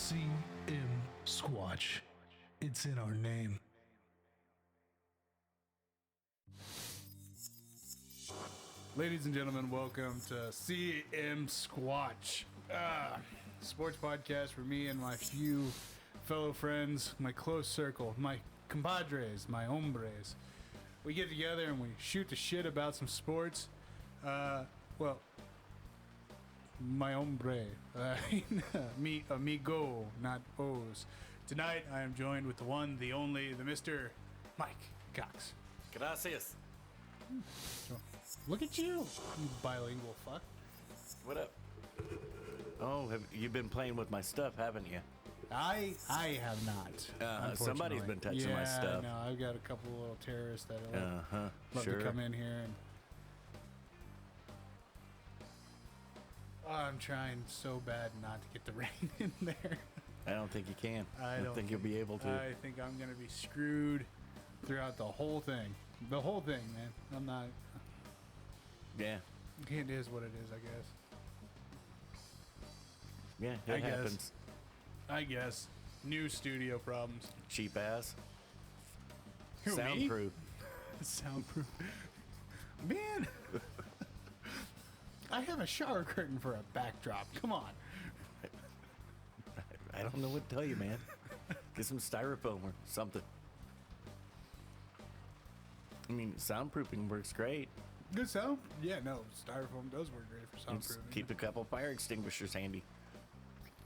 CM Squatch. It's in our name. Ladies and gentlemen, welcome to CM Squatch, sports podcast for me and my few fellow friends, my close circle, my compadres, my hombres. We get together and we shoot the shit about some sports. Well, my hombre, mi amigo, not O's. Tonight I am joined with the one, the only, the Mr. Mike Cox. Gracias. Look at you, you bilingual fuck. What up? Oh, you've been playing with my stuff, haven't you? I have not. Somebody's been touching my stuff. No, I've got a couple of little terrorists that love Sure. to come in here and. Oh, I'm trying so bad not to get the rain in there. I don't think you can. I don't think you'll be able to. I think I'm gonna be screwed throughout the whole thing. The whole thing, man. I'm not. Yeah. It is what it is, I guess. Yeah, it I happens. guess. I guess. New studio problems. Cheap ass. Who, me? Soundproof. Soundproof. Man. I have a shower curtain for a backdrop. Come on. I don't know what to tell you, man. Get some styrofoam or something. I mean, soundproofing works great. Good sound? Yeah, no. Styrofoam does work great for Just soundproofing. keep a couple fire extinguishers handy.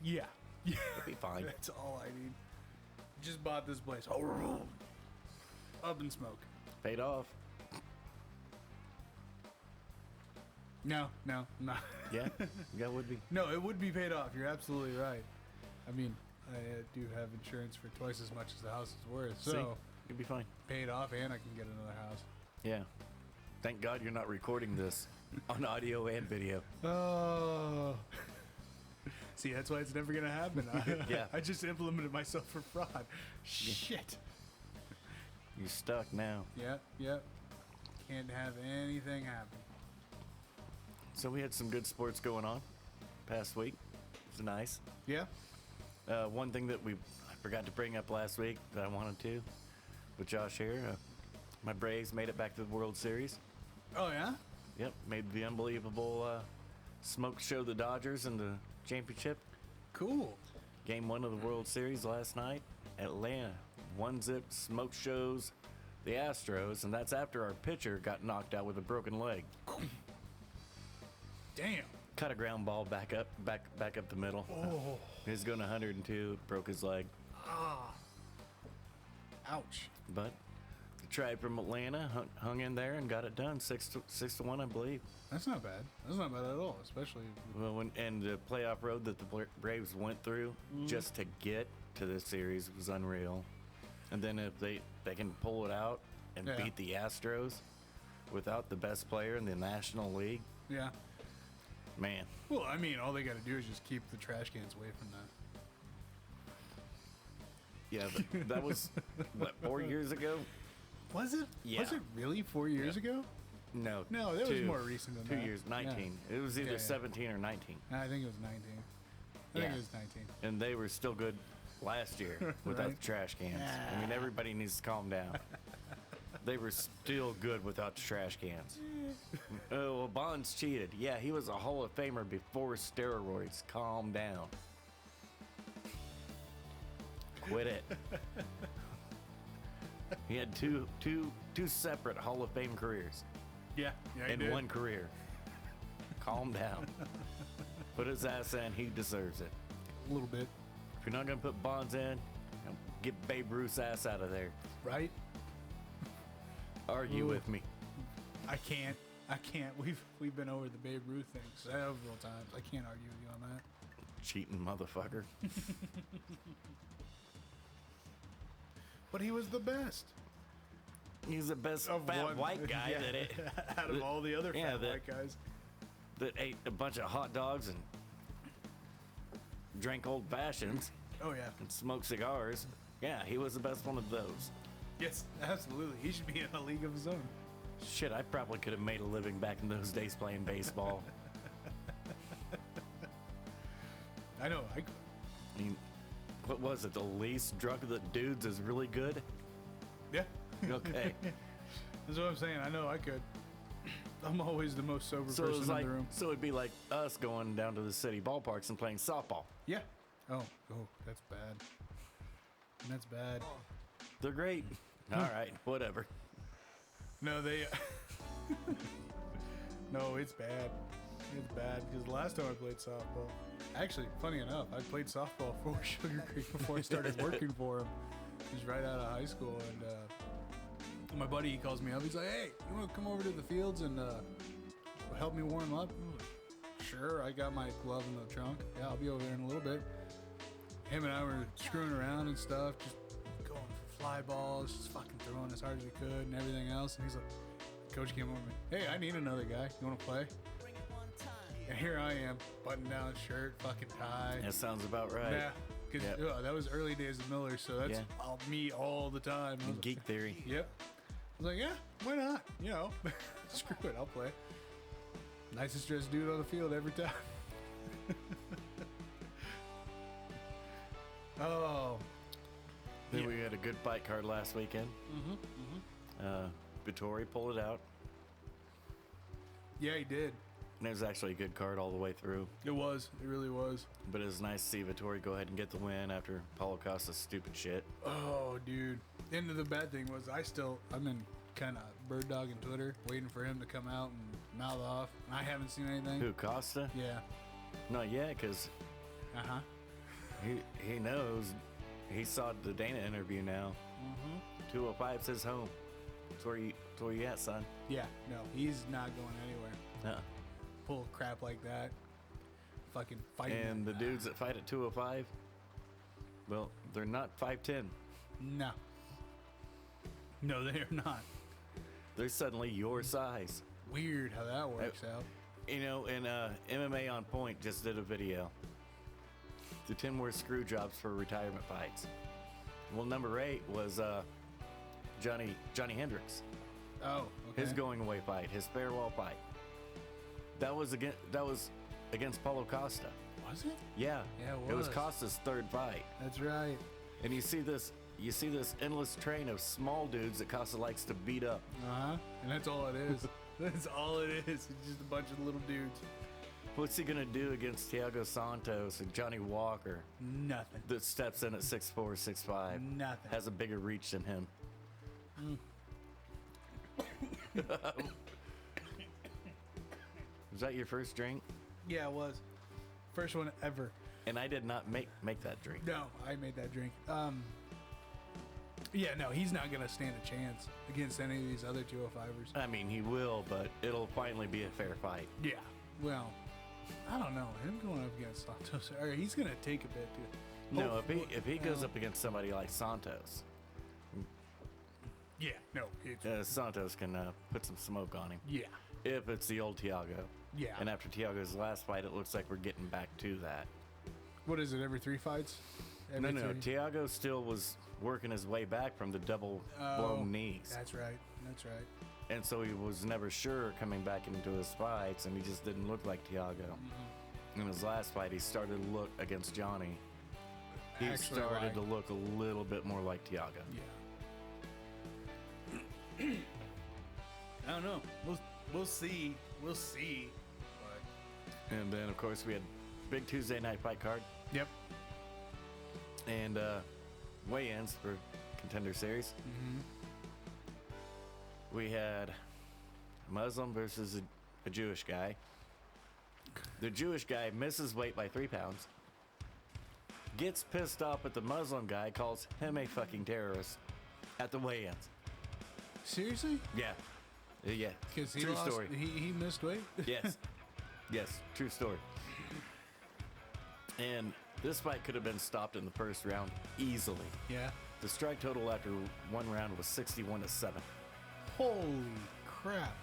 Yeah. It'll be fine. That's all I need. Just bought this place. Up in smoke. Paid off. No. Yeah, that would be. No, it would be paid off. You're absolutely right. I mean, I do have insurance for twice as much as the house is worth. So, you'll be fine. paid off and I can get another house. Yeah. Thank God you're not recording this on audio and video. Oh. See, that's why it's never going to happen. Yeah. I just implemented myself for fraud. Shit. You're stuck now. Yep. Can't have anything happen. So we had some good sports going on past week. It was nice. Yeah? One thing that I forgot to bring up last week that I wanted to with Josh here, my Braves made it back to the World Series. Oh, yeah? Yep, made the unbelievable smoke show the Dodgers in the championship. Cool. Game 1 of the World Series last night. Atlanta 1-0 smoke shows the Astros, and that's after our pitcher got knocked out with a broken leg. Damn. Cut a ground ball back up the middle. Oh. He was going 102, broke his leg. Ouch. But the tribe from Atlanta hung in there and got it done, 6-1, I believe. That's not bad. That's not bad at all, especially. Well, and the playoff road that the Braves went through just to get to this series was unreal. And then if they can pull it out and beat the Astros without the best player in the National League, Yeah. man. Well, I mean, all they got to do is just keep the trash cans away from that. Yeah, that was, what, 4 years ago? Was it? Yeah. Was it really 4 years ago? No, No, that was more recent than 2 that. years, 19. Yeah. It was either Yeah. 17 or 19. I think it was 19. I think it was 19. And they were still good last year without Right. the trash cans. I mean, everybody needs to calm down. They were still good without the trash cans. Oh, well, Bonds cheated. Yeah, he was a Hall of Famer before steroids. Calm down. Quit it. He had two separate Hall of Fame careers Yeah. in one career. Calm down. Put his ass in. He deserves it. A little bit. If you're not going to put Bonds in, get Babe Ruth's ass out of there. Right? Argue Ooh. with me. I can't. We've been over the Babe Ruth thing several times. I can't argue with you on that. Cheating motherfucker. But he was the best. He's the best Of fat one- white guy yeah. Out of all the other fat that- white guys. that ate a bunch of hot dogs and drank old fashions Oh, yeah. and smoked cigars. Yeah, he was the best one of those. Yes, absolutely. He should be in a league of his own. Shit, I probably could have made a living back in those days playing baseball. I know. I mean, what was it? The least drunk of the dudes is really good. Yeah. Okay. That's what I'm saying. I know I could. I'm always the most sober So it person was in like, the room. so it'd be like us going down to the city ballparks and playing softball. Yeah. Oh, that's bad. That's bad. They're great. All right, whatever. No, they. No, it's bad. It's bad because the last time I played softball, actually, funny enough, I played softball for Sugar Creek before I started working for him. He was right out of high school, and my buddy, he calls me up. He's like, "Hey, you want to come over to the fields and help me warm up?" I'm like, sure. I got my glove in the trunk. Yeah, I'll be over there in a little bit. Him and I were screwing around and stuff, just going for fly balls, just fucking throwing as hard as we could and everything else. And he's like, Coach came over to me. Hey, I need another guy. You want to play? And here I am, button down shirt, fucking tie. That sounds about right. Yeah, because that was early days of Miller, so that's me all the time. I was Geek like, theory. Yep. I was like, yeah, why not? You know, screw it, I'll play. Nicest dressed dude on the field every time. Oh. Then we had a good fight card last weekend. Vittori pulled it out. Yeah, he did. And it was actually a good card all the way through. It was. It really was. But it was nice to see Vittori go ahead and get the win after Paulo Costa's stupid shit. Oh, dude. And the bad thing was I'm in kind of bird dogging Twitter, waiting for him to come out and mouth off. I haven't seen anything. Who, Costa? Yeah. Not yet, because Uh-huh. he knows. He saw the Dana interview now. 205's his home. That's where you at, son. Yeah, no, he's not going anywhere. No. Pull crap like that. Fucking fighting. And the dudes that fight at 205, well, they're not 5'10". No. No, they are not. They're suddenly your size. Weird how that works out. You know, and MMA On Point just did a video. The 10 worst screw jobs for retirement fights. Well, number 8 was Johnny Hendricks. Oh, okay. His going away fight, his farewell fight. That was against Paulo Costa. Was it? Yeah. Yeah, it was Costa's third fight. That's right. And you see this endless train of small dudes that Costa likes to beat up. Uh-huh. And that's all it is. That's all it is. It's just a bunch of little dudes. What's he gonna do against Thiago Santos and Johnny Walker? Nothing. That steps in at 6'4", 6'5". Nothing. Has a bigger reach than him. Was that your first drink? Yeah, it was. First one ever. And I did not make that drink. No, I made that drink. Yeah, no, he's not gonna stand a chance against any of these other 205ers. I mean, he will, but it'll finally be a fair fight. Yeah. Well, I don't know. Him going up against Santos, or he's gonna take a bit to. No, if he goes up against somebody like Santos, yeah, no, it's Santos can put some smoke on him. yeah, If it's the old Thiago. yeah. And after Thiago's last fight, it looks like we're getting back to that. What is it? Every 3 fights? No, Every three? Thiago still was working his way back from the double blown knees. That's right. That's right. And so he was never sure coming back into his fights, and he just didn't look like Thiago. In his last fight, he started to look against Johnny. He Actually, started to look a little bit more like Thiago. Yeah. I don't know. We'll see. We'll see. But And then, of course, we had big Tuesday night fight card yep. and weigh-ins for Contender Series. We had a Muslim versus a Jewish guy. The Jewish guy misses weight by 3 pounds. Gets pissed off at the Muslim guy, calls him a fucking terrorist at the weigh-ins. Seriously? Yeah. Yeah. Because True story. He missed weight. Yes. Yes. True story. And this fight could have been stopped in the first round easily. Yeah. The strike total after one round was 61-7. Holy crap.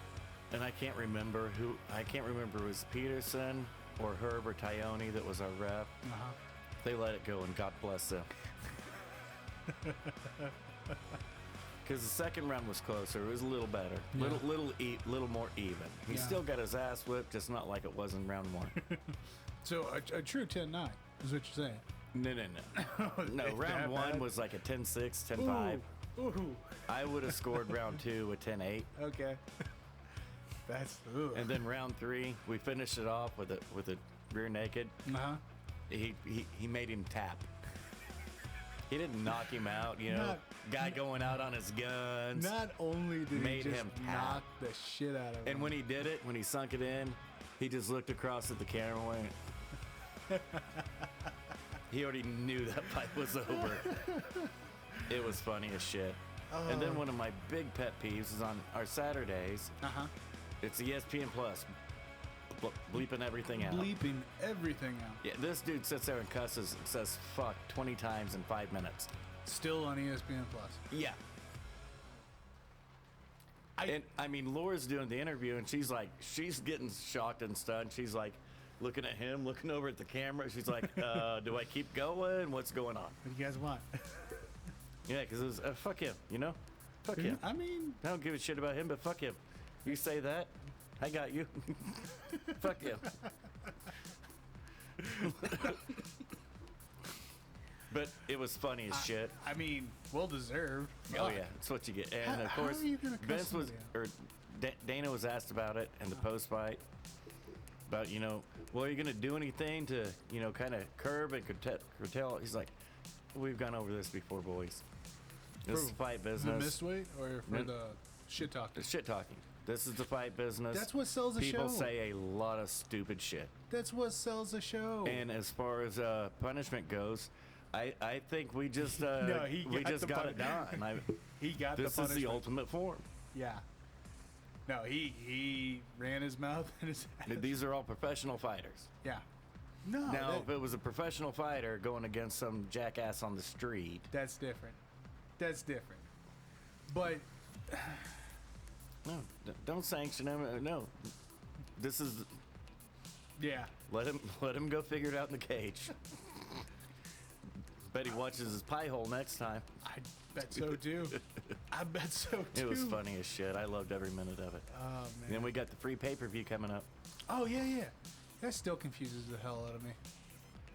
And I can't remember it was Peterson or Herb or Tyone that was our ref. Uh-huh. They let it go, and God bless them. Because the second round was closer. It was a little better. Yeah. Little more even. He Yeah. still got his ass whipped, just not like it was in round 1. So a true 10-9 is what you're saying. No. No, round one was like a 10-6, 10-5. Ooh. I would have scored round two with 10-8. Okay. That's. And then round three, we finished it off with a rear naked. Uh-huh. He made him tap. He didn't knock him out, guy going out on his guns. Not only did Made he just him tap. knock the shit out of him. And when he did it, when he sunk it in, he just looked across at the camera and went. He already knew that fight was over. It was funny as shit. And then one of my big pet peeves is on our Saturdays. Uh-huh. It's ESPN Plus. Bleeping everything out. Bleeping everything out. Yeah, this dude sits there and cusses and says fuck 20 times in 5 minutes. Still on ESPN Plus. Yeah. I mean, Laura's doing the interview and she's getting shocked and stunned. She's like looking at him, looking over at the camera. She's like, do I keep going? What's going on? What do you guys want? Yeah, because it was, fuck him, Fuck him. I mean, I don't give a shit about him, but fuck him. You say that, I got you. Fuck him. But it was funny as shit. I mean, well deserved. Oh yeah, that's what you get. And of course, how are you gonna cuss Vince was, somebody or Dana was asked about it in the post fight. About well, are you gonna do anything to kind of curb and curtail? He's like, we've gone over this before, boys. This is fight business. The mistweight or for the shit talking? The shit talking. This is the fight business. That's what sells a show. People say a lot of stupid shit. That's what sells a show. And as far as punishment goes, I think we just no, we just got it done. He got this the punishment. This is the ultimate form. Yeah. No, he ran his mouth in his ass. These are all professional fighters. Yeah. No. Now, if it was a professional fighter going against some jackass on the street, that's different. That's different. But no, don't sanction him. No, this is. Yeah. Let him go figure it out in the cage. Bet he watches his pie hole next time. I bet so too. I bet so too. It was funny as shit. I loved every minute of it. Oh man. And then we got the free pay-per-view coming up. Oh yeah. That still confuses the hell out of me.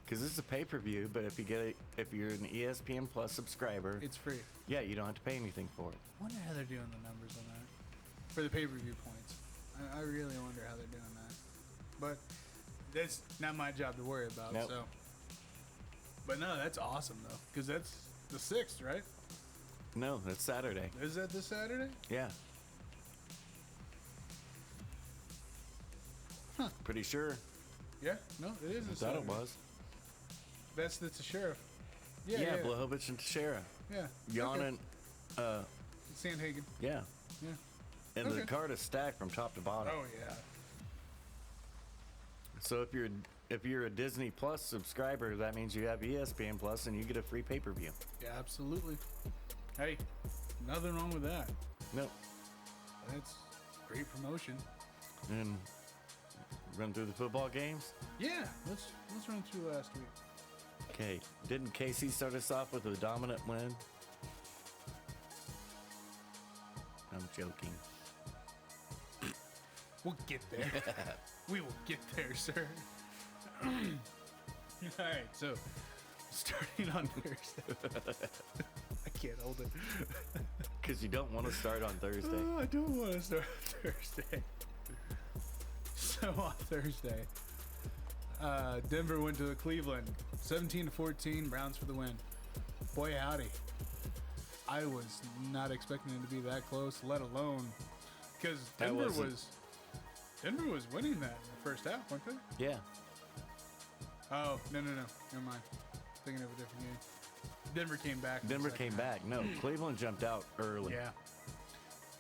Because this is a pay-per-view, but if you're an ESPN Plus subscriber, it's free. Yeah, you don't have to pay anything for it. I wonder how they're doing the numbers on that for the pay-per-view points. I really wonder how they're doing that. But that's not my job to worry about. Nope. So. But no, that's awesome though, because that's the 6th, right? No, that's Saturday. Is that this Saturday? Yeah. Huh. Pretty sure. Yeah. No, it is. I thought it was. That's the sheriff. Yeah. Blachowicz and Teixeira. Yeah. Jan okay. and Sandhagen. Yeah. Yeah. And the card is stacked from top to bottom. Oh yeah. So if you're a Disney Plus subscriber, that means you have ESPN Plus and you get a free pay-per-view. Yeah, absolutely. Hey, nothing wrong with that. No. That's great promotion. And run through the football games? Yeah, let's run through last week. Okay. Didn't Casey start us off with a dominant win? I'm joking. We'll get there. We will get there, sir. All right, so starting on Thursday. I can't hold it. Because you don't want to start on Thursday. Oh, I don't want to start on Thursday. So on Thursday, Denver went to Cleveland, 17-14, Browns for the win. Boy, howdy. I was not expecting it to be that close, let alone because Denver was winning that in the first half, weren't they? Yeah. Oh, no. Never mind. Thinking of a different game. Denver came back. Denver came back. No, Cleveland jumped out early. Yeah.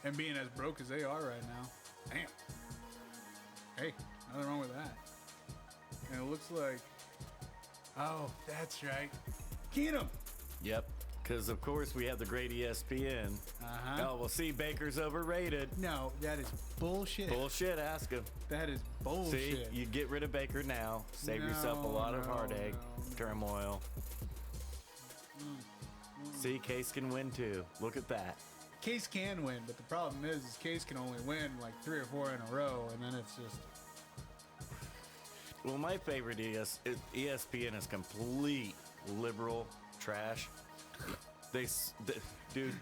And being as broke as they are right now, damn. Hey, nothing wrong with that. And it looks like, oh, that's right. Keenum. Yep. Because, of course, we have the great ESPN. Uh-huh. Oh, well, see, Baker's overrated. No, that is bullshit. Bullshit, ask him. That is bullshit. See, you get rid of Baker now. Save yourself a lot of heartache, turmoil. See, Case can win, too. Look at that. Case can win, but the problem is Case can only win like 3 or 4 in a row, and then it's just... Well, my favorite ESPN is complete liberal trash. Dude,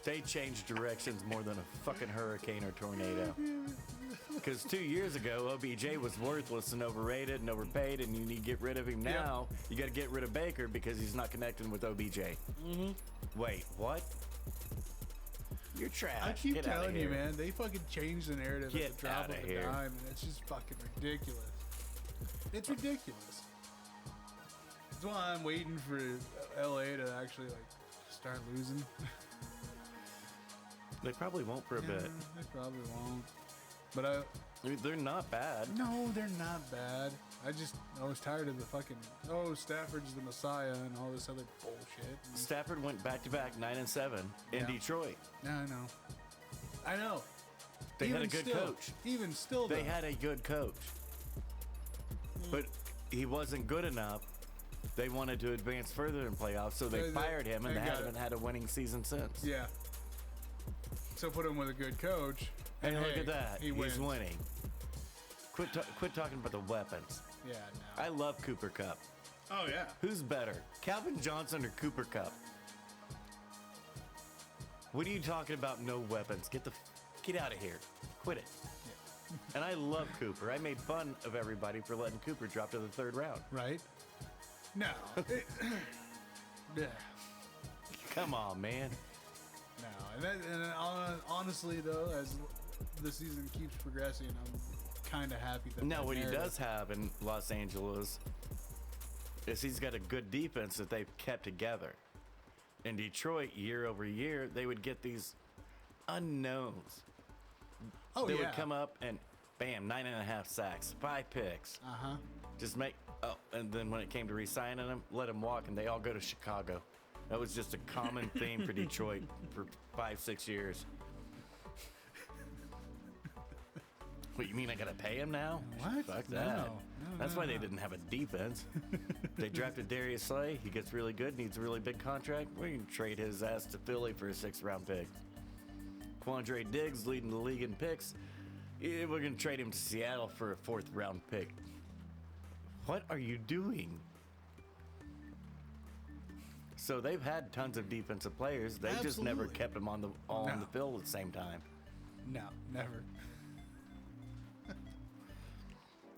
they changed directions more than a fucking hurricane or tornado. Because 2 years ago, OBJ was worthless and overrated and overpaid, and you need to get rid of him now. Yep. You got to get rid of Baker because he's not connecting with OBJ. Mm-hmm. Wait, what? You're trash. I keep telling you, man. They fucking changed the narrative at the drop of a dime, and it's just fucking ridiculous. It's ridiculous. That's why I'm waiting for LA to actually like start losing. They probably won't for a bit. They probably won't. But they're not bad. No, they're not bad. I was tired of the fucking Stafford's the Messiah and all this other bullshit. Stafford went back-to-back 9-7 in Detroit. Yeah, I know. They had a good coach. Even still, they had a good coach, but he wasn't good enough. They wanted to advance further in playoffs, so they fired him, and they haven't had a winning season since. Yeah. So put him with a good coach, and look at that. He's winning. Quit talking about the weapons. Yeah, no. I love Cooper Kupp. Oh, yeah. Who's better, Calvin Johnson or Cooper Kupp? What are you talking about? No weapons. Get out of here. Quit it. Yeah. And I love Cooper. I made fun of everybody for letting Cooper drop to the third round. Right? No. Yeah. Come on, man. No. And honestly, though, as the season keeps progressing, I'm kind of happy that. Now, what he does have in Los Angeles is he's got a good defense that they've kept together. In Detroit, year over year, they would get these unknowns. Oh, they would come up and bam, 9.5 sacks, 5 picks. Just and then when it came to re-signing them, let them walk, and they all go to Chicago. That was just a common theme for Detroit for 5-6 years. What, you mean I gotta pay him now? What? Fuck that. That's why they didn't have a defense. They drafted Darius Slay. He gets really good, needs a really big contract. We can trade his ass to Philly for a 6th-round pick. Quandre Diggs leading the league in picks. Yeah, we're gonna trade him to Seattle for a 4th-round pick. What are you doing? So they've had tons of defensive players. They just never kept them on the field at the same time. No, never.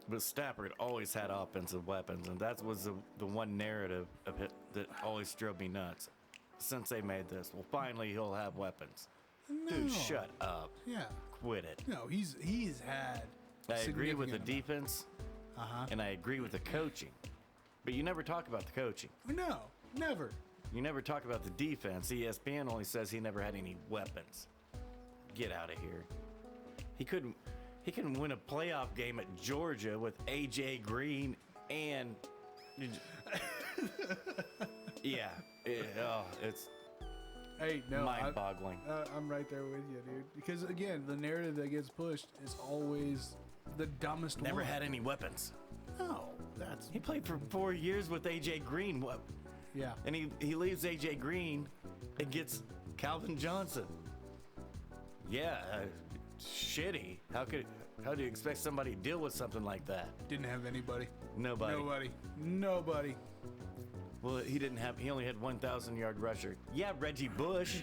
But Stafford always had offensive weapons, and that was the one narrative of it that always drove me nuts. Since they made this, well, finally he'll have weapons. No. Dude, shut up. Yeah. Quit it. No, he's had. I agree with the defense, and I agree with the coaching, but you never talk about the coaching. No, never. You never talk about the defense. ESPN only says he never had any weapons. Get out of here. He can win a playoff game at Georgia with AJ Green and it's mind-boggling. I'm right there with you, dude. Because again, the narrative that gets pushed is always the dumbest Never had any weapons. No, he played for 4 years with AJ Green. What? Yeah. And he leaves AJ Green and gets Calvin Johnson. Yeah, shitty. How do you expect somebody to deal with something like that? Didn't have anybody. Nobody. Well, he only had 1,000-yard rusher. Yeah, Reggie Bush.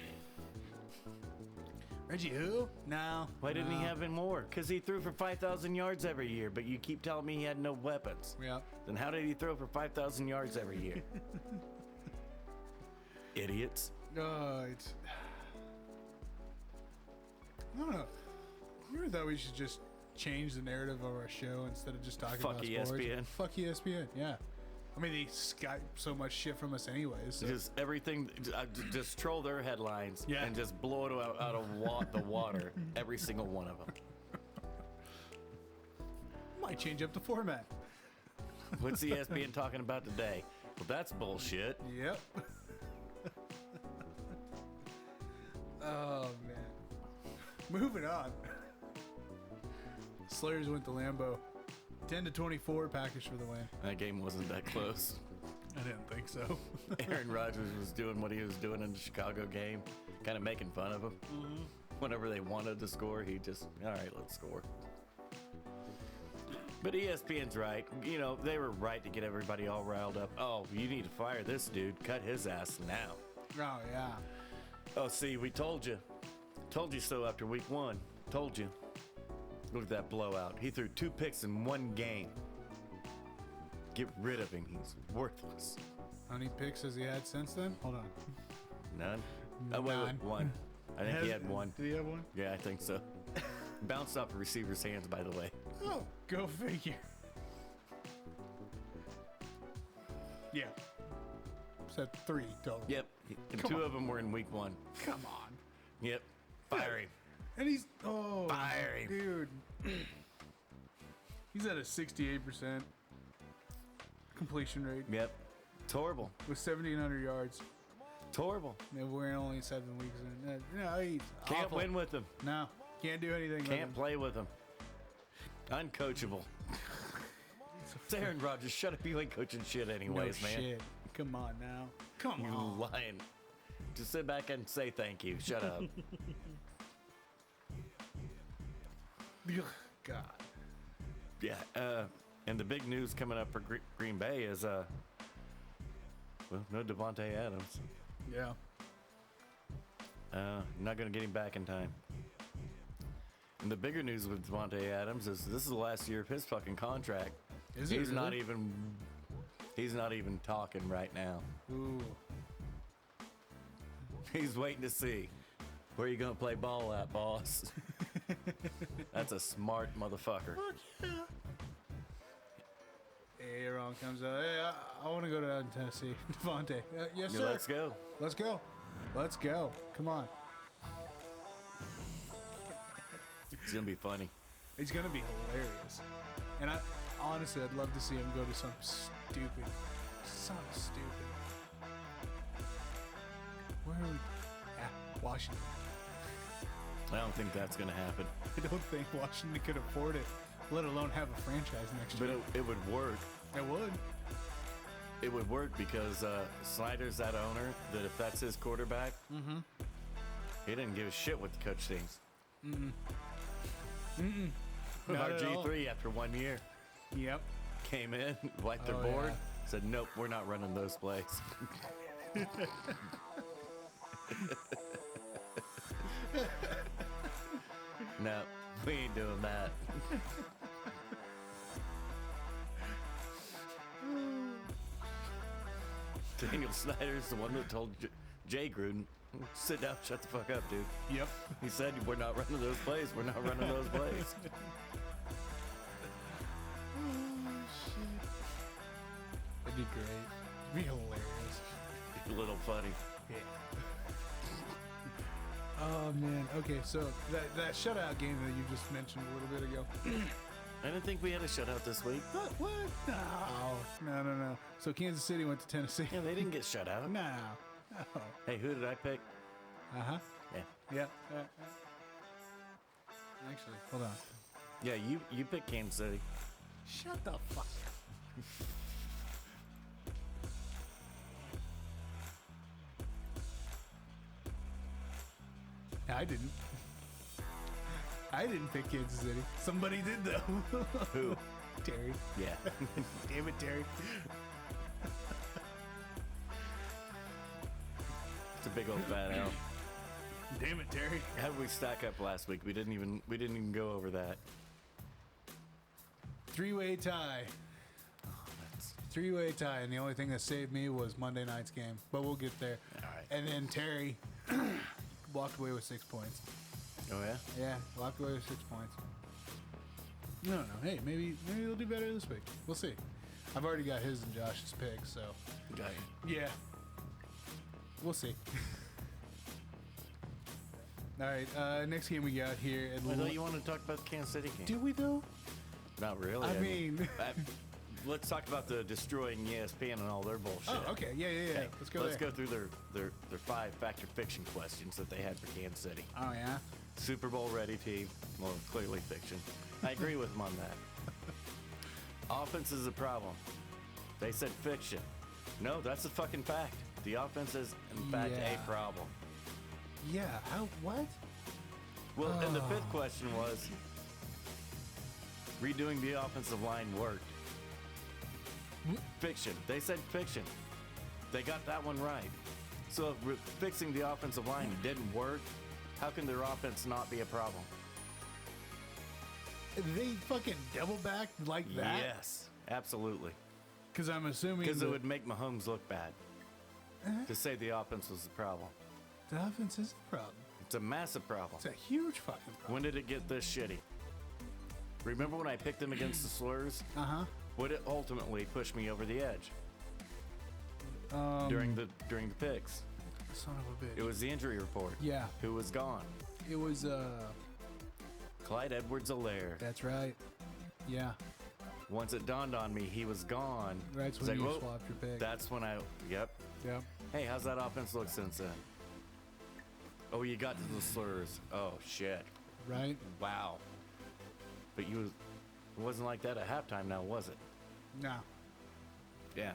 Reggie who? No. Why didn't he have any more? Because he threw for 5,000 yards every year, but you keep telling me he had no weapons. Yeah. Then how did he throw for 5,000 yards every year? Idiots. I don't know. I really thought we should just change the narrative of our show instead of just talking about sports. ESPN. Fuck ESPN, yeah. I mean, they got so much shit from us anyways. So. Just everything, just troll their headlines and just blow it out of the water, every single one of them. Might change up the format. What's ESPN talking about today? Well, that's bullshit. Yep. Oh, man. Moving on. Slayers went to Lambeau. 10-24 package for the win. That game wasn't that close. I didn't think so. Aaron Rodgers was doing what he was doing in the Chicago game, kind of making fun of him. Whenever they wanted to score, he just, all right, let's score. But ESPN's right. You know, they were right to get everybody all riled up. Oh, you need to fire this dude. Cut his ass now. Oh, yeah. Oh, see, we told you. Told you so after week 1. Told you. Look at that blowout. He threw 2 picks in 1 game. Get rid of him. He's worthless. How many picks has he had since then? Hold on. None? Oh, wait, None. 1. I think he had 1. Did he have 1? Yeah, I think so. Bounced off the receiver's hands, by the way. Oh, go figure. Yeah. So 3 total. Yep. And Come 2 on. of them were in week 1. Come on. Yep. Fire him. And he's Fire him. dude. He's at a 68% completion rate Yep. It's horrible. with 1,700 yards. It's horrible. And we're only 7 weeks in. No, he's Can't awful. win with him. No, can't do anything. with Can't him. play with him. Uncoachable. It's Aaron Rodgers. Shut up. You ain't coaching shit anyways, no man. shit. Come on now. Come You on. lying. Just sit back and say thank you. Shut up. Ugh, God. Yeah. And the big news coming up for Green Bay is, well, no Devontae Adams. Yeah. Not going to get him back in time. And the bigger news with Devontae Adams is this is the last year of his fucking contract. Is it He's really? not even talking right now. Ooh. He's waiting to see where you gonna play ball at, boss. That's a smart motherfucker. Fuck yeah. Hey, Aaron comes out. Hey, I want to go to Tennessee. Devontae. Yes, Yeah, sir. let's go. Let's go. Let's go. Come on. It's gonna be funny. It's going to be hilarious. And honestly, I'd love to see him go to some stupid. Where are we? Yeah, Washington. I don't think that's gonna happen. I don't think Washington could afford it, let alone have a franchise next But year. it would work. It would. It would work because Snyder's that owner that if that's his quarterback, he didn't give a shit what the coach thinks. Not at all. RG3 after 1 year Yep. came in, wiped their Oh, board, yeah. said nope, we're not running those plays. No, we ain't doing that. Daniel Snyder's the one that told Jay Gruden, sit down, shut the fuck up, dude. Yep. He said, we're not running those plays. We're not running those plays. It'd be great. It'd be hilarious. A little funny. Yeah. Oh man. Okay, so that shutout game that you just mentioned a little bit ago. I didn't think we had a shutout this week. What? No. So Kansas City went to Tennessee. Yeah, they didn't get shut out. No. Hey, who did I pick? Uh-huh. Yeah. Yeah. Actually, hold on. Yeah, you picked Kansas City. Shut the fuck up. I didn't. I didn't pick Kansas City. Somebody did though. Who? Terry. Yeah. Damn it, Terry. It's a big old fat L. Damn it, Terry. How did we stack up last week? We didn't even go over that. 3-way tie. That's 3-way tie, and the only thing that saved me was Monday night's game. But we'll get there. all right. And then Terry walked away with 6 points. Oh yeah. Yeah, walked away with 6 points. No. Hey, maybe he'll do better this week. We'll see. I've already got his and Josh's picks, so Got you. yeah, we'll see. All right, next game we got here. I thought you wanted to talk about the Kansas City game. Do we though? Not really. I mean, let's talk about the destroying ESPN and all their bullshit. oh, okay, yeah. Okay, Let's go. Let's there. go through their 5 fact or fiction questions that they had for Kansas City. Oh yeah. Super Bowl ready team. Well, clearly fiction. I agree with them on that. Offense is a problem. They said fiction. No, that's a fucking fact. The offense is, in fact, Yeah. a problem. Yeah. How? What? Well, and the 5th question was, redoing the offensive line worked. Fiction. They said fiction. They got that one right. So if fixing the offensive line didn't work, how can their offense not be a problem? They fucking double backed like that? Yes, absolutely. Because I'm assuming Because it would make Mahomes look bad. To say the offense was the problem. the offense is the problem. It's a massive problem. It's a huge fucking problem. When did it get this shitty? Remember when I picked them against the slurs? Uh-huh. Would it ultimately push me over the edge during the picks? Son of a bitch. It was the injury report. Yeah. Who was gone? It was, Clyde Edwards-Helaire. that's right. Yeah. Once it dawned on me he was gone. That's it's when you whoa, swapped your pick. That's when yep. Yep. Hey, how's that offense look since then? Oh, you got to the slurs. Oh, shit. Right? Wow. But it wasn't like that at halftime now, was it? No. Yeah.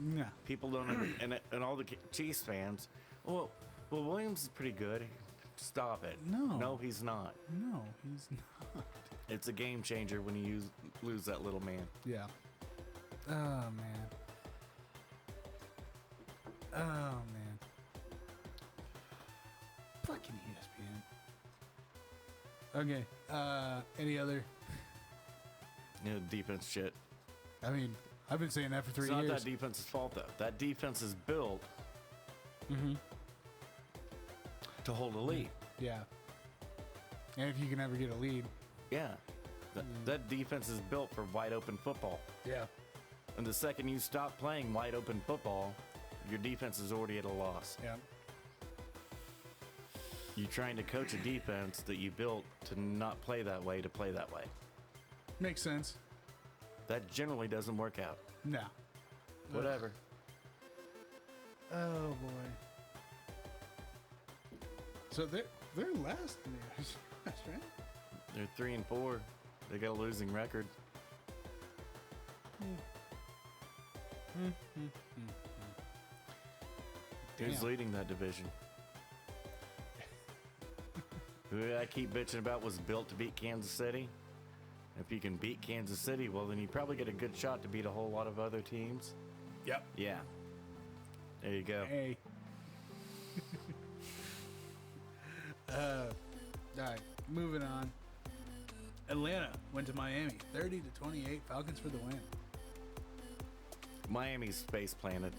No. People don't and all the Chiefs fans, well, Williams is pretty good. Stop it. No, he's not. No, he's not. It's a game changer when you lose that little man. Yeah. Oh, man. Oh, man. Fucking ESPN. Okay. Any other? Defense shit. I mean, I've been saying that for 3 It's not years. that defense's fault, though. That defense is built to hold a lead. Yeah. And if you can ever get a lead. Yeah. That defense is built for wide open football. Yeah. And the second you stop playing wide open football, your defense is already at a loss. Yeah. You're trying to coach a defense that you built to not play that way to play that way. Makes sense. That generally doesn't work out. No. Whatever. Oh, boy. So they're last in the That's right. They're 3-4. They got a losing record. Who's Damn. leading that division? Who I keep bitching about was built to beat Kansas City. If you can beat Kansas City, well, then you probably get a good shot to beat a whole lot of other teams. Yep. Yeah. There you go. Hey. All right, moving on. Atlanta went to Miami, 30-28. Falcons for the win. Miami's face planted.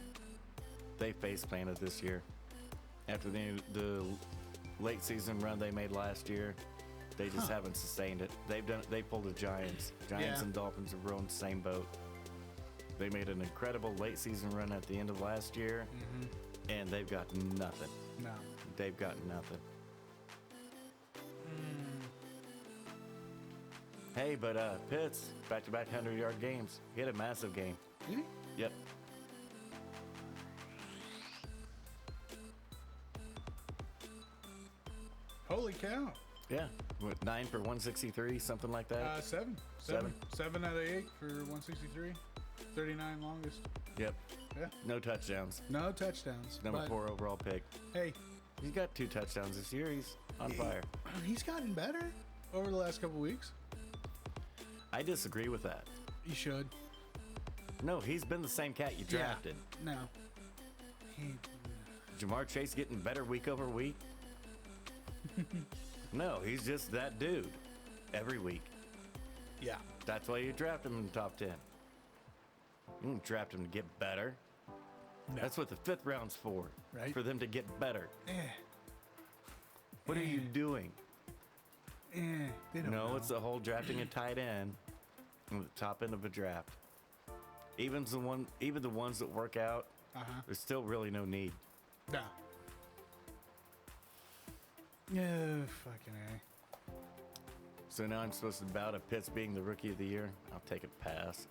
They face planted this year. After the late season run they made last year, they just haven't sustained it. They pulled the Giants. Giants and Dolphins are rowing the same boat. They made an incredible late season run at the end of last year, and they've got nothing. No. They've got nothing. Hey, but Pitts, back-to-back 100-yard games. He had a massive game. Did he? Yep. Holy cow. Yeah. What, 9 for 163, something like that? Seven. Seven. 7 out of 8 for 163. 39 longest. Yep. Yeah. No touchdowns. No touchdowns. Number but, 4 overall pick. Hey, He's got 2 touchdowns this year. He's on fire. he's gotten better over the last couple weeks. I disagree with that. He should. No, he's been the same cat you drafted. No. He, Jamar Chase getting better week over week? No, he's just that dude every week. yeah. That's why you draft him in the top 10. You don't draft him to get better. No. That's what the 5th round's for. Right. For them to get better. Eh. What are you doing? They don't No, know. it's the whole drafting a tight end at the top end of a draft. Even the ones that work out, there's still really no need. No. Oh, fucking A. So now I'm supposed to bow to Pitts being the rookie of the year. I'll take a pass.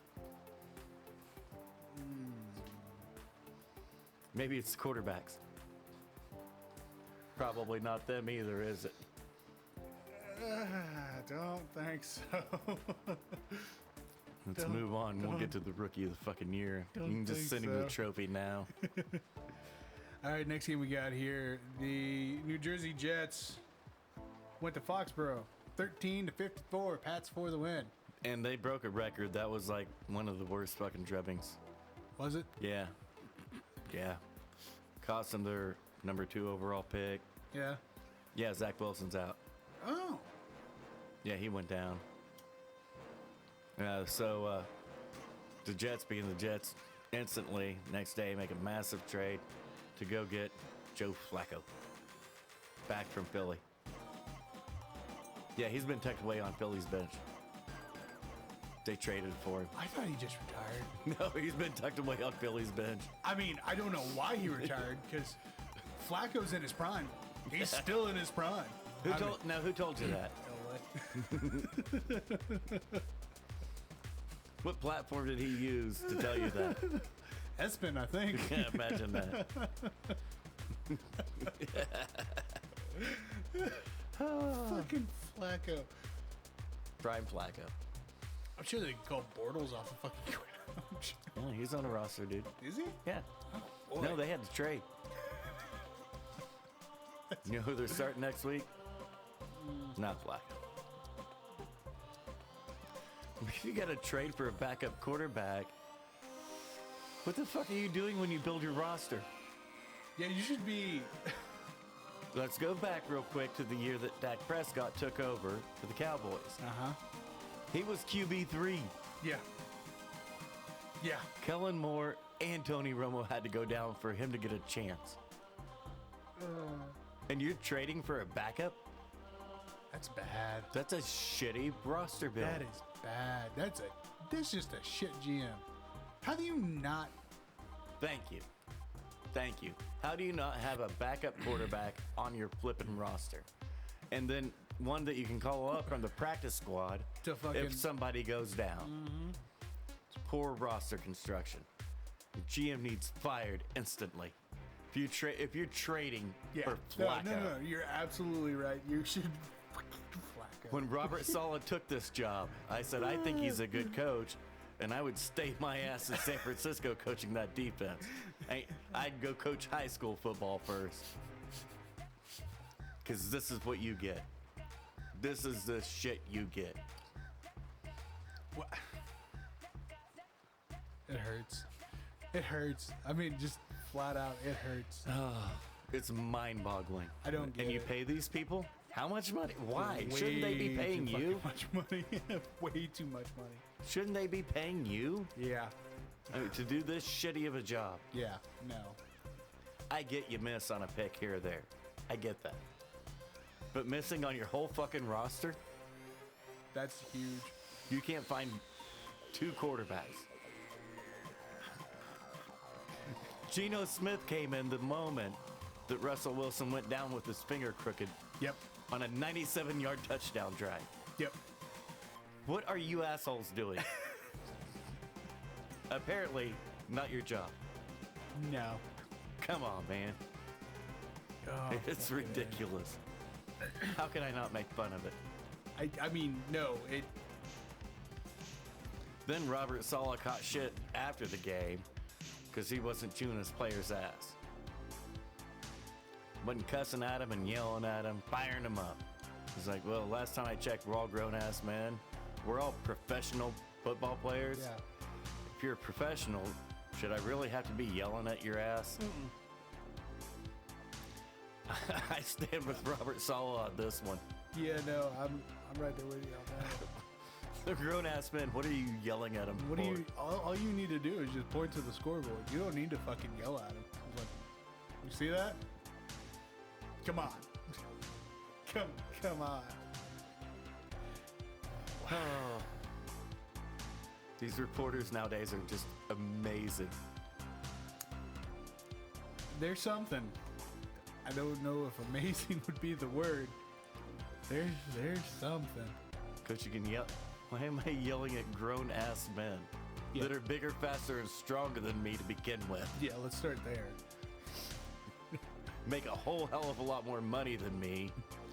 Maybe it's the quarterbacks. Probably not them either, is it? Don't think so. Let's move on. We'll get to the rookie of the fucking year. You can just think send him so. the trophy now. All right, next game we got here. The New Jersey Jets went to Foxborough. 13-54. Pats for the win. And they broke a record. That was like one of the worst fucking drubbings. Was it? Yeah. Yeah. Cost them their number 2 overall pick. Yeah. Yeah, Zach Wilson's out. Oh. Yeah, he went down. The Jets, being the Jets, instantly, next day, make a massive trade to go get Joe Flacco back from Philly. Yeah, he's been tucked away on Philly's bench. They traded for him. I thought he just retired. No, he's been tucked away on Philly's bench. I mean, I don't know why he retired because Flacco's in his prime. He's still in his prime. Who told you that? No way. What platform did he use to tell you that? Espen, I think. Yeah, imagine that. Fucking Flacco. Prime Flacco. I'm sure they can call Bortles off the fucking ground. Yeah, he's on a roster, dude. Is he? Yeah. Oh, boy. No, they had to trade. You know who they're starting next week? Not Flacco. If you got to trade for a backup quarterback, what the fuck are you doing when you build your roster? Yeah, you should be. Let's go back real quick to the year that Dak Prescott took over for the Cowboys. Uh-huh. He was QB3. Yeah. Yeah. Kellen Moore and Tony Romo had to go down for him to get a chance. And you're trading for a backup? That's bad. That's a shitty roster build. That is bad. That's just a shit GM. How do you not? Thank you. Thank you. How do you not have a backup quarterback on your flipping roster? And then one that you can call up from the practice squad To fucking- if somebody goes down. It's poor roster construction. Your GM needs fired instantly. If you're trading for Flacco. No. You're absolutely right. You should fucking Flacco. When Robert Saleh took this job, I said, I think he's a good coach, and I would stay my ass in San Francisco coaching that defense. I'd go coach high school football first. Because this is what you get. This is the shit you get. What? It hurts. It hurts. I mean, just flat out, it hurts. It's mind-boggling. I don't get And you it. pay these people? How much money? Why? Shouldn't they be Way paying too you? fucking much money. Way too much money. Shouldn't they be paying you Yeah. to do this shitty of a job? Yeah. No. I get you miss on a pick here or there. I get that. But missing on your whole fucking roster? That's huge. You can't find 2 quarterbacks. Geno Smith came in the moment that Russell Wilson went down with his finger crooked Yep. on a 97-yard touchdown drive. Yep. What are you assholes doing? Apparently, not your job. No. Come on, man. Oh, It's fucking ridiculous. How can I not make fun of it? I mean, no. It. Then Robert Saleh caught shit after the game because he wasn't chewing his player's ass. Wasn't cussing at him and yelling at him, firing him up. He's like, well, last time I checked, we're all grown-ass men. We're all professional football players. Yeah. If you're a professional, should I really have to be yelling at your ass? I stand with Robert Saleh on this one. Yeah. No. I'm right there with you on that. The grown-ass men, what are you yelling at them What for? do you? All you need to do is just point to the scoreboard. You don't need to fucking yell at him. Like, you see that? Come on. Come on. Oh. These reporters nowadays are just amazing. There's something. I don't know if amazing would be the word. There's something. Coach, you can yell. Why am I yelling at grown-ass men Yeah. that are bigger, faster, and stronger than me to begin with? Yeah, let's start there. Make a whole hell of a lot more money than me,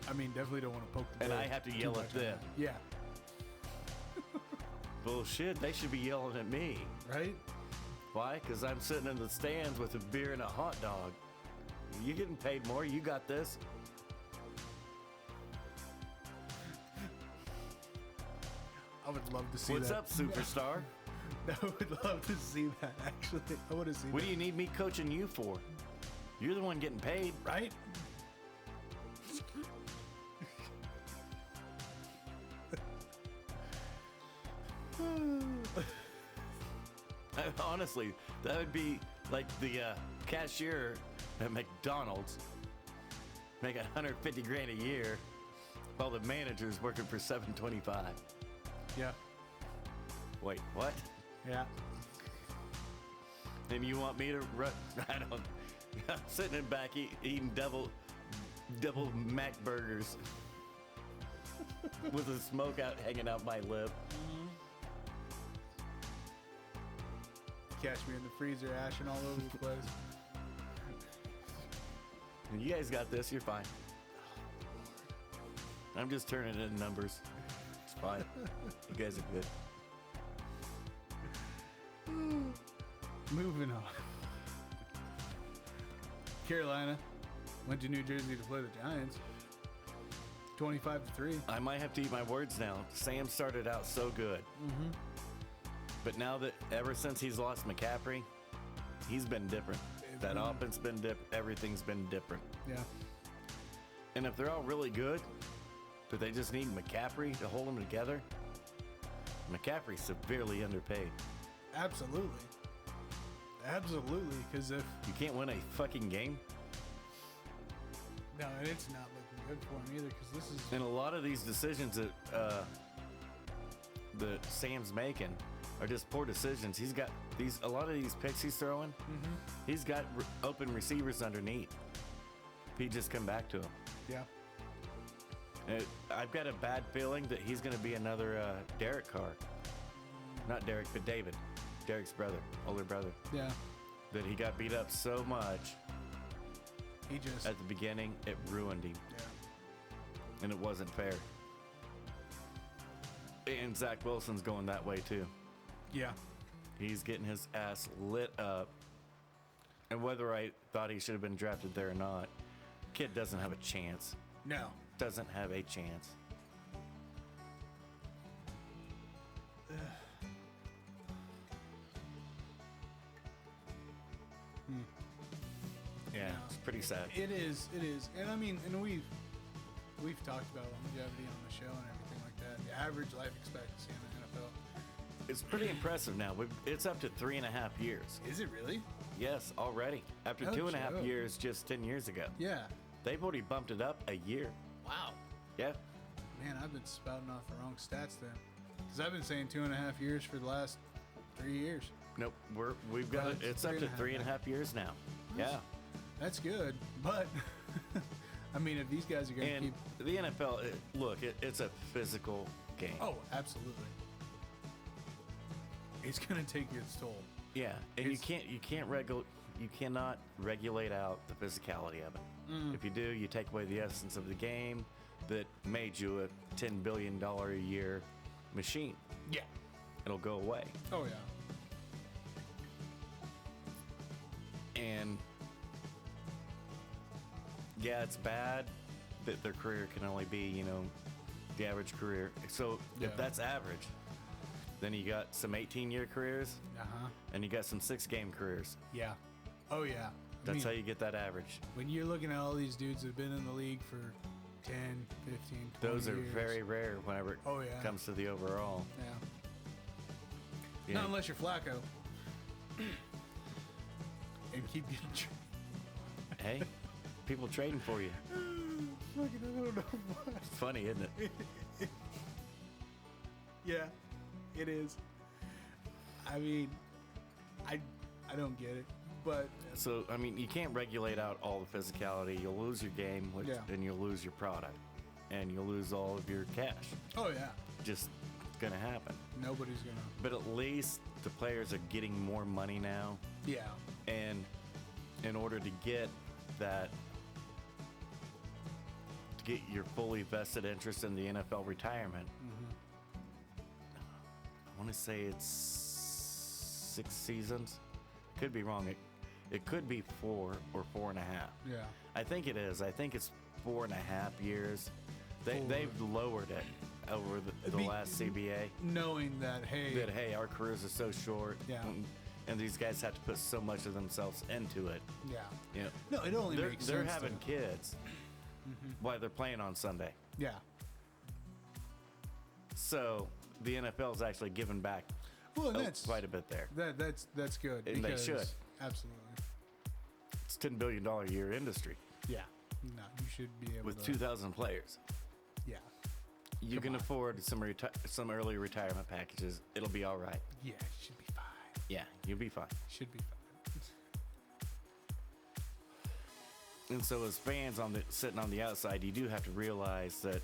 I mean, definitely don't want to poke the and bear I have to too yell much at on them. that. Yeah, Bullshit, they should be yelling at me. right? Why? Because I'm sitting in the stands with a beer and a hot dog. You getting paid more, you got this. I would love to see What's that. up, superstar? I would love to see that, actually. I want to see What that. do you need me coaching you for? You're the one getting paid. Right? Honestly, that would be like the cashier at McDonald's making 150 grand a year, while the manager's working for 725. Yeah. Wait, what? Yeah. And you want me to run? I don't. I'm sitting in back eating double Mac burgers with a smoke out hanging out my lip. Catch me in the freezer, ashing all over the place. You guys got this. You're fine. I'm just turning it in numbers. It's fine. You guys are good. Moving on. Carolina went to New Jersey to play the Giants. 25-3. I might have to eat my words now. Sam started out so good. Mm-hmm. But now that ever since he's lost McCaffrey, he's been different. That offense been different. Everything's been different. Yeah. And if they're all really good, but they just need McCaffrey to hold them together, McCaffrey's severely underpaid. Absolutely. Absolutely, because if... You can't win a fucking game. No, and it's not looking good for him either, because this is... And a lot of these decisions that Sam's making are just poor decisions. He's got a lot of these picks he's throwing. Mm-hmm. He's got open receivers underneath. He just come back to him. Yeah. I've got a bad feeling that he's going to be another Derek Carr. Not Derek, but David. Derek's brother, older brother. Yeah. That he got beat up so much He just... at the beginning, it ruined him. Yeah. And it wasn't fair. And Zach Wilson's going that way too. Yeah. He's getting his ass lit up. And whether I thought he should have been drafted there or not, kid doesn't have a chance. No. Doesn't have a chance. Yeah, it's pretty sad. It is. And I mean, and we've talked about longevity on the show and everything like that. The average life expectancy in the NFL. It's pretty impressive now. It's up to 3.5 years. Is it really? Yes, already. After Oh, 2.5 joke. years just 10 years ago. Yeah. They've already bumped it up a year. Wow. Yeah. Man, I've been spouting off the wrong stats then. Because I've been saying 2.5 years for the last 3 years. Nope. We've got it. It's up to 3.5 years now. Yeah. That's good. But, I mean, if these guys are going to And keep... the NFL, it's a physical game. Oh, absolutely. It's going to take its toll. Yeah, and you cannot regulate out the physicality of it. If you do, you take away the essence of the game that made you a $10 billion a year machine. Yeah. It'll go away. Oh, yeah. And yeah, it's bad that their career can only be, the average career. So Yeah. if that's average, then you got some 18-year careers Uh-huh. and you got some 6-game careers. Yeah. Oh, yeah. That's how you get that average. When you're looking at all these dudes that have been in the league for 10, 15, 20 Those are years. very rare whenever it Oh, yeah. comes to the overall. Yeah. Yeah. Not unless you're Flacco. And keep getting... Hey, people trading for you. Fucking, I don't know why. It's funny, isn't it? Yeah, it is. I mean, I don't get it, but So, I mean, you can't regulate out all the physicality. You'll lose your game, Yeah. and you'll lose your product, and you'll lose all of your cash. oh yeah, Just gonna happen. nobody's gonna. But at least the players are getting more money now, Yeah, and in order to get that, to get your fully vested interest in the NFL retirement, I want to say it's 6 seasons. Could be wrong. It could be 4 or 4.5. yeah, I think it is. I think it's 4.5 years. They've lowered it. over the last CBA. Knowing that, hey, Our careers are so short. Yeah. And these guys have to put so much of themselves into it. yeah. You know, No, it only makes sense. they're having kids while they're playing on Sunday. Yeah. So the NFL is actually giving back Well, and that's quite a bit there. That's good. And they should. Absolutely. It's a $10 billion a year industry Yeah. No, you should be able with to. 2,000 players. Yeah. You can afford some early retirement packages. It'll be all right. Yeah, it should be fine. Yeah, you'll be fine. Should be fine. And so as fans sitting on the outside, you do have to realize that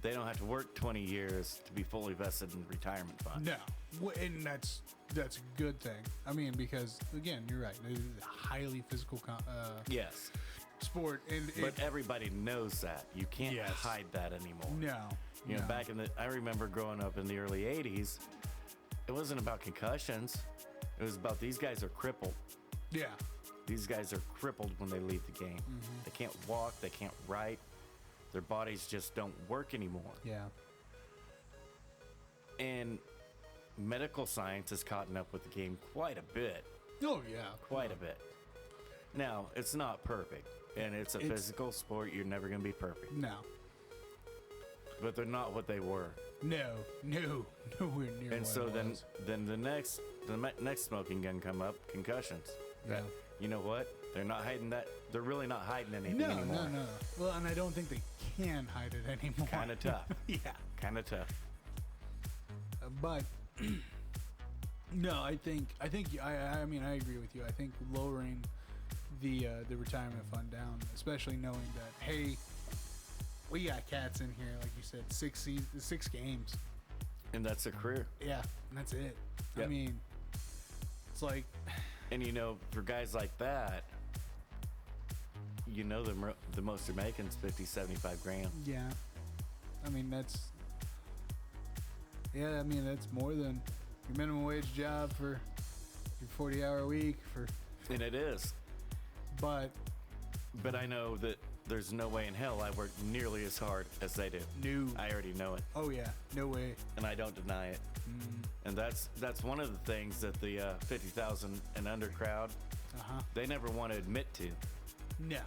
they don't have to work 20 years to be fully vested in retirement funds. No, and that's a good thing. I mean, because again, you're right. It is a highly physical Yes. sport, and But everybody knows that. You can't hide that anymore. no, You know, no. back I remember growing up in the early 80s, it wasn't about concussions. It was about these guys are crippled. Yeah, These guys are crippled when they leave the game. They can't walk, they can't write. Their bodies just don't work anymore. yeah, And medical science has caught up with the game quite a bit. oh yeah, Quite a bit. Now, it's not perfect. And it's a physical sport. You're never going to be perfect. no, But they're not what they were. nowhere near. And what so it then was. the next smoking gun come up, concussions. Yeah. You know what? They're not hiding that. They're really not hiding anything No, anymore. no. Well, and I don't think they can hide it anymore. Kind of tough. Yeah, Kind of tough. but no, I mean, I agree with you. I think lowering the retirement fund down, especially knowing that, hey, we got cats in here, like you said, 6 games. And that's a career. Yeah, and that's it. I Yep. mean, it's like, And you know, for guys like that, you know, the most they're making is 50, 75 grand. yeah. I mean, that's more than your minimum wage job for your 40-hour week And it is. but But I know that there's no way in hell I work nearly as hard as they do. new. I already know it, Oh yeah, no way. and I don't deny it. And that's one of the things that the 50,000 and under crowd, they never want to admit to. No.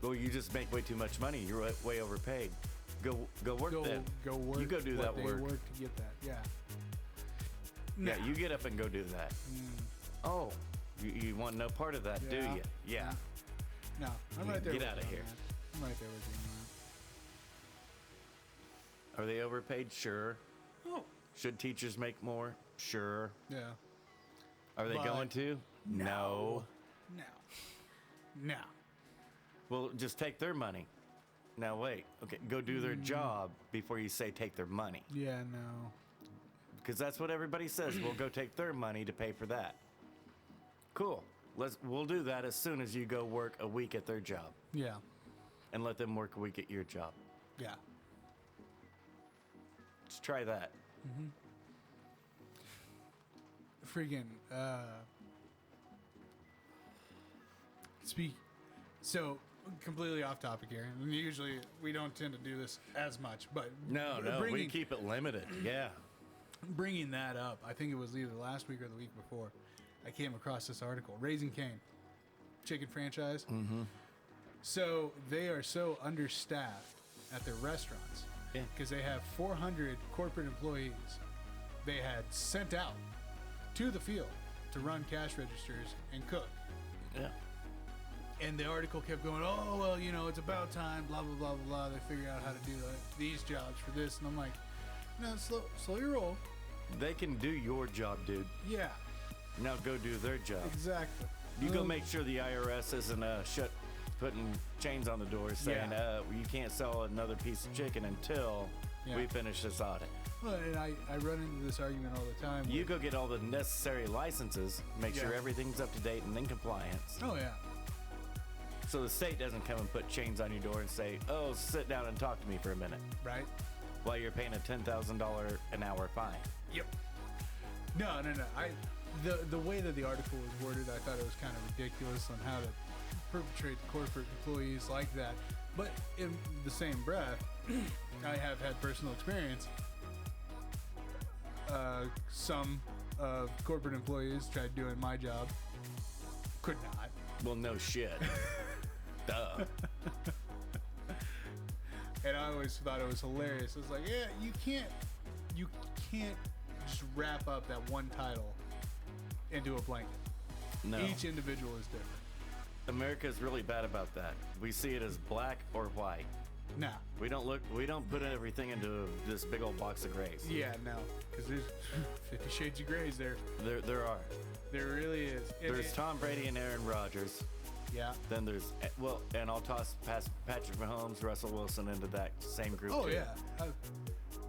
Well, you just make way too much money. You're way overpaid. Go work then. Go work. You go do what that they work. work to get that. Yeah. Yeah, Nah. you get up and go do that. Oh, you want no part of that, do Yeah. you? Yeah. No, I'm right there. Get with outta you on here. that. I'm right there with you Are they overpaid? Sure. on that. Should teachers make more? Sure. Oh, yeah. Are they But going to? No. No. Well, just take their money. Now wait. Okay, go do their job before you say take their money. Yeah, no. Because that's what everybody says. We'll go take their money to pay for that. Cool. We'll do that as soon as you go work a week at their job Yeah. and let them work a week at your job. Yeah. Just try that. Freaking so completely off topic here. And usually we don't tend to do this as much, but No, we keep it limited. Yeah. bringing that up, I think it was either last week or the week before, I came across this article, Raising Cane, chicken franchise. So they are so understaffed at their restaurants Yeah. because they have 400 corporate employees they had sent out to the field to run cash registers and cook. Yeah. And the article kept going, oh, well, you know, it's about time, blah, blah, blah, blah, blah. They figure out how to do these jobs for this. And I'm like, no, slow your roll. They can do your job, dude. Yeah, Now go do their job. exactly. You go make sure the IRS isn't putting chains on the doors saying, Yeah. you can't sell another piece of chicken until we finish this audit. Well, and I run into this argument all the time. You go get all the necessary licenses, make sure Yeah. everything's up to date and in compliance. Oh, yeah. So the state doesn't come and put chains on your door and say, oh, sit down and talk to me for a minute Right? while you're paying a $10,000 an hour fine. Yep. No. The way that the article was worded, I thought it was kind of ridiculous on how to perpetrate corporate employees like that. But in the same breath, I have had personal experience. Some corporate employees tried doing my job, could not. Well, no shit. Duh. And I always thought it was hilarious. I was like, yeah, you can't just wrap up that one title into a blanket. No. Each individual is different. America's really bad about that. We see it as black or white. Nah. We don't put everything into this big old box of grays. Yeah, no. Because there's 50 shades of grays there. There are. There really is. There's Tom Brady and Aaron Rodgers. Yeah. Then there's, well, and I'll toss past Patrick Mahomes, Russell Wilson into that same group Oh, too. yeah.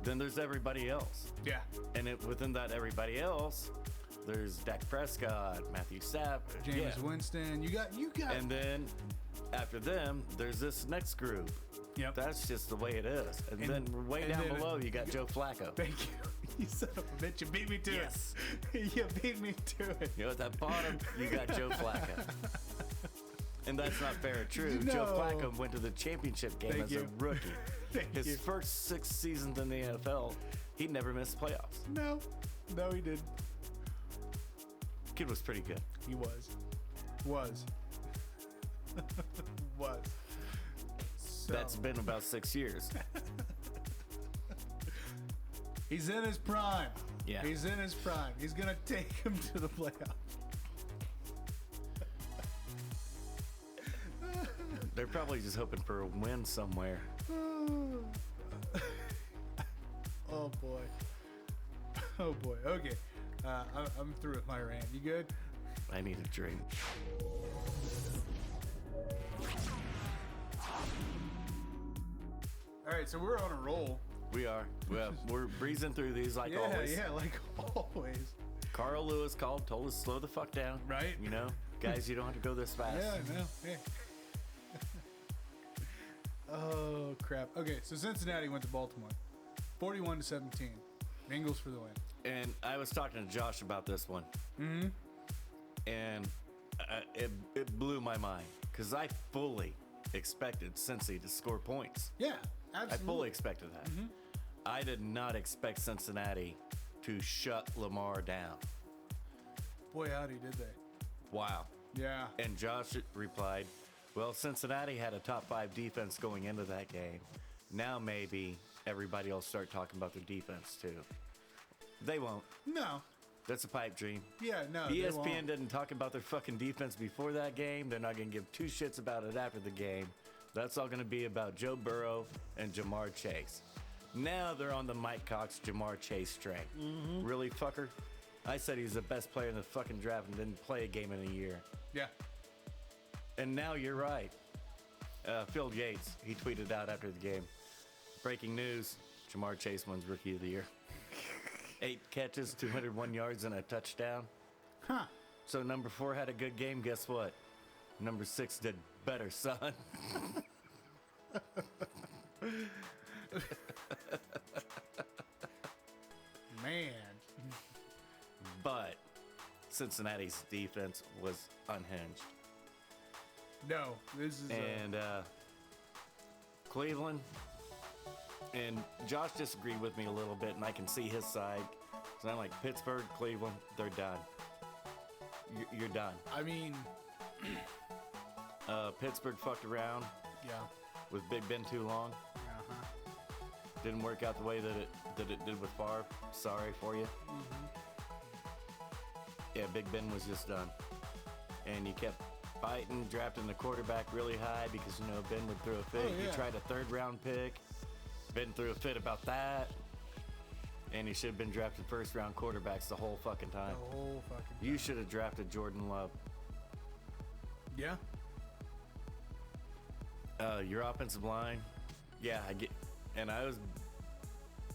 Then there's everybody else. Yeah. And within that everybody else, there's Dak Prescott, Matthew Stafford, Jameis Winston. You got. And then after them, there's this next group. Yep. That's just the way it is. And then way down below, you got Joe Flacco. Thank you. You son of a bitch. You beat me to Yes. it. You beat me to it. You know, at that bottom, you got Joe Flacco. And that's not fair or true. No. Joe Flacco went to the championship game Thank as you. a rookie. Thank His you. first 6 seasons in the NFL, he never missed playoffs. No, he didn't. Kid was pretty good. He was. Was. So, That's been about 6 years. he's in his prime. Yeah. He's in his prime. He's gonna take him to the playoffs. They're probably just hoping for a win somewhere. Oh boy. Oh boy. Okay. I'm through with my rant. You good? I need a drink. All right. So we're on a roll. We are. We're breezing through these like always. Yeah, like always. Carl Lewis told us slow the fuck down. Right. You know, guys, you don't have to go this fast. Yeah, no. Yeah. Oh crap. Okay, so Cincinnati went to Baltimore, 41-17. Bengals for the win. And I was talking to Josh about this one. Mm-hmm. And it blew my mind because I fully expected Cincy to score points. Yeah, absolutely. I fully expected that. Mm-hmm. I did not expect Cincinnati to shut Lamar down. Boy, howdy, did they? Wow. Yeah. And Josh replied, well, Cincinnati had a top 5 defense going into that game. Now maybe everybody will start talking about their defense too. They won't. No. That's a pipe dream. Yeah, no. ESPN didn't talk about their fucking defense before that game. They're not going to give 2 shits about it after the game. That's all going to be about Joe Burrow and Jamar Chase. Now they're on the Mike Cox, Jamar Chase train. Mm-hmm. Really, fucker? I said he's the best player in the fucking draft and didn't play a game in a year. Yeah. And now you're right. Phil Yates, he tweeted out after the game. Breaking news, Jamar Chase wins Rookie of the Year. 8 catches, 201 yards, and a touchdown. Huh. So number 4 had a good game. Guess what? Number 6 did better, son. Man. But Cincinnati's defense was unhinged. No, this is. And Cleveland, and Josh disagreed with me a little bit, and I can see his side. So I'm like, Pittsburgh, Cleveland, they're done. You're done. I mean, Pittsburgh fucked around yeah. with Big Ben too long. Uh-huh. Didn't work out the way that it did with Favre. Sorry for you. Mm-hmm. Yeah, Big Ben was just done. And you kept fighting, drafting the quarterback really high because, you know, Ben would throw a fit. Oh, yeah. You tried a 3rd round pick. Ben threw a fit about that. And he should have been drafting 1st round quarterbacks the whole fucking time. The whole fucking time. You should have drafted Jordan Love. Yeah. Your offensive line, yeah, I get, and I was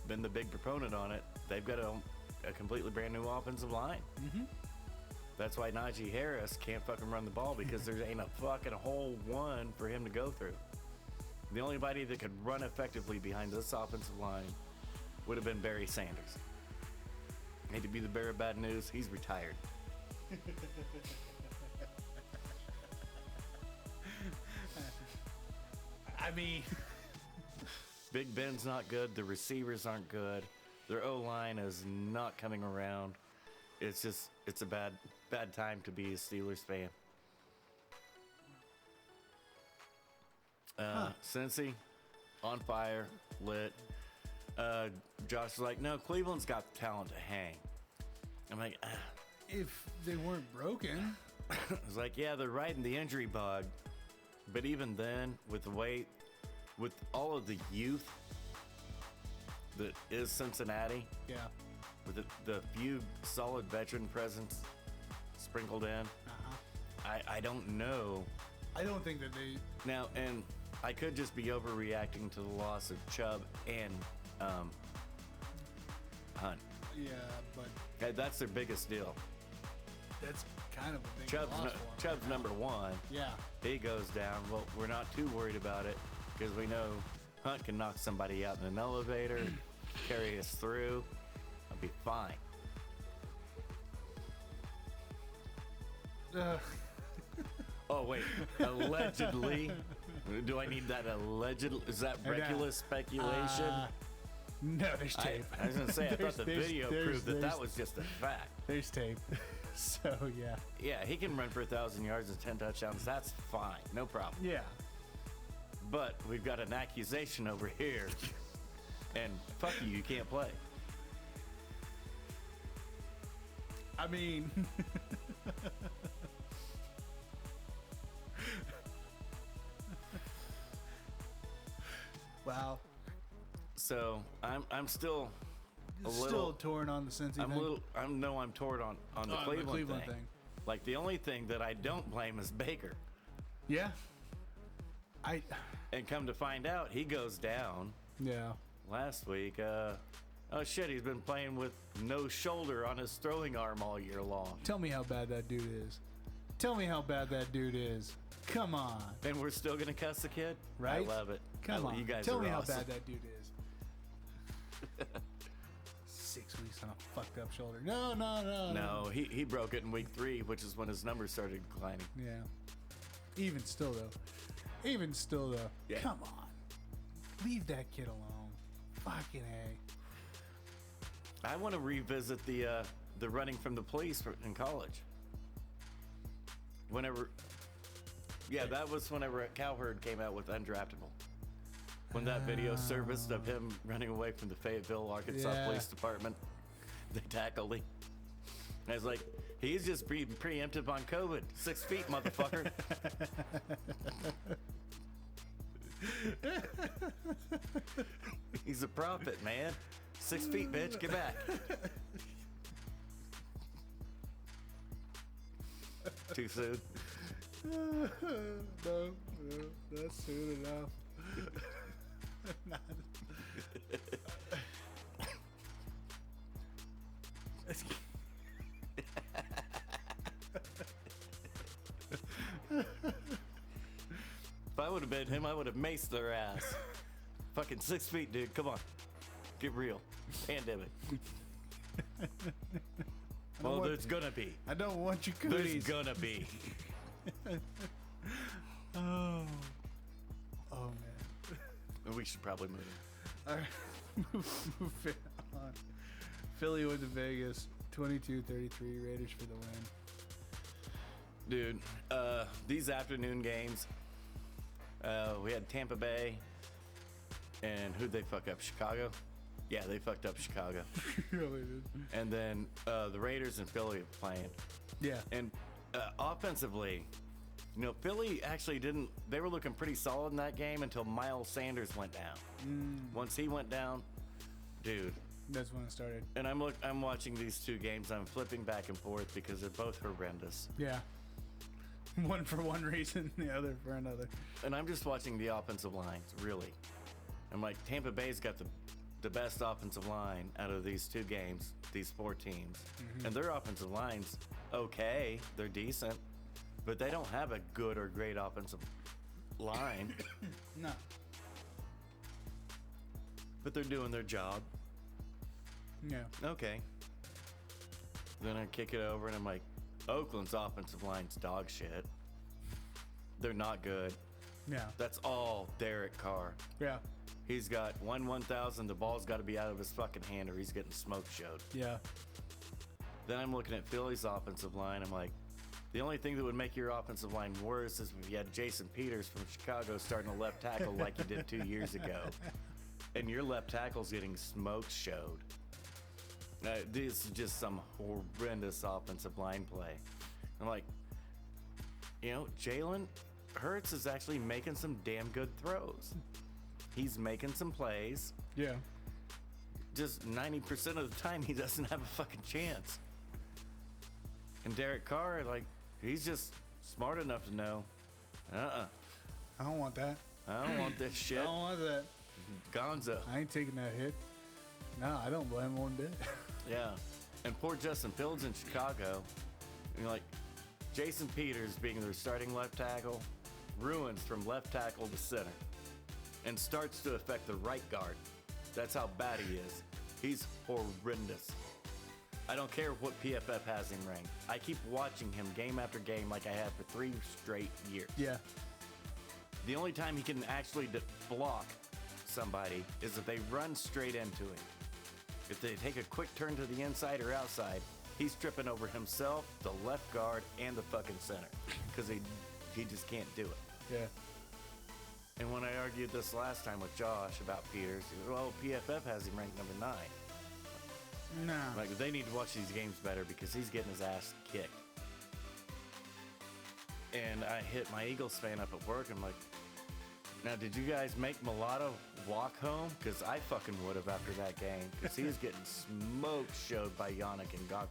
been the big proponent on it. They've got a completely brand new offensive line. Mm-hmm. That's why Najee Harris can't fucking run the ball because there ain't a fucking whole one for him to go through. The only body that could run effectively behind this offensive line would have been Barry Sanders. Hate to be the bearer of bad news, he's retired. I mean, Big Ben's not good. The receivers aren't good. Their O-line is not coming around. It's a bad time to be a Steelers fan. Cincy, on fire, lit. Josh was like, no, Cleveland's got the talent to hang. I'm like, if they weren't broken. I was like, yeah, they're riding the injury bug. But even then, with all of the youth that is Cincinnati, Yeah. with the few solid veteran presence sprinkled in, I don't know. I don't think that they. Now, and I could just be overreacting to the loss of Chubb and Hunt. Yeah, but Okay, that's their biggest deal. that's kind of a big Chubb's, loss for 'em Chubb's right now. number one. Yeah. He goes down. Well, we're not too worried about it because we know Hunt can knock somebody out in an elevator, carry us through. I'll be fine. Oh, wait. Allegedly? Do I need that alleged? Is that reckless speculation? No, there's tape. I was going to say, I thought the There's- video there's- proved that there's- that was just a fact. There's tape. So, yeah. Yeah, he can run for 1,000 yards and 10 touchdowns. That's fine. No problem. Yeah. But we've got an accusation over here. And fuck you, you can't play. I mean, wow. So I'm still a Still little torn on the Cincy I'm thing. a little I'm torn on the On Cleveland, thing. Like the only thing that I don't blame is Baker. Yeah. And come to find out, he goes down Yeah. last week. Oh shit, he's been playing with no shoulder on his throwing arm all year long. Tell me how bad that dude is. Tell me how bad that dude is. Come on. And we're still gonna cuss the kid? Right? I love it. Come on. You guys Tell are me awesome. how bad that dude is. 6 weeks on a fucked up shoulder. No. No, he broke it in week 3, which is when his numbers started declining. Yeah. Even still though. Yeah. Come on. Leave that kid alone. Fucking A. I want to revisit the running from the police in college. That was whenever Cowherd came out with Undraftable. When that video surfaced of him running away from the Fayetteville, Arkansas Yeah. Police Department, they tackled him. I was like, he's just being preemptive on COVID. 6 feet, motherfucker. He's a prophet, man. 6 feet, bitch. Get back. Too soon. No, that's soon enough. If I would have been him, I would have maced their ass. Fucking 6 feet, dude. Come on. Get real. Pandemic. Well, want- there's gonna be. I don't want you There's cooties. gonna be. Oh man. We should probably move. All right, move it on. Philly went to Vegas, 22-33, Raiders for the win. Dude, these afternoon games, we had Tampa Bay, and who'd they fuck up? Chicago? Yeah, they fucked up Chicago. Really did. And then the Raiders and Philly are playing. Yeah. And offensively, Philly actually didn't. They were looking pretty solid in that game until Miles Sanders went down. Once he went down, dude. That's when it started. And I'm watching these two games. I'm flipping back and forth because they're both horrendous. Yeah. One for one reason, the other for another. And I'm just watching the offensive lines, really. I'm like, Tampa Bay's got the best offensive line out of these two games, these 4 teams. And their offensive line's okay. They're decent. But they don't have a good or great offensive line. No. But they're doing their job. Yeah. Okay. Then I kick it over and I'm like, Oakland's offensive line's dog shit. They're not good. Yeah. That's all Derek Carr. Yeah. He's got 1/1000. The ball's got to be out of his fucking hand or he's getting smoke showed. Yeah. Then I'm looking at Philly's offensive line. I'm like, the only thing that would make your offensive line worse is if you had Jason Peters from Chicago starting a left tackle like you did 2 years ago. And your left tackle's getting smoke showed. This is just some horrendous offensive line play. I'm like, Jalen Hurts is actually making some damn good throws. He's making some plays. Yeah. Just 90% of the time, he doesn't have a fucking chance. And Derek Carr, he's just smart enough to know, I don't want that. I don't want this shit. I don't want that. Gonzo. I ain't taking that hit. No, I don't blame him one bit. Yeah. And poor Justin Fields in Chicago, Jason Peters being their starting left tackle, ruins from left tackle to center and starts to affect the right guard. That's how bad he is. He's horrendous. I don't care what PFF has him ranked. I keep watching him game after game like I have for 3 straight years. Yeah. The only time he can actually block somebody is if they run straight into him. If they take a quick turn to the inside or outside, he's tripping over himself, the left guard, and the fucking center. Because he just can't do it. Yeah. And when I argued this last time with Josh about Peters, he said, well, PFF has him ranked number 9. No. They need to watch these games better because he's getting his ass kicked. And I hit my Eagles fan up at work. I'm like, now, did you guys make Mulatto walk home? Because I fucking would have after that game. Because he was getting smoke showed by Yannick Ngakoue.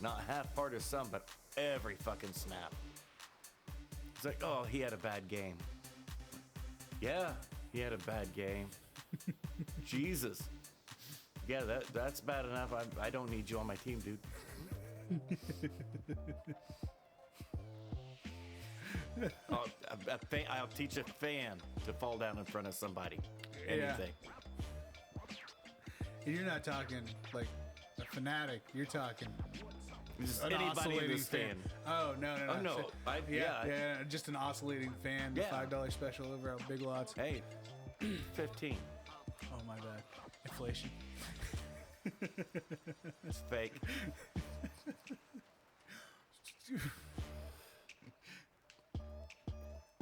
Not half part of some, but every fucking snap. It's like, oh, he had a bad game. Yeah, he had a bad game. Jesus. Yeah, that's bad enough. I don't need you on my team, dude. I'll teach a fan to fall down in front of somebody. Anything. And you're not talking like a fanatic. You're talking Just an anybody in oscillating the stand. Oh, no. Oh, no. Yeah, just an oscillating fan. Yeah. $5 special over at Big Lots. Hey, 15. Oh, my bad. Inflation. It's fake.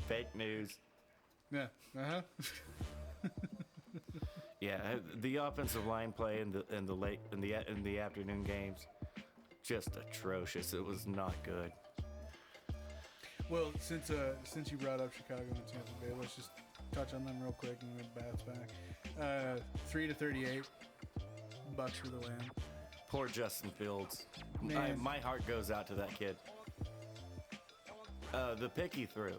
Fake news. Yeah. Uh-huh. Yeah, the offensive line play in the afternoon games, just atrocious. It was not good. Well, since you brought up Chicago and Tampa Bay, let's just touch on them real quick and then bats back. 3-38, Bucks for the win. Poor Justin Fields. Man. My heart goes out to that kid. The pick he threw,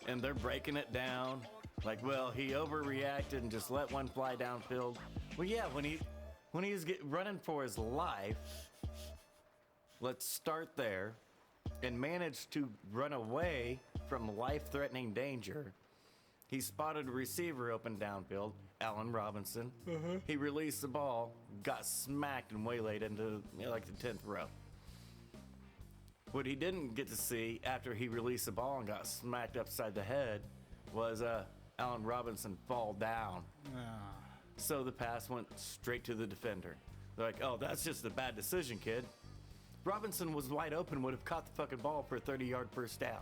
and they're breaking it down. Like, well, he overreacted and just let one fly downfield. Well, yeah, when he was running for his life, let's start there, and managed to run away from life-threatening danger. He spotted a receiver open downfield, Allen Robinson. He released the ball, got smacked and waylaid into the 10th row. What he didn't get to see after he released the ball and got smacked upside the head was Allen Robinson fall down. So the pass went straight to the defender. They're like, oh, that's just a bad decision, kid. Robinson was wide open, would have caught the fucking ball for a 30-yard first down.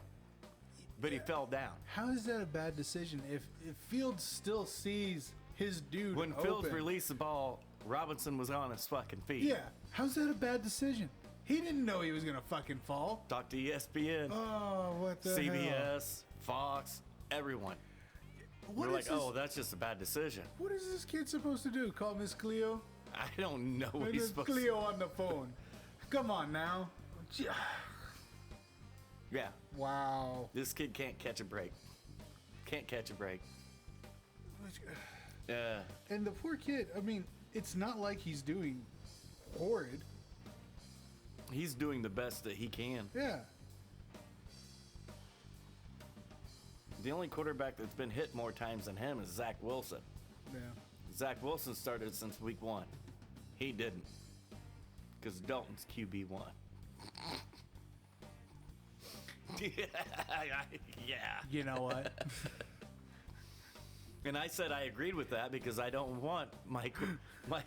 But he fell down. How is that a bad decision if Fields still sees his dude When open? Fields released the ball, Robinson was on his fucking feet. Yeah. How's that a bad decision? He didn't know he was going to fucking fall. Talk to ESPN, Oh, what the hell? CBS, Fox, everyone. What We're is like, this? oh, that's just a bad decision. What is this kid supposed to do? Call Miss Cleo? I don't know what he's Miss supposed Cleo on the phone. Come on now. to. Yeah, Wow. this kid can't catch a break. Can't catch a break. And the poor kid, I mean, it's not like he's doing horrid. He's doing the best that he can. Yeah. The only quarterback that's been hit more times than him is Zach Wilson. Yeah. Zach Wilson started since week 1. He didn't. Because Dalton's QB1. Yeah. You know what? And I said I agreed with that because I don't want my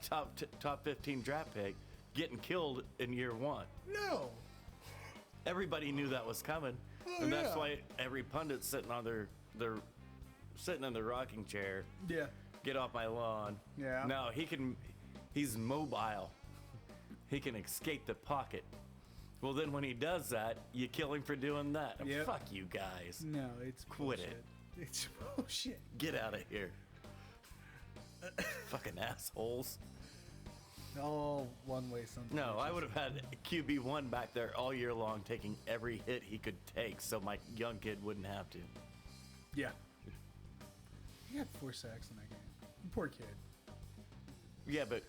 top 15 draft pick getting killed in year one. No. Everybody knew that was coming, and that's why every pundit sitting on their sitting in the rocking chair. Yeah. Get off my lawn. Yeah. No, he's mobile. He can escape the pocket. Well, then when he does that, you kill him for doing that. Yep. Fuck you guys. No, it's Quit bullshit. It's bullshit. Get out of here. Fucking assholes. All one way sometimes. No, I would have had QB1 back there all year long taking every hit he could take so my young kid wouldn't have to. Yeah. He had 4 sacks in that game. Poor kid. Yeah, but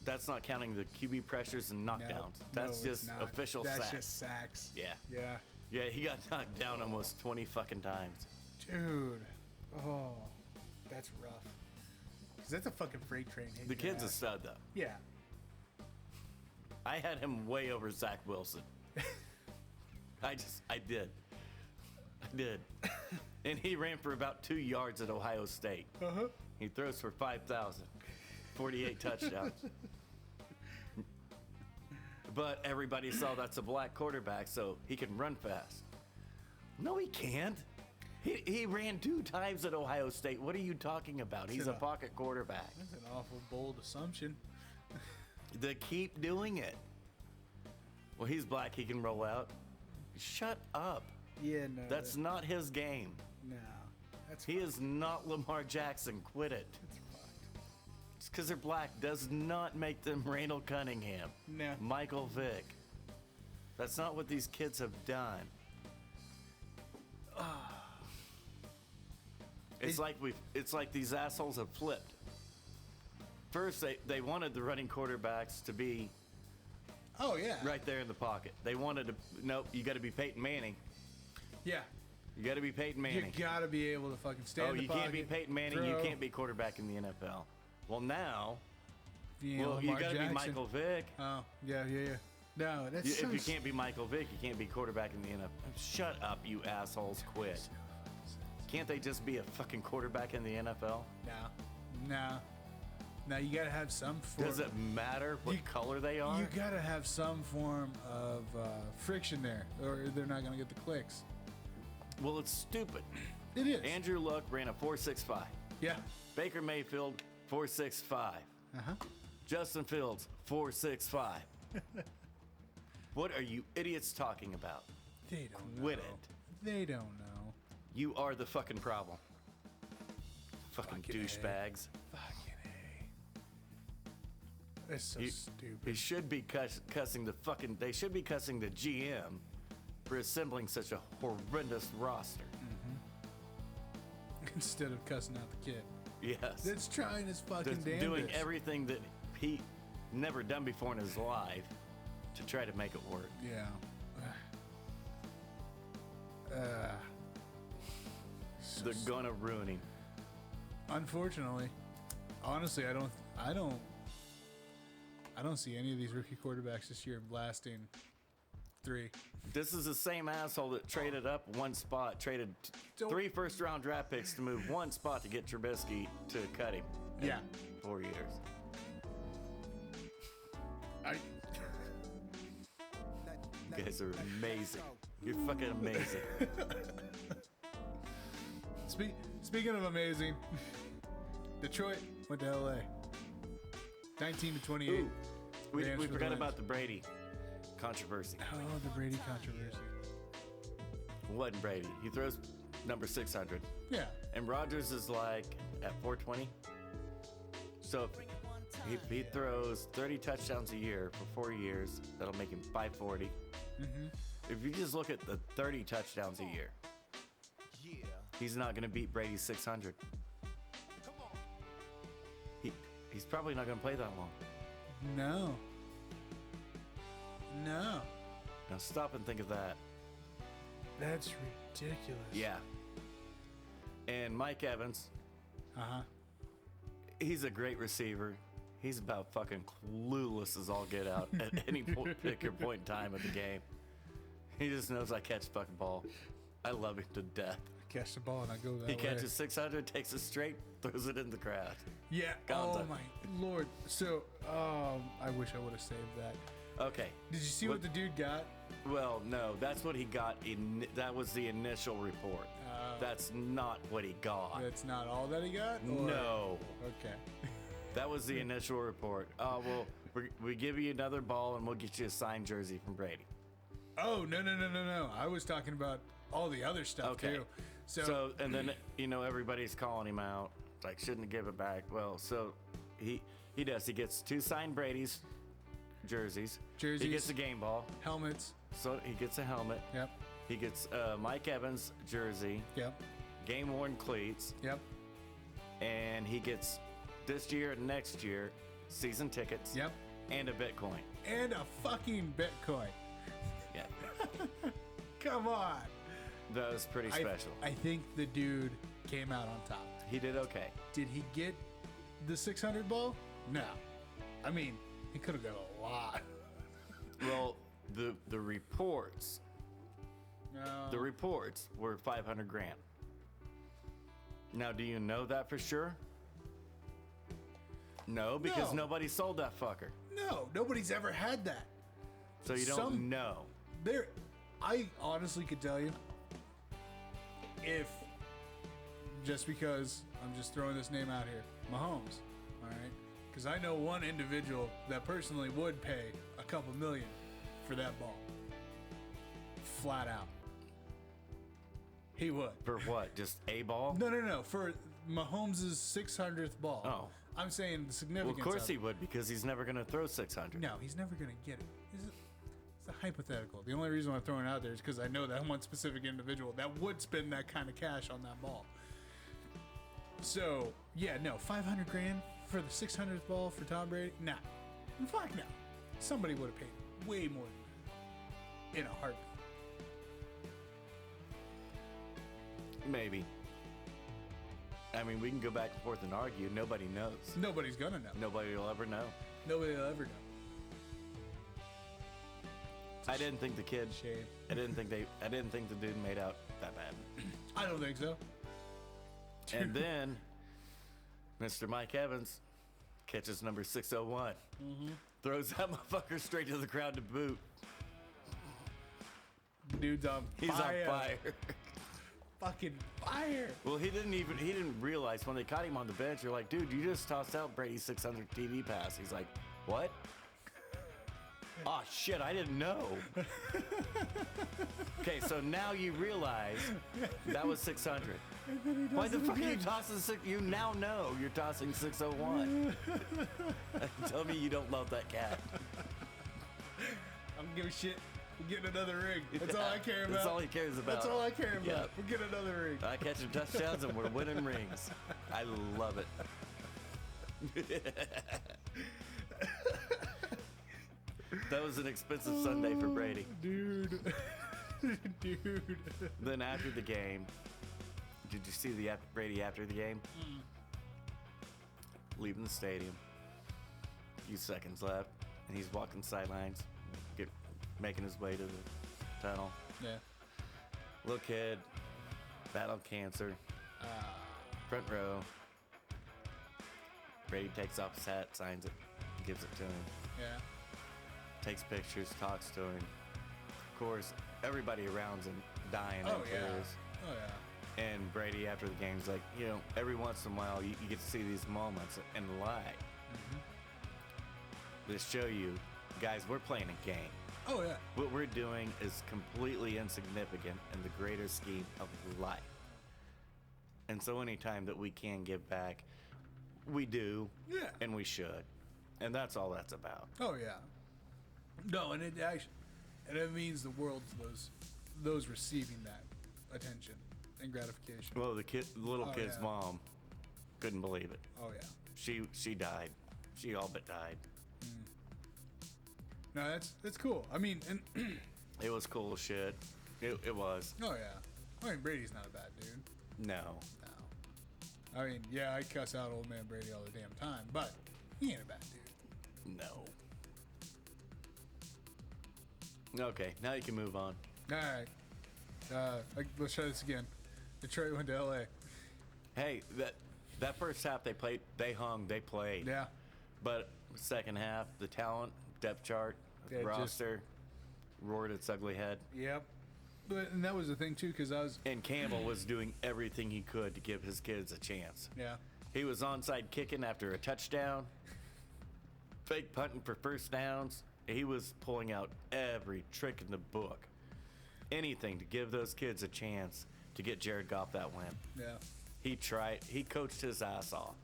that's not counting the QB pressures and knockdowns. That's no, just it's not. official That's sacks. just sacks. Yeah. Yeah. Yeah, he got knocked down almost 20 fucking times. Dude. Oh, that's rough. 'Cause that's a fucking freight train. hitting The your kid's a ass. stud, though. Yeah. I had him way over Zach Wilson. I did. And he ran for about 2 yards at Ohio State. Uh-huh. He throws for 5,000, 48 touchdowns. But everybody saw that's a black quarterback, so he can run fast. No, he can't. He ran 2 times at Ohio State. What are you talking about? He's a pocket quarterback. That's an awful bold assumption. They keep doing it. Well, he's black. He can roll out. Shut up. Yeah, no. That's not his game. No. That's He is not Lamar Jackson. Quit it. That's fucked. Just because they're black does not make them Randall Cunningham. No. Michael Vick. That's not what these kids have done. It's like these assholes have flipped. First, they wanted the running quarterbacks to be Oh, yeah. right there in the pocket. They wanted to, nope, you got to be Peyton Manning. Yeah. You got to be Peyton Manning. You gotta be able to fucking stand in the you pocket. can't be Peyton Manning. throw. You can't be quarterback in the NFL. Well, now, Yeah, you Lamar got to be Jackson. Michael Vick. Oh, yeah. No, that's If so you can't be Michael Vick, you can't be quarterback in the NFL. Shut up, you assholes. Quit. Can't they just be a fucking quarterback in the NFL? No. Now you gotta have some form. Does it matter what color they are? You gotta have some form of friction there, or they're not gonna get the clicks. Well, it's stupid. It is. Andrew Luck ran a 4.65. Yeah. Baker Mayfield, 4.65. Uh-huh. Justin Fields, 4.65. What are you idiots talking about? They don't Quit know. it. They don't know. You are the fucking problem. Fucking Fucking A. douchebags. Fucking A. It's so He stupid. should be cussing the fucking. They should be cussing the GM for assembling such a horrendous roster. Instead of cussing out the kid. Yes. That's trying his fucking That's damnedest. doing everything that he never done before in his life to try to make it work. Yeah. They're gonna ruin him. Unfortunately, honestly, I don't see any of these rookie quarterbacks this year lasting 3. This is the same asshole that traded up one spot, traded Don't- 3 first-round draft picks to move one spot to get Trubisky to cut him. in Yeah. 4 years. You guys are amazing. You're fucking amazing. Speaking of amazing, Detroit went to LA. 19-28. Ooh, we Rams for the forgot win. about the Brady controversy. Oh, the Brady controversy. Wasn't Brady. He throws number 600. Yeah. And Rodgers is like at 420. So if he throws 30 touchdowns a year for 4 years, that'll make him 540. If you just look at the 30 touchdowns a year, he's not going to beat Brady's 600. He's probably not going to play that long. No. Now stop and think of that. That's ridiculous. Yeah. And Mike Evans, he's a great receiver. He's about fucking clueless as all get out at any particular point in time of the game. He just knows I catch fucking ball. I love him to death. Catch the ball and I go that He way. catches 600, takes it straight, throws it in the crowd. Yeah. Gone. Oh my lord. So, I wish I would have saved that. Okay. Did you see what the dude got? Well, no, that's what he got. That was the initial report. That's not what he got. That's not all that he got? Or? No. Okay. That was the initial report. Well, we give you another ball and we'll get you a signed jersey from Brady. Oh, no. I was talking about all the other stuff too. So, and then, everybody's calling him out. Like, shouldn't give it back. Well, so he does. He gets 2 signed Brady's jerseys. He gets a game ball. Helmets. So he gets a helmet. Yep. He gets Mike Evans' jersey. Yep. Game-worn cleats. Yep. And he gets this year and next year season tickets. Yep. And a Bitcoin. And a fucking Bitcoin. Yeah. Come on. That was pretty special. I think the dude came out on top. He did okay. Did he get the 600 ball? No. I mean, he could have got a lot. Well, the reports. No. The reports were 500 grand. Now, do you know that for sure? No, because nobody sold that fucker. No, nobody's ever had that. So you don't know. I honestly could tell you, if, just because I'm just throwing this name out here, Mahomes, all right? Because I know one individual that personally would pay a couple million for that ball. Flat out. He would. For what? Just a ball? No. For Mahomes' 600th ball. Oh. I'm saying the significance Well, of course of he it. would, because he's never going to throw 600. No, he's never going to get it. It's a hypothetical. The only reason I'm throwing it out there is because I know that one specific individual that would spend that kind of cash on that ball. So, yeah, no, 500 grand for the 600th ball for Tom Brady? Nah. Fuck no. Somebody would have paid way more than that in a heartbeat. Maybe. I mean, we can go back and forth and argue. Nobody knows. Nobody's gonna know. Nobody will ever know. Nobody will ever know. I didn't think the kid. Shame. I didn't think the dude made out that bad. I don't think so. And then, Mr. Mike Evans catches number 601. Throws that motherfucker straight to the crowd to boot. Dude's on He's fire. on fire. Fucking fire. Well, he didn't realize when they caught him on the bench. You're like, dude, you just tossed out Brady's 600 TV pass. He's like, what? Oh shit, I didn't know. Okay, so now you realize that was 600. Why the fuck are you tossing You now know you're tossing 601. Tell me you don't love that cat. I don't give a shit. We're getting another ring. That's all I care about. That's all he cares about. That's all I care about. Yep. We're getting another ring. I catching touchdowns and we're winning rings. I love it. That was an expensive Sunday for Brady. Dude. Dude. Then after the game, did you see Brady after the game? Leaving the stadium. A few seconds left, and he's walking sidelines, making his way to the tunnel. Yeah. Little kid, battled cancer, front row. Brady takes off his hat, signs it, gives it to him. Yeah. Takes pictures, talks to him. Of course, everybody around him dying in Oh yeah. tears. Oh yeah. And Brady, after the game, is like, every once in a while, you get to see these moments in life that show you, guys, we're playing a game. Oh yeah. What we're doing is completely insignificant in the greater scheme of life. And so anytime that we can give back, we do. Yeah. And we should. And that's all that's about. Oh yeah. No, and it means the world to those receiving that attention and gratification. Well, the little kid's yeah. mom couldn't believe it. Oh yeah. She died. She all but died. No, that's cool. I mean, and It was cool as shit. It was. oh yeah. I mean, Brady's not a bad dude. No. No. I mean, yeah, I cuss out old man Brady all the damn time, but he ain't a bad dude. No. Okay, now you can move on. All right. Let's try this again. Detroit went to LA. Hey, that first half they hung, they played. Yeah. But second half, the talent, depth chart, Yeah, roster roared its ugly head. Yep. And that was the thing too, because And Campbell was doing everything he could to give his kids a chance. Yeah. He was onside kicking after a touchdown, fake punting for first downs. He was pulling out every trick in the book. Anything to give those kids a chance to get Jared Goff that win. Yeah. He tried. He coached his ass off.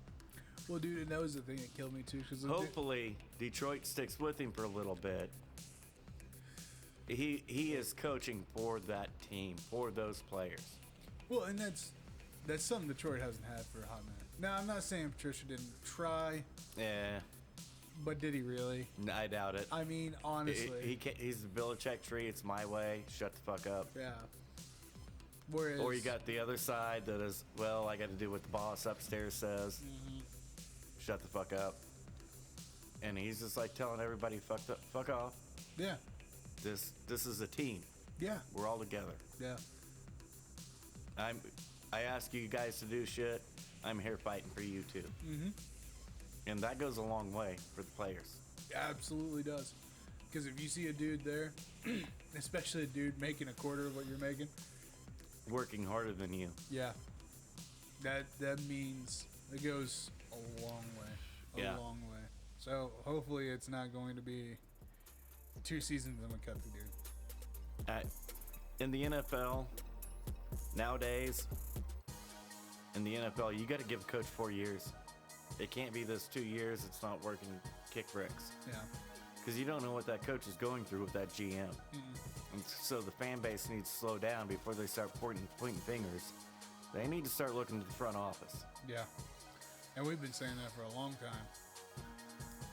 Well, dude, and that was the thing that killed me too. Cause Hopefully, Detroit sticks with him for a little bit. He is coaching for that team, for those players. Well, and that's something Detroit hasn't had for a hot minute. Now, I'm not saying Patricia didn't try, Yeah, but did he really? I doubt it. I mean, honestly. He's the Belichick tree. It's my way. Shut the fuck up. Yeah. Whereas, Or you got the other side that is, well, I got to do what the boss upstairs says. Mm-hmm. Shut the fuck up. And he's just like telling everybody, fuck off. Yeah. This is a team. Yeah. We're all together. Yeah. I ask you guys to do shit. I'm here fighting for you too. Mm-hmm. And that goes a long way for the players. Absolutely does. Because if you see a dude there, especially a dude making a quarter of what you're making, Working harder than you. yeah, that means it goes a long way. Yeah. A long way. So hopefully it's not going to be 2 seasons and we cut the dude. In the NFL, nowadays, in the NFL, you got to give a coach 4 years. It can't be this 2 years, it's not working, kick bricks. Yeah. Because you don't know what that coach is going through with that GM. And so the fan base needs to slow down before they start pointing fingers. They need to start looking to the front office. Yeah. And we've been saying that for a long time.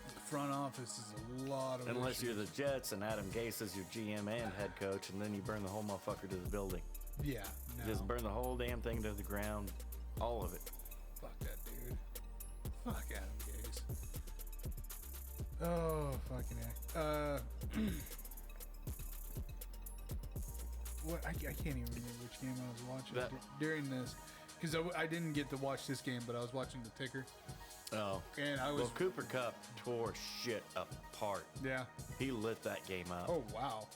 The front office is a lot of Unless issues. you're the Jets and Adam Gase is your GM and head coach, and then you burn the whole motherfucker to the building. Yeah. No. Just burn the whole damn thing to the ground. All of it. Fuck that dude. Fuck Adam Gase. Oh, fucking heck. What? I can't even remember which game I was watching during this. Because I didn't get to watch this game, but I was watching the ticker. Oh. And I was... Well, Cooper Kupp tore shit apart. Yeah. He lit that game up. Oh, wow.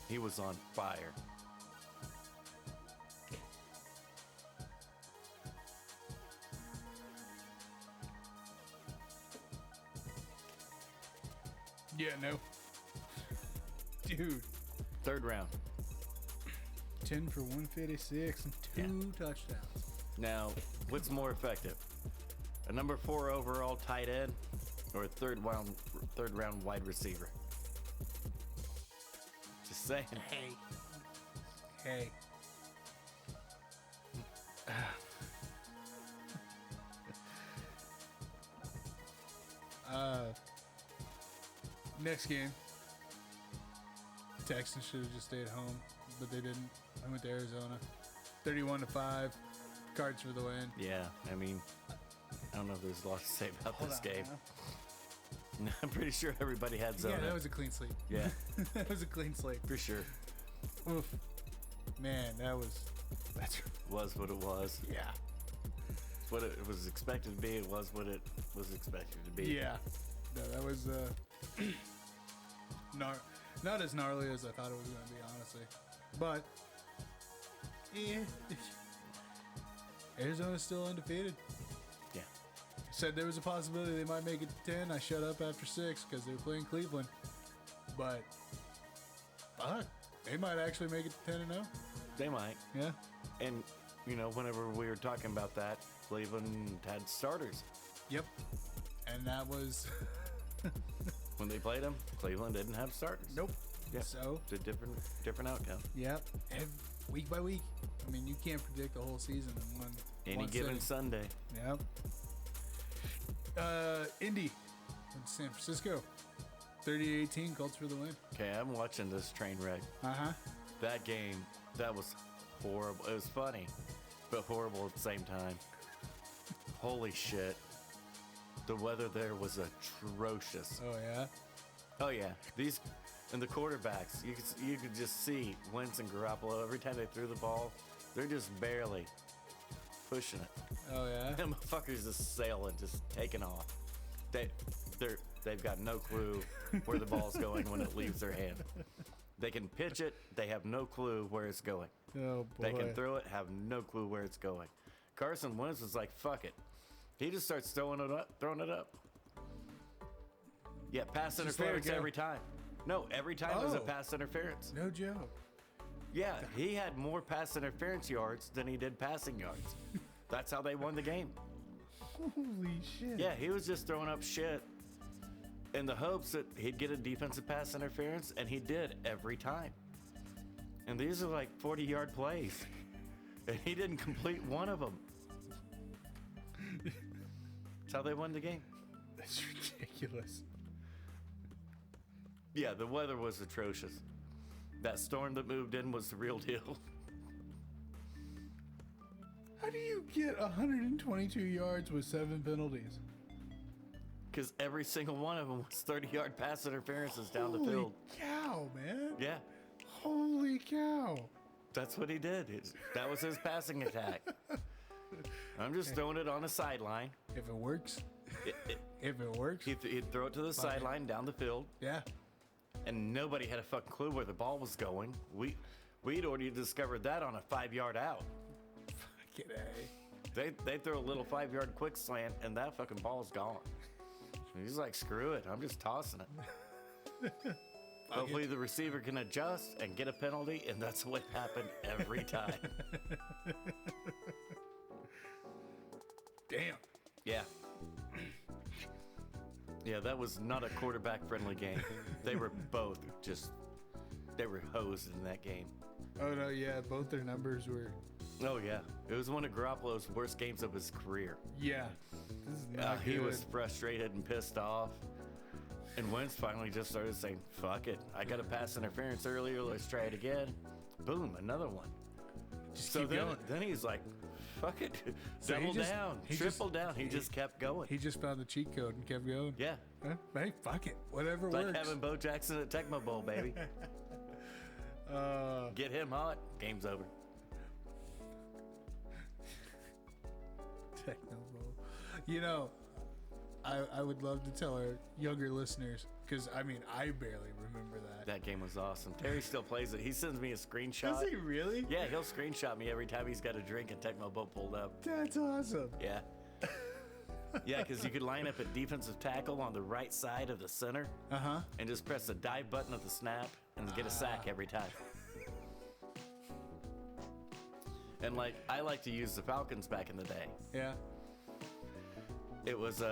He was on fire. Yeah, no. Dude. Third round. 10 for 156 and two touchdowns. Now, what's more effective? A number 4 overall tight end or a third round wide receiver? Just saying. Hey. Next game. Texans should have just stayed home, but they didn't. I went to Arizona. 31-5. Cards for the win. Yeah, I mean, I don't know if there's a lot to say about Hold this on, game. huh? I'm pretty sure everybody had Zona. Yeah, that was a clean slate. Yeah, That was a clean slate. for sure. Oof. Man, that's Was what it was. yeah. What it was expected to be, it was what it was expected to be. Yeah. No, that was not as gnarly as I thought it was going to be, honestly. But yeah, Arizona's still undefeated. Yeah. Said there was a possibility they might make it to 10. I shut up after 6 because they were playing Cleveland. But fuck, they might actually make it to 10-0. They might. Yeah. And, you know, whenever we were talking about that, Cleveland had starters. Yep. And that was When they played them, Cleveland didn't have starters. nope. Yeah. So It's a different outcome. yep. Week by week. I mean, you can't predict the whole season in one. Any given Sunday. Yep. Indy went to San Francisco. 30-18, Colts for the win. Okay, I'm watching this train wreck. Uh-huh. That game, that was horrible. It was funny, but horrible at the same time. Holy shit. The weather there was atrocious. Oh, yeah? Oh yeah, these And the quarterbacks, you could just see Wentz and Garoppolo every time they threw the ball, they're just barely pushing it. Oh yeah. Them motherfuckers just sailing, just taking off. They've got no clue where the ball's going when it leaves their hand. They can pitch it, they have no clue where it's going. Oh boy. They can throw it, have no clue where it's going. Carson Wentz was like, fuck it. He just starts throwing it up. Yeah, pass interference every time. No, every time was a pass interference. No joke. Yeah, he had more pass interference yards than he did passing yards. That's how they won the game. Holy shit. Yeah, he was just throwing up shit in the hopes that he'd get a defensive pass interference, and he did every time. And these are like 40-yard plays, and he didn't complete one of them. That's how they won the game. That's ridiculous. Yeah, the weather was atrocious. That storm that moved in was the real deal. How do you get 122 yards with 7 penalties? Because every single one of them was 30-yard pass interferences down the field. Holy cow, man. Yeah, Holy cow. that's what he did. That was his passing attack. I'm just throwing it on the sideline. If it works. If it works. He'd throw it to the sideline down the field, Yeah. and nobody had a fucking clue where the ball was going. We'd already discovered that on a 5-yard out. Fucking A. They throw a little 5-yard quick slant, and that fucking ball's gone. And he's like, screw it, I'm just tossing it. Hopefully the receiver can adjust and get a penalty, and that's what happened every time. Damn. Yeah. Yeah, that was not a quarterback-friendly game. They were both they were hosed in that game. Oh, no, yeah. Both their numbers were. Oh, yeah. It was one of Garoppolo's worst games of his career. Yeah. This is not He good. was frustrated and pissed off. And Wentz finally just started saying, fuck it. I got a pass interference earlier. Let's try it again. Boom, another one. Just So keep then, going. then he's like, fuck it. So he Double just- down, he triple just- down. He just kept going. He just found the cheat code and kept going. Yeah. Hey, fuck it. Whatever Like works. having Bo Jackson at Tecmo Bowl, baby. Get him hot, game's over. Techno Bowl. You know, I would love to tell our younger listeners, because, I mean, I barely remember that. That game was awesome. Terry still plays it. He sends me a screenshot. Does he really? Yeah, he'll screenshot me every time he's got a drink and Tecmo Bowl pulled up. That's awesome. Yeah. Yeah, because you could line up at defensive tackle on the right side of the center Uh-huh. and just press the dive button at the snap and get a sack every time. And like, I like to use the Falcons back in the day. Yeah. It was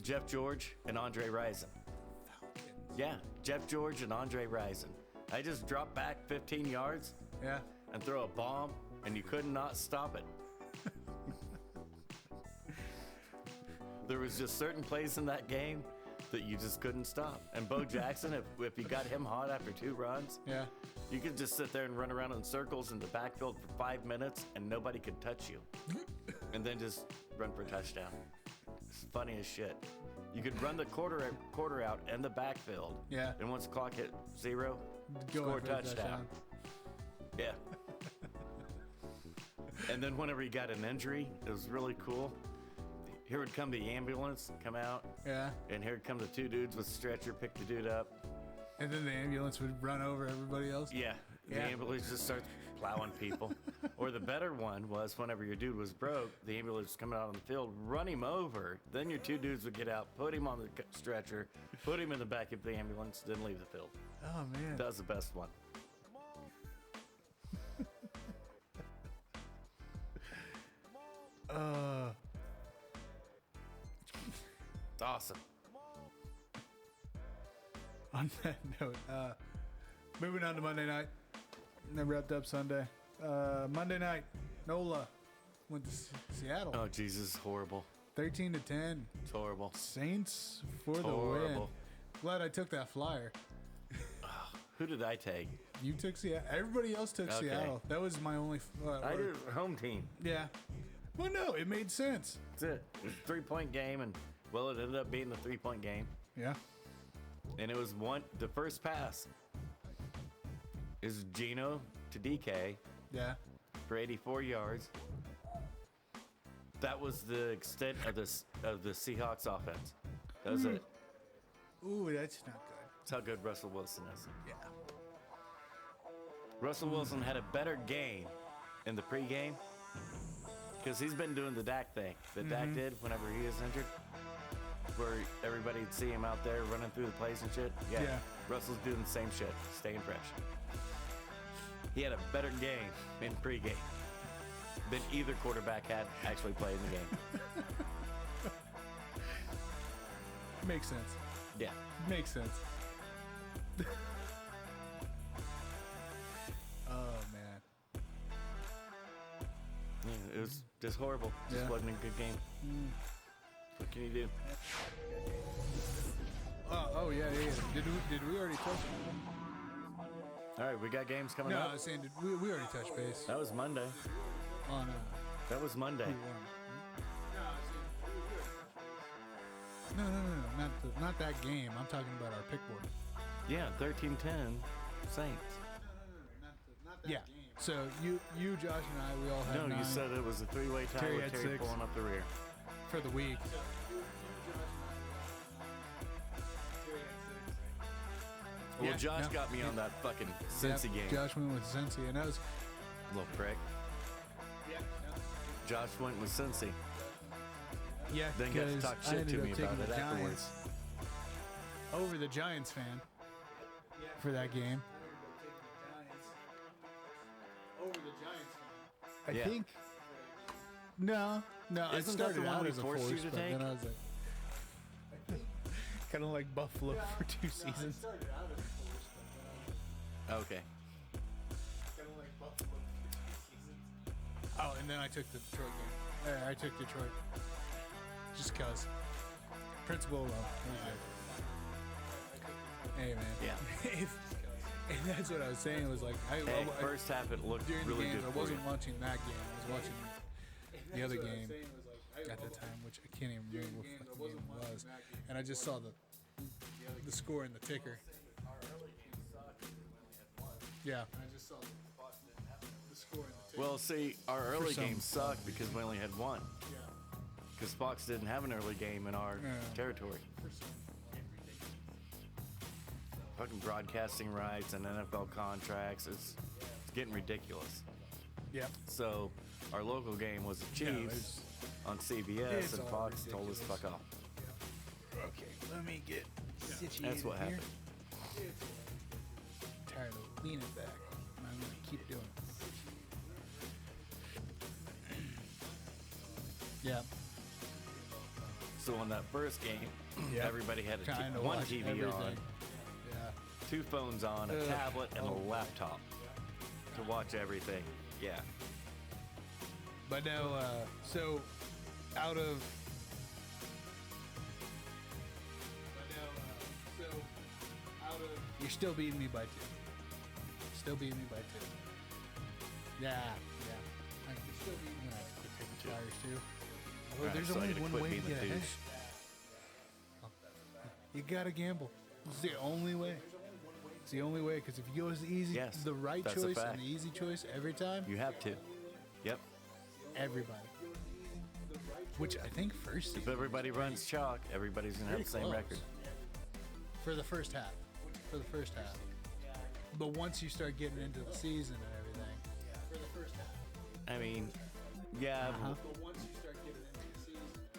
Jeff George and Andre Rison. Yeah, Jeff George and Andre Rison. I just drop back 15 yards Yeah. and throw a bomb, and you could not stop it. There was just certain plays in that game that you just couldn't stop. And Bo Jackson, if you got him hot after 2 runs, Yeah. you could just sit there and run around in circles in the backfield for 5 minutes, and nobody could touch you. And then just run for a touchdown. It's funny as shit. You could run the quarter out in the backfield. Yeah. And once the clock hit 0, Go score a in for the touchdown. Yeah. And then whenever he got an injury, it was really cool. Here would come the ambulance, come out, Yeah. and here would come the 2 dudes with a stretcher, pick the dude up. And then the ambulance would run over everybody else. Yeah, the Yeah. ambulance just starts plowing people. Or the better one was whenever your dude was broke, the ambulance was coming out on the field, run him over. Then your 2 dudes would get out, put him on the stretcher, put him in the back of the ambulance, then leave the field. Oh, man. That was the best one. It's awesome. On that note, moving on to Monday night. That wrapped up Sunday. Monday night, NOLA went to Seattle. Oh, Jesus, horrible. 13-10. It's horrible. Saints for the win. Horrible. Glad I took that flyer. Who did I take? You took Seattle. Everybody else took Okay. Seattle. That was my only. I did home team. Yeah. Well, no, it made sense. That's it. It was a 3-point game, and well, it ended up being the 3-point game. Yeah. And it was the first pass is Gino to DK Yeah. for 84 yards. That was the extent of the Seahawks offense. That was it. Ooh, that's not good. That's how good Russell Wilson is. Yeah. Russell Wilson had a better game in the pregame because he's been doing the Dak thing that Dak did whenever he was injured, where everybody'd see him out there running through the plays and shit. Yeah. Russell's doing the same shit, staying fresh. He had a better game in pregame than either quarterback had actually played in the game. Makes sense. Yeah. Makes sense. Oh, man. Yeah, it was just horrible. Just Yeah. wasn't a good game. What can you do? Oh, yeah. Did we already touch it? All right, we got games coming No, up. I was saying, we already touched base That was Monday. on That was Monday. who won. No, not that game. I'm talking about our pick board. Yeah, 13-10 Saints. Yeah. So you, Josh, and I, we all had No, 9 you said it was a three-way tie Terry with had Terry 6. pulling up the rear. for the week. Well, Yeah, Josh no. got me on that fucking Cincy game. Josh went with Cincy, and that was Little prick. Josh went with Cincy. yeah. Then got to because talk I shit ended to up me taking about it the afterwards. Giants over the Giants fan for that game. I Yeah. think. No. I Isn't that the started one out we as a forced you force, to but take? then I was like, kind of like Buffalo for 2 seasons. Okay. Oh, and then I took the Detroit game. I took Detroit. Just cause. Principal, hey, man. Yeah. And that's what I was saying. Was like, Hey, first half it looked during really the good games, I for you. wasn't watching that game. I was watching the other game at the time, which I can't even remember what the game was. And I just saw the score in the ticker. Yeah. I just saw the score in the ticker. Well, see, our early some- game sucked because we only had one. Because Fox didn't have an early game in our territory. Fucking broadcasting rights and NFL contracts, it's getting ridiculous. Yeah. So our local game was the Chiefs on CBS, it's and all Fox told us ridiculous. fuck off. Okay, let me get situated. That's what here. happened. Tired of leaning back. And I'm gonna keep doing it. Yeah. So on that first game, Yeah. everybody had Kinda one watch TV everything. on, Yeah. 2 phones on, a Ugh. tablet, and Oh. a laptop to watch everything. Yeah. But no, so out of. You're still beating me by 2. Still beating me by 2. Yeah. You're still beating me. I'm gonna quit taking flyers too. Although Alright, there's so I only gotta one quit way to being get the ahead. douche. You gotta gamble. It's the only way. It's the only way, because if you go as the easy, Yes, the right that's a choice fact. and the easy choice every time, You have to. Yep. everybody. Which I think first If season everybody runs chalk, everybody's going to have the pretty same close. record. for the first half. But once you start getting into the season and everything, I mean, yeah.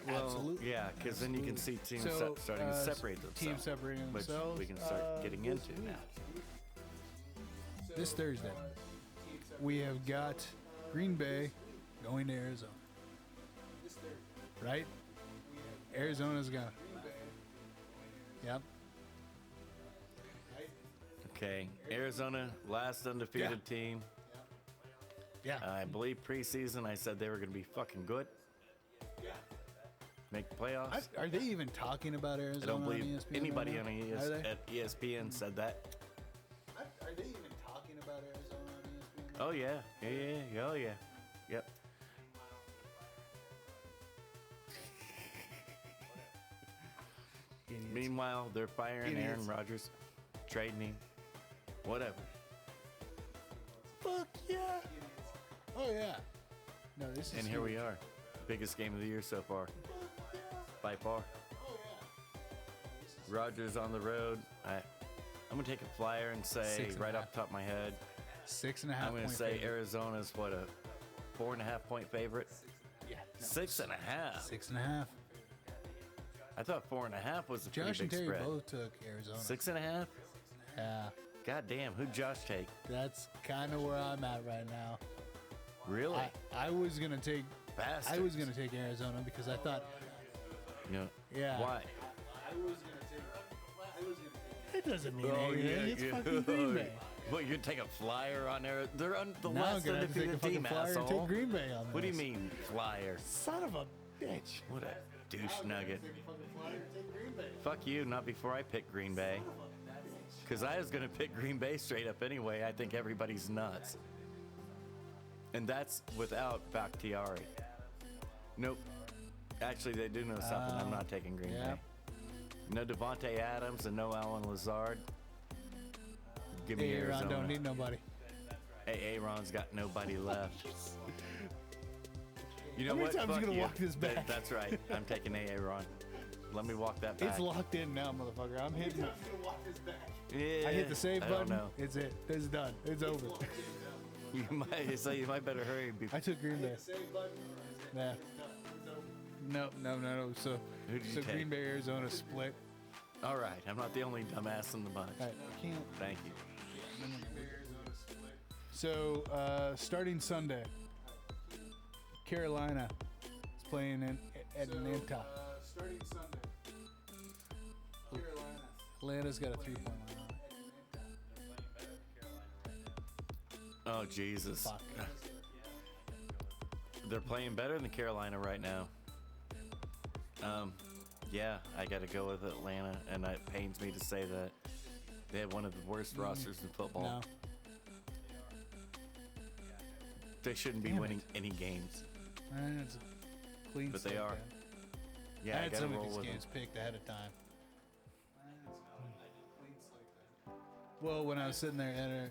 Well, absolutely. yeah, because then you can see teams So, starting to separate themselves. teams separating which themselves. we can start getting into now. This Thursday, we have got Green Bay going to Arizona. Right? Arizona's gonna. Yep. Okay, Arizona, last undefeated team. Yeah. I believe preseason I said they were going to be fucking good. Make the playoffs. Are they even talking about Arizona? I don't believe on ESPN anybody right on now? Are they? at ESPN said that. Are they even talking about Arizona on ESPN? Oh yeah, oh yeah, yep. Meanwhile, they're firing Aaron Idiots. Rodgers, trading him, whatever. Fuck yeah. Oh yeah. No, this is. And here we are, biggest game of the year so far, by far. Rodgers on the road. I'm gonna take a flyer and say 6.5. right off the top of my head, 6.5. I'm gonna say favorite. Arizona's what, a 4.5 point favorite. Yeah. No. 6.5. 6.5. I thought 4.5 was a pretty Josh and big Terry spread. both took Arizona. 6.5. Yeah. God damn, who'd Josh take? That's kind of where I'm at right now. Really? I was gonna take. Bastards. I was gonna take Arizona because I thought. You know, Yeah. Why? It doesn't mean Oh, anything. yeah, It's yeah. fucking Green Bay. What, you'd take a flyer on there? They're on the Now I'm last gonna have to take a undefeated fucking team, flyer and asshole. take Green Bay on this. What do you mean, flyer? Son of a bitch. What a douche nugget. Fuck you, not before I pick Green Bay. Because I was going to pick Green Bay straight up anyway. I think everybody's nuts. And that's without Bakhtiari. Nope. Actually, they do know something. I'm not taking Green yeah. Bay. No Devontae Adams and no Alan Lazard. Give me Aaron Arizona. don't need nobody. Hey, Aaron's got nobody left. You know How many what? times Fuck you gonna you. walk this back? That's right. I'm taking Aaron. Let me walk that back. It's locked in now, motherfucker. I'm hitting it. Yeah, I hit the save I don't button. know. It's it. It's done. It's over. You might better hurry. I took Green Bay. Nah. No. So, Who did you take? Green Bay, Arizona split. All right, I'm not the only dumbass in the bunch. All right, I can't. Thank you. So, starting Sunday, Carolina is playing in Atlanta. Starting Sunday, Carolina. Atlanta's got a 3-point line on it. Oh Jesus. Fuck. They're playing better than Carolina right now. Yeah, I got to go with Atlanta, and it pains me to say that they have one of the worst rosters in football. No. They shouldn't be Damn winning any games, It's a clean but they slate, are. man. Yeah, I I had got to some of roll these with them. games picked ahead of time. Well, when I was sitting there,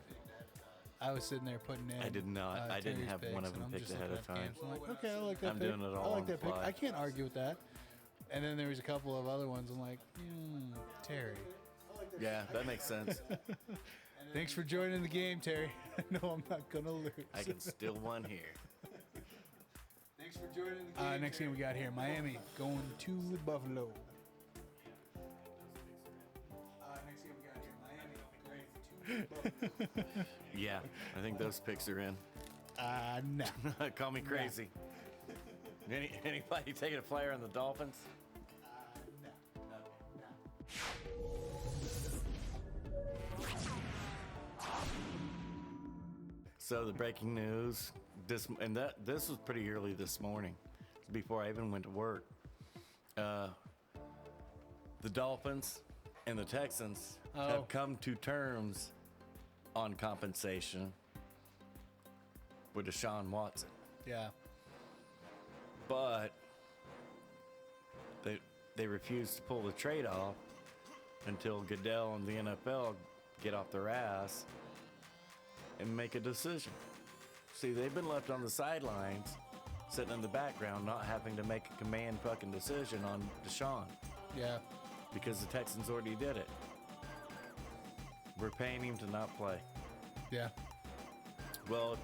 putting in. I did not. I didn't Terry's have picks, one of and them I'm picked just ahead looking of at time. games. I'm like, okay, I like that I'm pick. doing it all I like on that the pick. fly. I can't argue with that. And then there was a couple of other ones. I'm like, Terry. Yeah, that makes sense. Thanks for joining the game, Terry. I know I'm not gonna lose. I can still one here. Thanks for joining the game. Next game we got here, Miami going to Buffalo. Next game we got here, Miami going to Buffalo. Yeah, I think those picks are in. Nah. Call me crazy. Anybody taking a flyer on the Dolphins? So the breaking news, this was pretty early this morning, before I even went to work. The Dolphins and the Texans have come to terms on compensation with Deshaun Watson, Yeah. but they refuse to pull the trade off until Goodell and the NFL get off their ass and make a decision. See, they've been left on the sidelines, sitting in the background, not having to make a command fucking decision on Deshaun Yeah. because the Texans already did it. We're paying him to not play. Yeah. Well,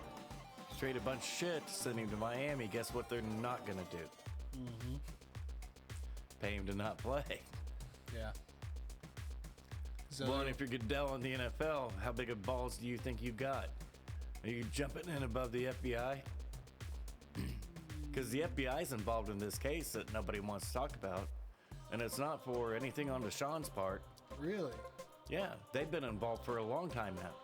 trade a bunch of shit, send him to Miami. Guess what they're not gonna do? Pay him to not play. Yeah. So Well, and if you're Goodell in the NFL, how big of balls do you think you got? Are you jumping in above the FBI? Because the FBI is involved in this case that nobody wants to talk about. And it's not for anything on Deshaun's part. really, Yeah, they've been involved for a long time now.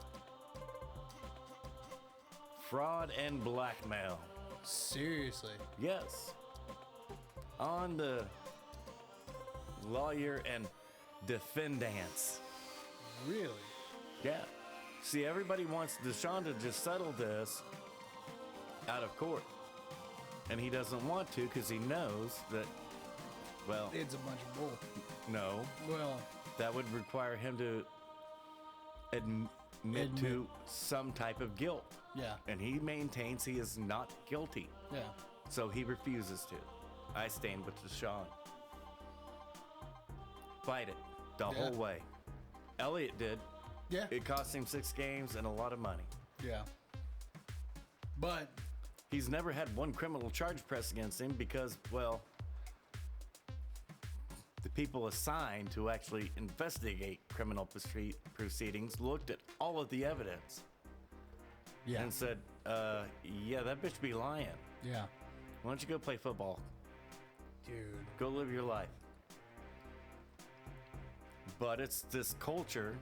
Fraud and blackmail. seriously, Yes. On the lawyer and defendants. really. Yeah. See, everybody wants Deshaun to just settle this out of court. And he doesn't want to because he knows that, well, It's a bunch of bull. No, Well, that would require him to admit to some type of guilt. yeah, And he maintains he is not guilty. yeah. So he refuses to. I stand with Deshaun. Fight it the whole way. Elliot did. Yeah. It cost him 6 games and a lot of money. Yeah. But He's never had one criminal charge pressed against him because, well, the people assigned to actually investigate criminal proceedings looked at all of the evidence yeah, and said, yeah, that bitch be lying. yeah, Why don't you go play football? dude. Go live your life. But it's this culture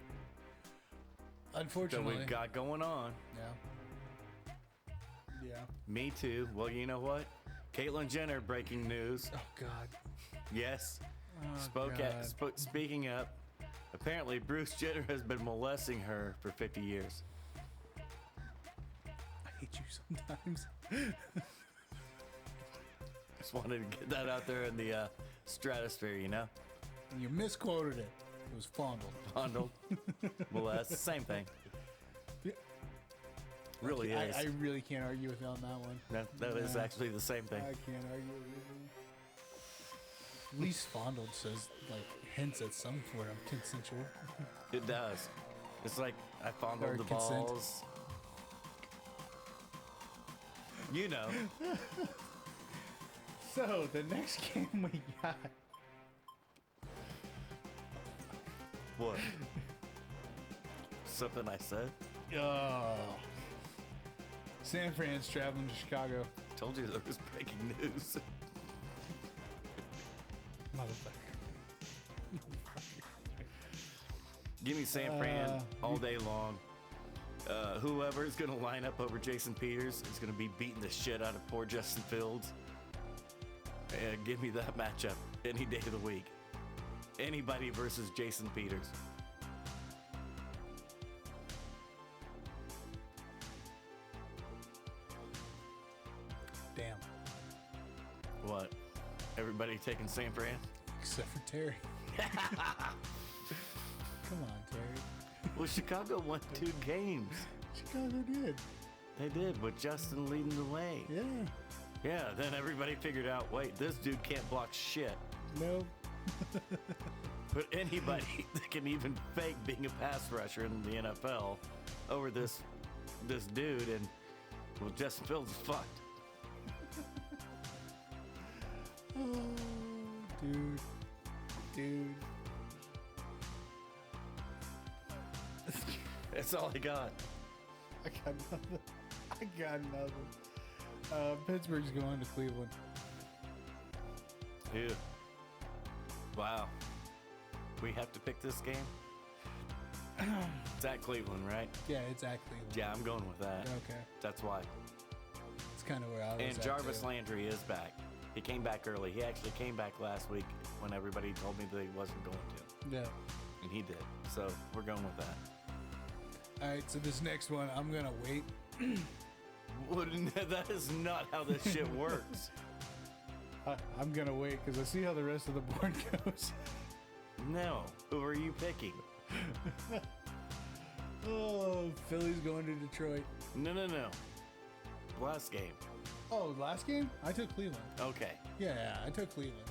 that Unfortunately, we've got going on. Yeah. Yeah. Me too. Well, you know what? Caitlyn Jenner, breaking news. Oh God. Yes. Oh, God. Speaking up, apparently Bruce Jenner has been molesting her for 50 years. I hate you sometimes. Just wanted to get that out there in the stratosphere, you know? You misquoted it. It was fondled. Fondled, molest, same thing. Yeah. Really is. I really can't argue with you on that one. That is actually the same thing. I can't argue with you. At least fondled says, like, hints at some sort of consensual. It does. It's like I fondled Or the consent. balls. You know. So, the next game we got. What? Something I said? Oh. San Fran's traveling to Chicago. Told you there was breaking news. Motherfucker. Give me San Fran all day long. Whoever is going to line up over Jason Peters is going to be beating the shit out of poor Justin Fields. And give me that matchup any day of the week. Anybody versus Jason Peters. Damn. What? Everybody taking San Fran? Except for Terry. Come on, Terry. Well, Chicago won 2 games. Chicago did. They did, with Justin leading the way. Yeah. Yeah, then everybody figured out, wait, this dude can't block shit. Nope. Put anybody that can even fake being a pass rusher in the NFL over this dude, and well, Justin Fields is fucked. Oh, dude. That's all I got. I got nothing. Pittsburgh's going to Cleveland. Ew. Wow. We have to pick this game? It's at Cleveland, right? Yeah, it's at Cleveland. Yeah, I'm going with that. Okay. That's why. It's kind of where I was And at, Jarvis too. Landry is back. He came back early. He actually came back last week when everybody told me that he wasn't going to. Yeah. And he did. So we're going with that. All right, so this next one, I'm going to wait. That is not how this shit works. I'm going to wait because I see how the rest of the board goes. No. Who are you picking? Oh, Philly's going to Detroit. No. Last game. Oh, last game? I took Cleveland. Okay. Yeah, I took Cleveland.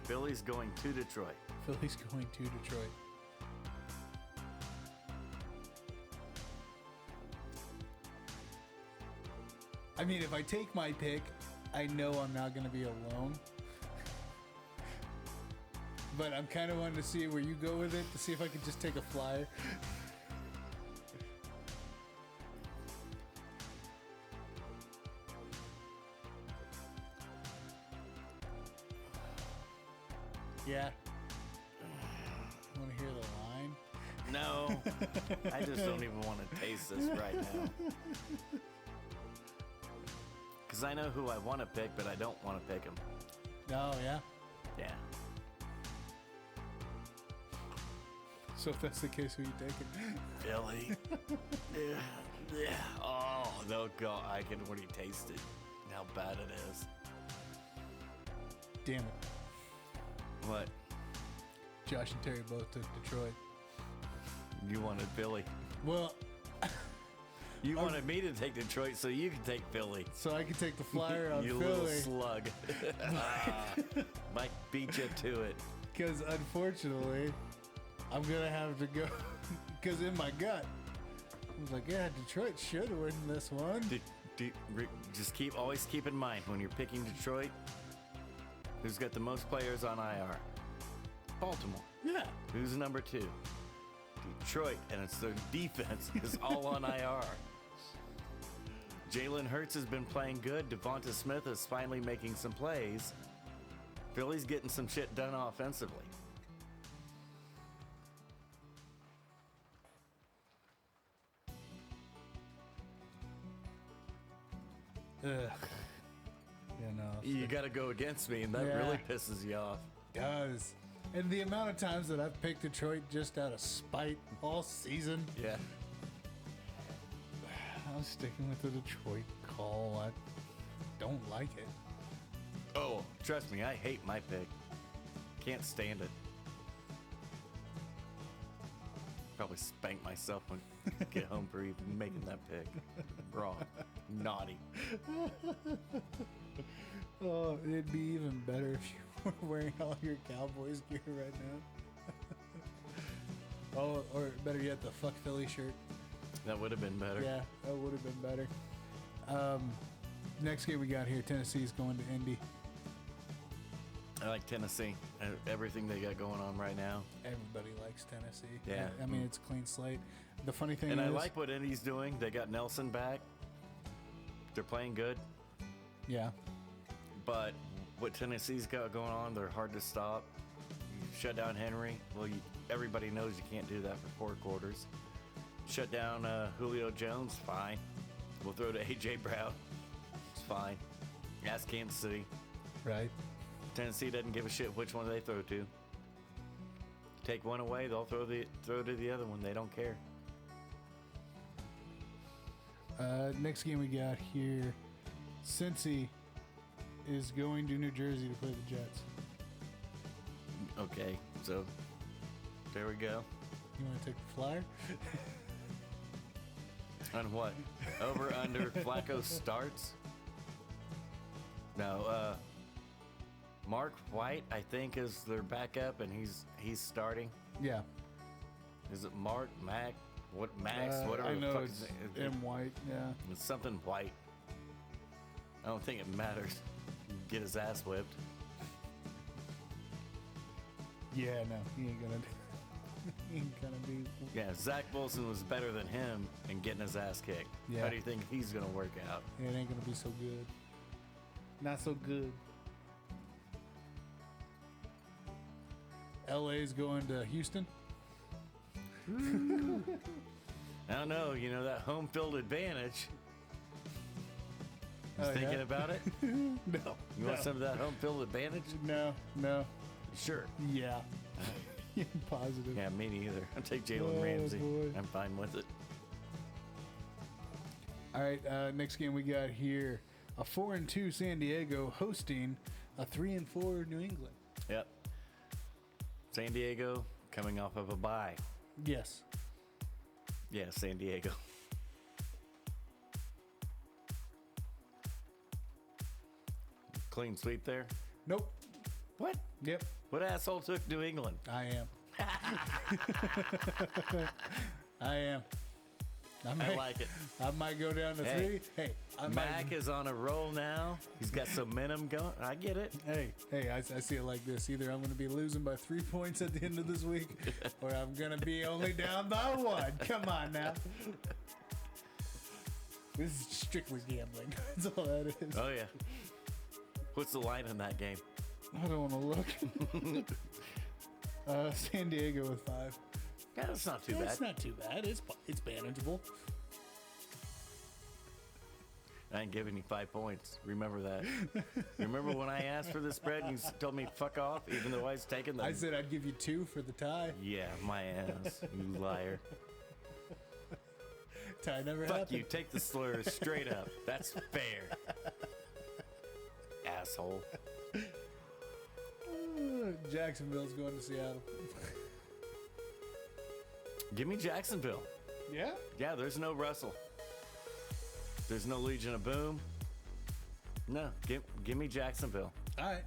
Philly's going to Detroit. Philly's going to Detroit. I mean, if I take my pick, I know I'm not going to be alone. But I'm kind of wanting to see where you go with it, to see if I could just take a flyer. Yeah. Want to hear the line? No. I just don't even want to taste this right now. Because I know who I want to pick, but I don't want to pick him. Oh, yeah? Yeah. So if that's the case, who you taking? Philly. Yeah. Oh, no, God. I can already taste it. How bad it is. Damn it. What? Josh and Terry both took Detroit. You wanted Philly. Well, You wanted me to take Detroit so you could take Philly. so I could take the flyer on You Philly. little slug. Might beat you to it. Because unfortunately, I'm going to have to go. Because in my gut, I was like, yeah, Detroit should win this one. Just always keep in mind when you're picking Detroit, who's got the most players on IR? Baltimore. Yeah. Who's number 2? Detroit, and it's their defense is all on IR. Jalen Hurts has been playing good. Devonta Smith is finally making some plays. Philly's getting some shit done offensively. Ugh. You know. You got to go against me, and that really pisses you off. Does. And the amount of times that I've picked Detroit just out of spite all season. Yeah. I'm sticking with the Detroit call. I don't like it. Oh, trust me, I hate my pick. Can't stand it. Probably spank myself when I get home for even making that pick. Wrong. Naughty. Oh, it'd be even better if you were wearing all your Cowboys gear right now. Oh, or better yet, the Fuck Philly shirt. That would have been better. Yeah, that would have been better. Next game we got here, Tennessee's going to Indy. I like Tennessee. Everything they got going on right now. Everybody likes Tennessee. Yeah. I mean, it's a clean slate. The funny thing And is... I like what Indy's doing. They got Nelson back. They're playing good. Yeah. But what Tennessee's got going on, they're hard to stop. You shut down Henry. Well, everybody knows you can't do that for 4 quarters. Shut down Julio Jones, fine. We'll throw to A.J. Brown. It's fine. Ask Kansas City. Right. Tennessee doesn't give a shit which one they throw to. Take one away, they'll throw to the other one. They don't care. Next game we got here, Cincy is going to New Jersey to play the Jets. Okay, so there we go. You want to take the flyer? On what? Over, under, Flacco starts? No, Mark White, I think, is their backup, and he's starting. Yeah. Is it Mark, Mac, what Max, whatever I the know fuck it's is it? M. White, yeah. It's something White. I don't think it matters. Get his ass whipped. Yeah, no, he ain't gonna he ain't gonna be. Yeah, Zach Wilson was better than him in getting his ass kicked. Yeah. How do you think he's gonna work out? It ain't gonna be so good. Not so good. LA's going to Houston. I don't know. You know, that home field advantage. Oh, Thinking yeah? about it? No. You want some of that home field advantage? No. Sure. Yeah. Positive. Yeah, me neither. I'll take Jalen Ramsey. boy. I'm fine with it. All right, next game we got here, a 4-2 San Diego hosting a 3-4 New England. Yep. San Diego coming off of a bye. Yes. Yeah, San Diego. Clean sweep there. Nope. What? Yep. What asshole took New England? I am. I like it. I might go down to Hey. 3. Hey, Mac is on a roll now. He's got some momentum going. I get it. Hey, I see it like this. Either I'm going to be losing by 3 points at the end of this week, or I'm going to be only down by 1. Come on now. This is strictly gambling. That's all that is. Oh, yeah. What's the line in that game? I don't want to look. San Diego with 5. Yeah, that's not too bad. It's not too bad. It's manageable. I ain't giving you 5 points. Remember that. Remember when I asked for the spread and you told me fuck off, even though I was taking them? I said I'd give you 2 for the tie. Yeah, my ass. You liar. Tie never Fuck happened. you. Take the slur straight up. That's fair. Asshole. Jacksonville's going to Seattle. Give me Jacksonville. Yeah? Yeah, there's no Russell. There's no Legion of Boom. No, give me Jacksonville. All right.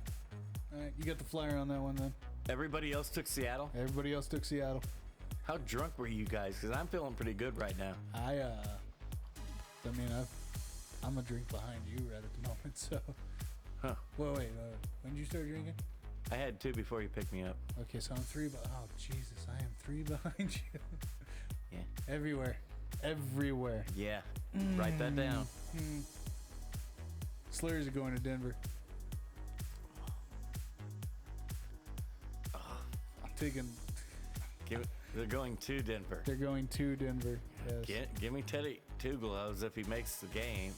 You got the flyer on that one then. Everybody else took Seattle. Everybody else took Seattle. How drunk were you guys? Because I'm feeling pretty good right now. I'm a drink behind you right at the moment, so. Huh. Wait. When did you start drinking? I had 2 before you picked me up. Okay, so I'm 3, oh, Jesus, I am 3 behind you. Yeah. Everywhere. Yeah. Write that down. Slurs are going to Denver. I'm taking. They're going to Denver. They're going to Denver. Yes. Give me Teddy 2 gloves if he makes the game.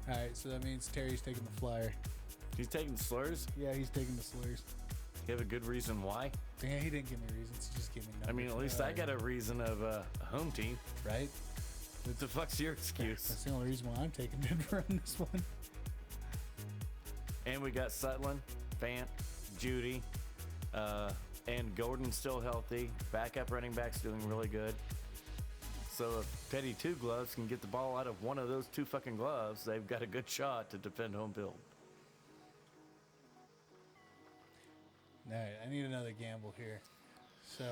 All right, so that means Terry's taking the flyer. He's taking Slurs? Yeah, he's taking the Slurs. You have a good reason why? Yeah, he didn't give me reasons. He just gave me numbers. I mean, at least I got a reason of a home team. Right? What the fuck's your excuse? That's the only reason why I'm taking Denver on this one. And we got Sutland, Fant, Judy, and Gordon's still healthy. Backup running back's doing really good. So if Teddy 2 gloves can get the ball out of one of those 2 fucking gloves, they've got a good shot to defend home field. All right, I need another gamble here. So,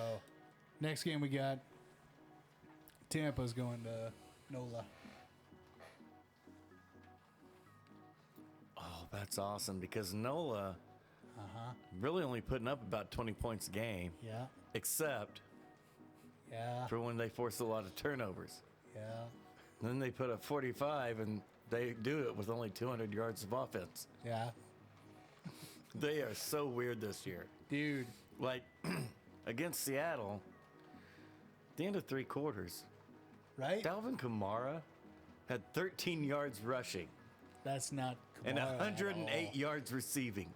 next game we got Tampa's going to NOLA. Oh, that's awesome because NOLA really only putting up about 20 points a game. Yeah. Except for when they force a lot of turnovers. Yeah. Then they put up 45 and they do it with only 200 yards of offense. Yeah. They are so weird this year. Dude. Like, against Seattle, at the end of 3 quarters, Right? Dalvin Kamara had 13 yards rushing That's not Kamara and at 108 all. yards receiving.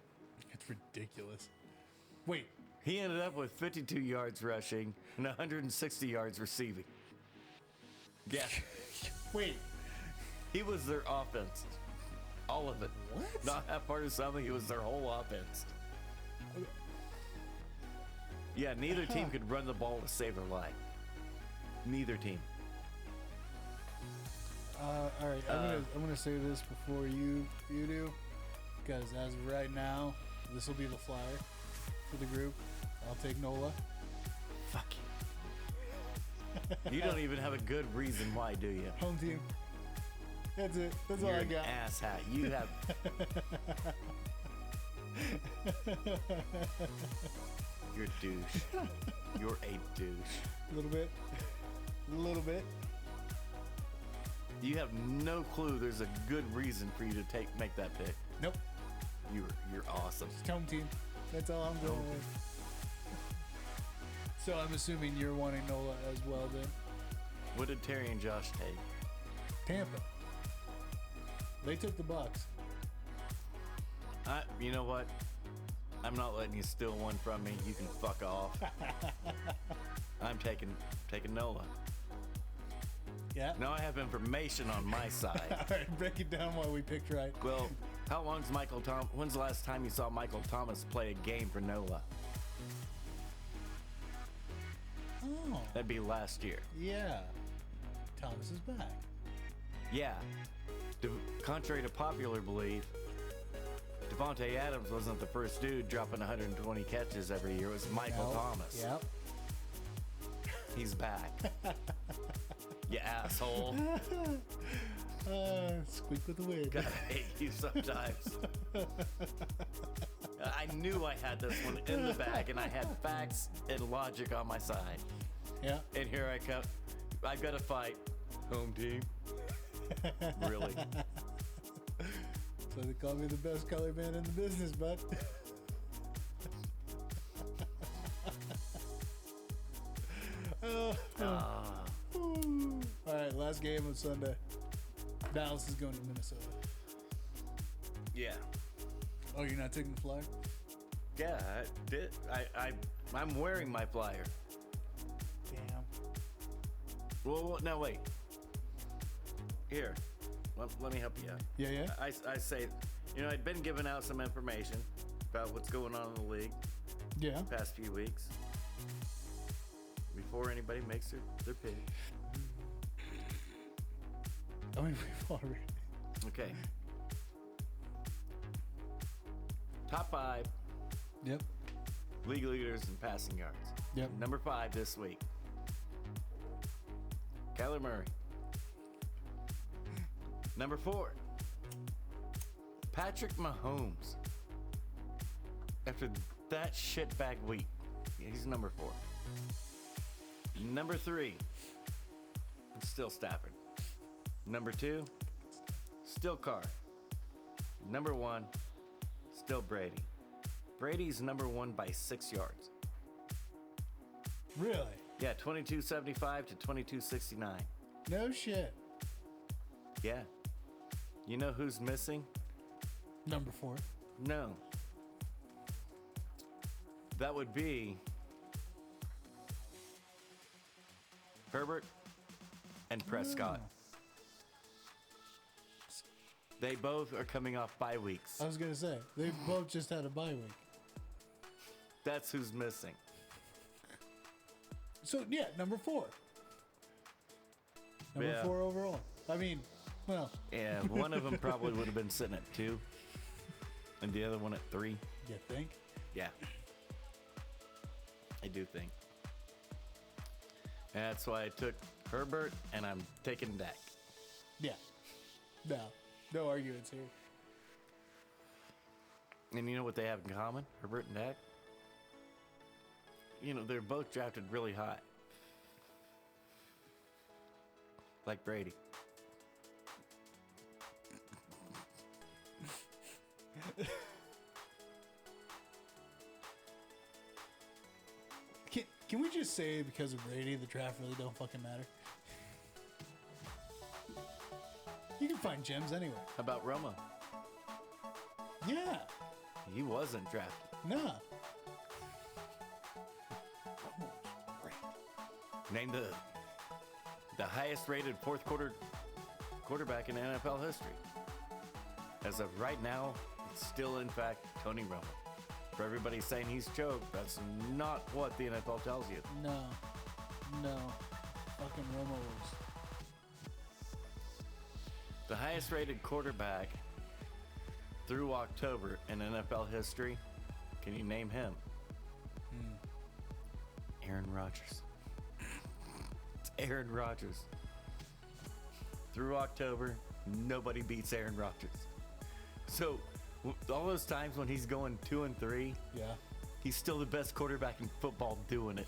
It's ridiculous. Wait. He ended up with 52 yards rushing and 160 yards receiving. Yeah, Wait. he was their offense. All of it. What? Not half part of something, it was their whole offense. Yeah, neither team could run the ball to save their life. Neither team. All right, I'm gonna say this before you do, because as of right now, this will be the flyer for the group. I'll take NOLA. Fuck you. You don't even have a good reason why, do you? Home team. That's it. That's all You're I an got. asshat. You have. You're a douche. You're a douche. A little bit. A little bit. You have no clue. There's a good reason for you to make that pick. Nope. You're awesome. Just home team. That's all I'm going with. So I'm assuming you're wanting NOLA as well then. What did Terry and Josh take? Tampa. They took the Bucks. You know what? I'm not letting you steal one from me. You can fuck off. I'm taking NOLA. Yeah. Now I have information on my side. All right, break it down while we picked right. Well, when's the last time you saw Michael Thomas play a game for NOLA? Oh. That'd be last year. Yeah. Thomas is back. Yeah. Contrary to popular belief, Devontae Adams wasn't the first dude dropping 120 catches every year. It was Michael Thomas. Yep. He's back. You asshole. Squeak with the wind. God, I hate you sometimes. I knew I had this one in the bag, and I had facts and logic on my side. Yeah. And here I come. I've got to fight. Home team. Really? So they call me the best color man in the business, bud. All right, last game of Sunday. Dallas is going to Minnesota. Yeah. Oh, you're not taking the flyer? Yeah, I did. I'm wearing my flyer. Damn. Well, no, wait. Here. Let me help you out. Yeah, yeah. I say I'd been giving out some information about what's going on in the league Yeah. the past few weeks before anybody makes their pick. I mean, we've already. Okay. Top 5 Yep. league leaders in passing yards. Yep. Number 5 this week, Kyler Murray. Number 4, Patrick Mahomes. After that shitbag week, he's number 4. Number 3, it's still Stafford. Number 2, still Carr. Number 1, still Brady. Brady's number 1 by 6 yards. Really? Yeah, 2275 to 2269. No shit. Yeah. You know who's missing? Number 4. No. That would be Herbert and Prescott. They both are coming off bye weeks. I was gonna say they both just had a bye week. That's who's missing. So yeah, number 4. Number Yeah. 4 overall. I mean, well, Yeah, one of them probably would have been sitting at 2, and the other one at 3. you think? Yeah. I do think. And that's why I took Herbert, and I'm taking Dak. Yeah. No arguments here. And you know what they have in common, Herbert and Dak? They're both drafted really high. Like Brady. Can we just say because of Brady, the draft really don't fucking matter? You can find gems anywhere. How about Romo? Yeah. He wasn't drafted. Nah. Named the highest rated fourth quarter quarterback in NFL history. As of right now, it's still in fact Tony Romo. For everybody saying he's choked, that's not what the NFL tells you. No. Fucking Romo was. The highest rated quarterback through October in NFL history. Can you name him? Aaron Rodgers. It's Aaron Rodgers. Through October, nobody beats Aaron Rodgers. So, all those times when he's going 2 and 3, Yeah. he's still the best quarterback in football doing it.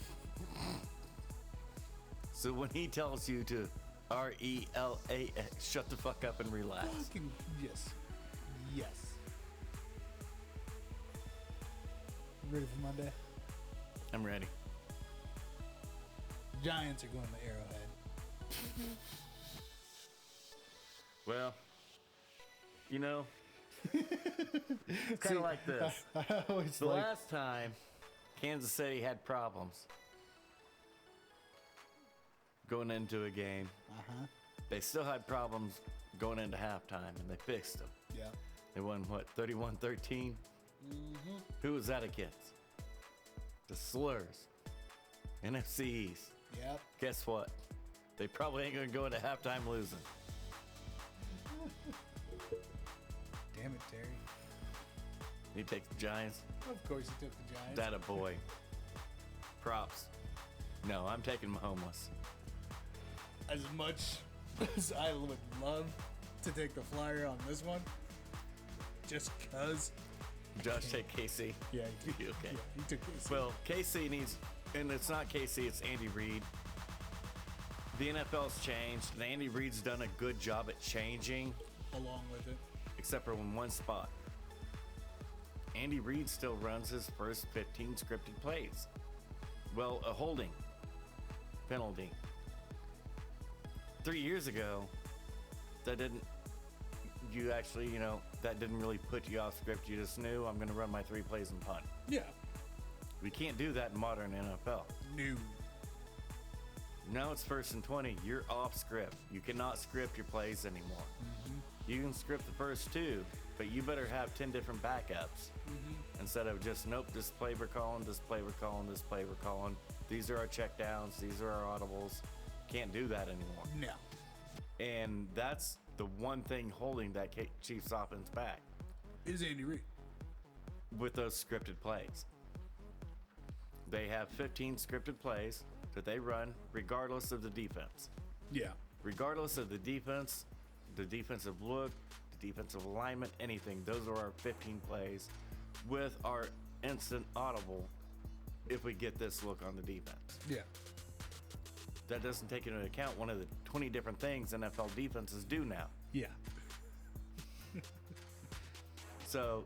So when he tells you to RELAX, shut the fuck up and relax. Fucking yes. Ready for Monday? I'm ready. Giants are going to Arrowhead. Well, it's kind of like this. I always The like. last time Kansas City had problems going into a game, they still had problems going into halftime, and they fixed them. Yeah. They won, 31-13? Who was that against? The Slurs. NFC East. Yep. Guess what? They probably ain't going to go into halftime losing. Damn it, Terry. You take the Giants? Of course he took the Giants. That a boy. Props. No, I'm taking Mahomes. As much as I would love to take the flyer on this one, just cause. Josh, take KC. Yeah, Okay. yeah, he took this. Well, KC needs, and it's not KC, it's Andy Reid. The NFL's changed, and Andy Reid's done a good job at changing, Along with it. except for in one spot. Andy Reid still runs his first 15 scripted plays. Well, a holding penalty. 3 years ago, that didn't, that didn't really put you off script. You just knew I'm going to run my 3 plays and punt. Yeah. We can't do that in modern NFL. New. Now it's 1st and 20. You're off script. You cannot script your plays anymore. You can script the first 2, but you better have 10 different backups instead of just, nope, this play we're calling, this play we're calling, this play we're calling. These are our checkdowns. These are our audibles. Can't do that anymore. No. And that's the one thing holding that Chiefs offense back Is Andy Reid. with those scripted plays. They have 15 scripted plays that they run regardless of the defense. Yeah. Regardless of the defense, the defensive look, the defensive alignment, anything. Those are our 15 plays with our instant audible if we get this look on the defense. Yeah. That doesn't take into account one of the 20 different things NFL defenses do now. Yeah. So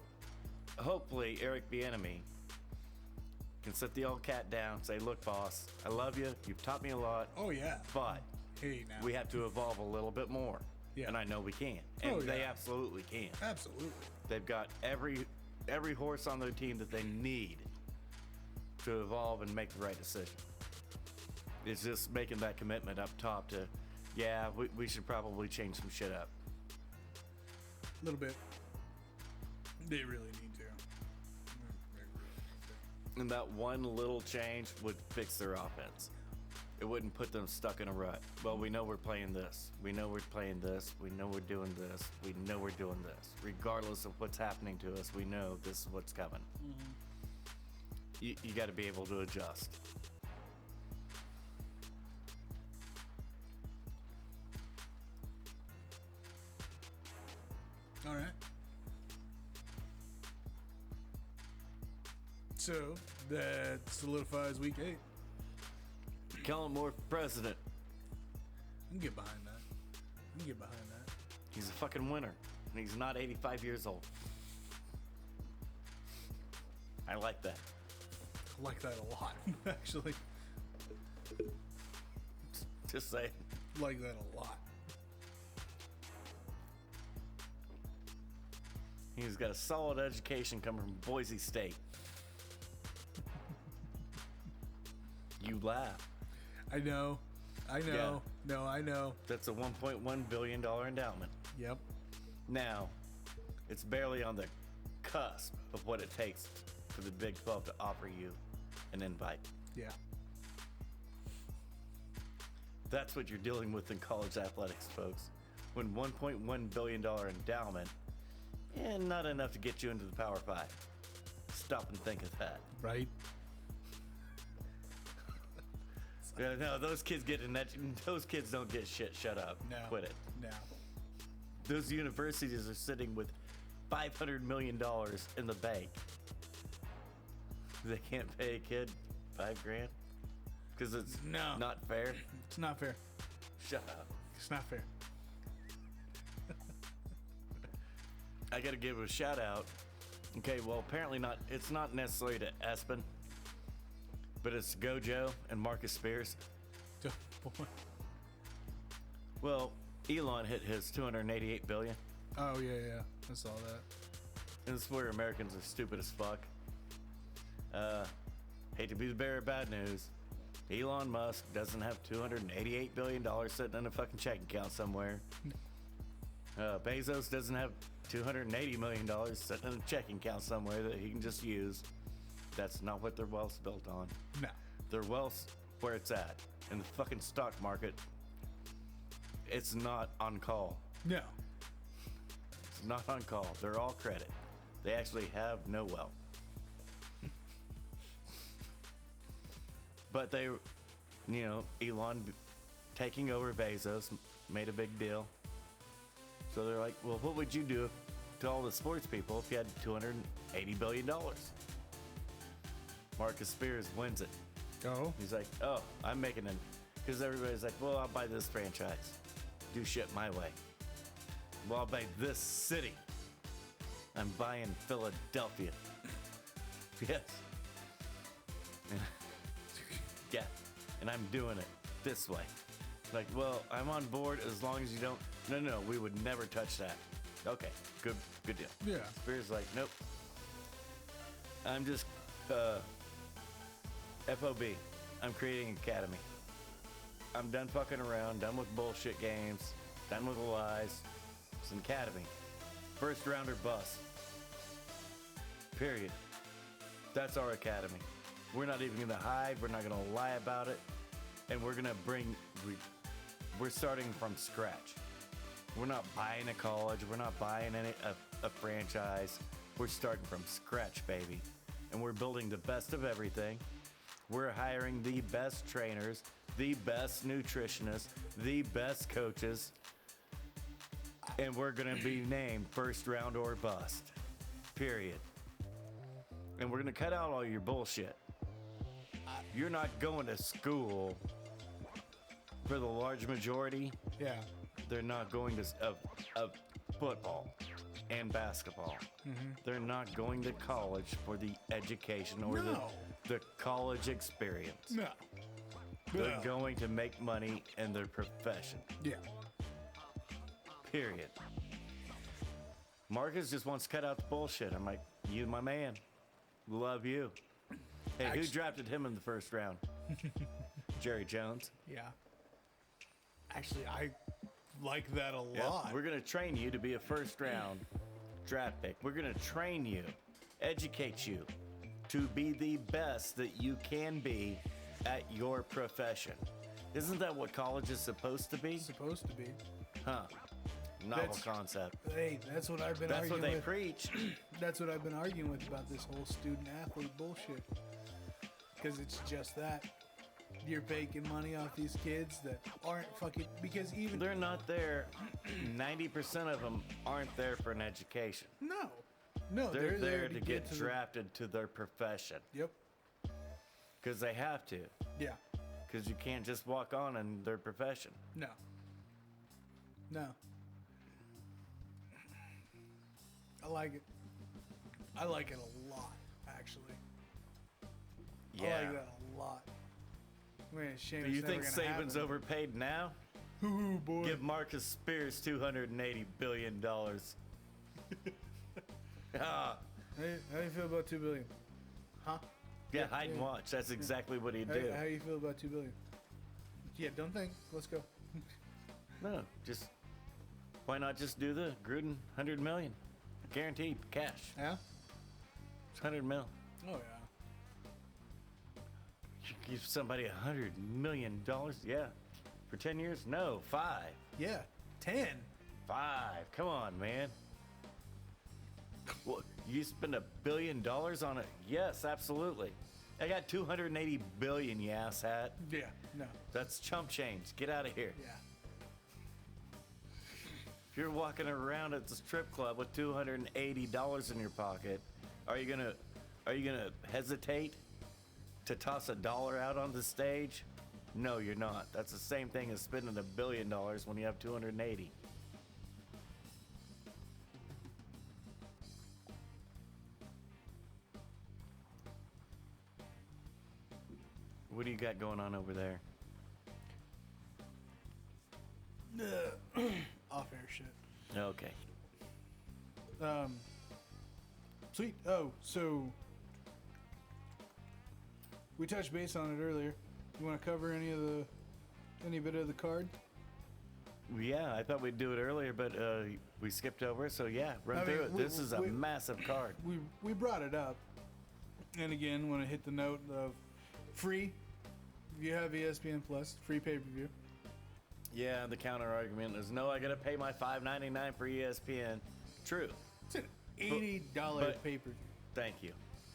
hopefully Eric Bieniemy can sit the old cat down, say, look, boss, I love you. You've taught me a lot. Oh, yeah. But Hey, now. we have to evolve a little bit more. Yeah. And I know we can. And Oh, they yeah. absolutely can. Absolutely. They've got every horse on their team that they need to evolve and make the right decision. It's just making that commitment up top to, yeah, we should probably change some shit up. A little bit. They really need to. They really need to. And that one little change would fix their offense. It wouldn't put them stuck in a rut. Well, we know we're playing this. We know we're playing this. We know we're doing this. We know we're doing this. Regardless of what's happening to us, we know this is what's coming. You got to be able to adjust. All right. So that solidifies week 8. Kellen Moore for president. I can get behind that. I can get behind that. He's a fucking winner. And he's not 85 years old. I like that. I like that a lot, actually. Just saying. Like that a lot. He's got a solid education coming from Boise State. You laugh. I know. Yeah. No, I know. That's a $1.1 billion endowment. Yep. Now, it's barely on the cusp of what it takes for the Big 12 to offer you an invite. Yeah. That's what you're dealing with in college athletics, folks. When $1.1 billion endowment, and not enough to get you into the Power 5. Stop and think of that. Right? Yeah, no, those kids those kids don't get shit. Shut up. No. Quit it. No. Those universities are sitting with $500 million in the bank. They can't pay a kid $5,000 because it's No. not fair. It's not fair. Shut up. It's not fair. I got to give a shout out. Okay, well, apparently not. It's not necessarily to Espen, but it's Gojo and Marcus Spears. Boy. Well, Elon hit his $288 billion. Oh, yeah. I saw that. And this is where Americans are stupid as fuck. Hate to be the bearer of bad news. Elon Musk doesn't have $288 billion sitting in a fucking checking account somewhere. Bezos doesn't have $280 million sitting in a checking account somewhere that he can just use. That's not what their wealth's built on. No. Their wealth's where it's at. In the fucking stock market, it's not on call. No. It's not on call. They're all credit. They actually have no wealth. But they, Elon taking over Bezos made a big deal. So they're like, well, what would you do to all the sports people if you had $280 billion? Marcus Spears wins it. Oh. He's like, oh, I'm making it. Because everybody's like, well, I'll buy this franchise. Do shit my way. Well, I'll buy this city. I'm buying Philadelphia. Yes. Yeah. And I'm doing it this way. Like, well, I'm on board as long as you don't. No, we would never touch that. Okay, good deal. Yeah. Spears like, nope. I'm just FOB. I'm creating an academy. I'm done fucking around, done with bullshit games, done with the lies. It's an academy. First round or bust. Period. That's our academy. We're not even gonna hide, we're not gonna lie about it, and we're gonna we're starting from scratch. We're not buying a college, we're not buying a franchise. We're starting from scratch, baby. And we're building the best of everything. We're hiring the best trainers, the best nutritionists, the best coaches, and we're gonna be named first round or bust. Period. And we're gonna cut out all your bullshit. You're not going to school. For the large majority, Yeah. they're not going to of football and basketball. They're not going to college for the education or No. the college experience. No. They're going to make money in their profession. Yeah. Period. Marcus just wants to cut out the bullshit. I'm like, you my man. Love you. Hey, who drafted him in the first round? Jerry Jones. Yeah. Actually, I like that a Yeah, lot. we're gonna train you to be a first round draft pick. We're gonna train you, educate you to be the best that you can be at your profession. Isn't that what college is supposed to be? Supposed to be. Huh. Novel That's- concept. Hey, that's what I've been That's arguing what they with. preach. That's what I've been arguing with about this whole student athlete bullshit. Because it's just that. You're making money off these kids that aren't fucking. Because even. They're not there. 90% of them aren't there for an education. No. No, They're there to get to drafted to their profession. Yep. Because they have to. Yeah. Because you can't just walk on in their profession. No. No. I like it. I like it a lot, actually. I Yeah. like that a lot. Man, shame Do you it's think never gonna Saban's happen. overpaid now? Ooh, boy. Give Marcus Spears $280 billion. Ah, How do you feel about $2 billion? Huh? yeah, hide and watch. That's exactly what he'd do. How do you feel about $2 billion? Yeah, don't think. Let's go. No, just why not just do the Gruden 100 million? Guaranteed cash. Yeah? It's 100 mil. Oh, yeah. You give somebody $100 million? Yeah. For 10 years? No, 5. Yeah. 10. 5. Come on, man. Well, you spend $1 billion on it? Yes, absolutely. I got 280 billion, you asshat. Yeah. No. That's chump change. Get out of here. Yeah. If you're walking around at the strip club with $280 in your pocket, are you gonna hesitate to toss $1 out on the stage? No, you're not. That's the same thing as spending $1 billion when you have 280. What do you got going on over there? Off-air shit. Okay. Sweet. Oh, so we touched base on it earlier. You want to cover any bit of the card? Yeah, I thought we'd do it earlier, but we skipped over it. So yeah, run through it. This is a massive card. We brought it up, and again, want to hit the note of free. If you have ESPN Plus, free pay-per-view. Yeah, the counter argument is no. I gotta pay my $5.99 for ESPN. True. It's an $80 but- pay-per-view Thank you.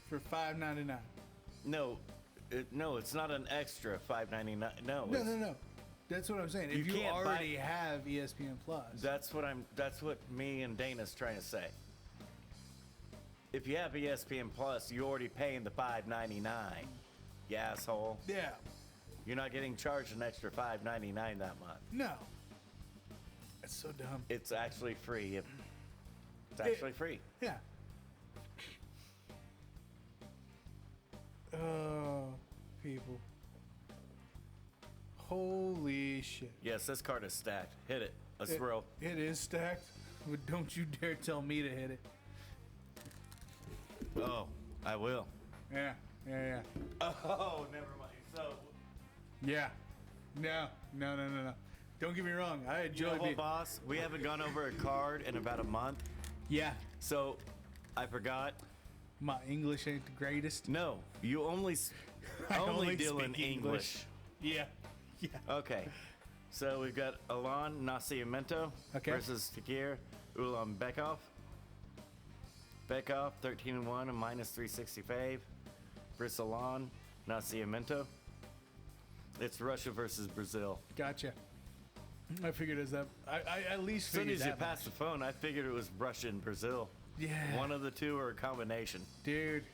for $5.99. No, no, it's not an extra $5.99. No, No, it's- no. That's what I'm saying. You If you can't buy- already have ESPN Plus, That's what me and Dana's trying to say. If you have ESPN Plus, you're already paying the $5.99. You asshole. yeah, You're not getting charged an extra $5.99 that month. no, that's so dumb. It's actually free. It's actually free. Yeah. Oh, people. Holy shit. Yes, this card is stacked. Hit it. Let's roll. It is stacked, but don't you dare tell me to hit it. Oh, I will. Yeah. Oh, never mind. So, Yeah. No. Don't get me wrong. I enjoy Well, boss, we haven't gone over a card in about a month, Yeah, so I forgot. my English ain't the greatest. No, you only I only deal in speak English. Yeah. Okay, so we've got Alon Nascimento versus Takir Ulanbekov. Bekov 13-1 and minus 365 versus Alon Nascimento. It's Russia versus Brazil. Gotcha. I figured as that. I at least As soon figured as you that passed the phone, I figured it was Russia and Brazil. Yeah. One of the two or a combination. Dude,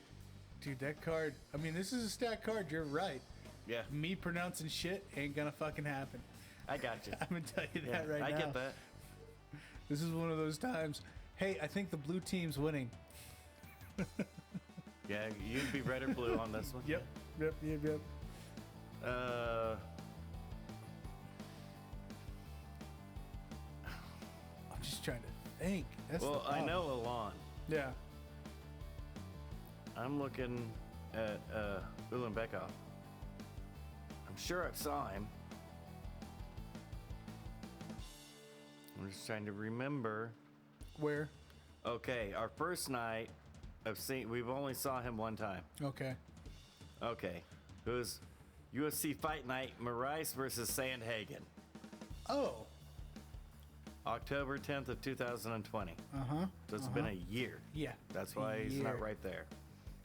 that card. I mean, this is a stacked card. You're right. Yeah, Me pronouncing shit ain't gonna fucking happen. I got you. I'm gonna tell you Yeah, that right I now. get that. This is one of those times. Hey, I think the blue team's winning. Yeah, you'd be red or blue on this one. Yep. I'm just trying to think. That's Well, the I problem. know Alon. Yeah. I'm looking at Ulanbekov. I'm sure I saw him. I'm just trying to remember. Where? Okay, our first night we've only saw him one time. Okay. Okay. It was UFC Fight Night, Marais versus Sandhagen. Oh. October 10th of 2020. Uh-huh. So it's been a year. Yeah. That's why he's not right there.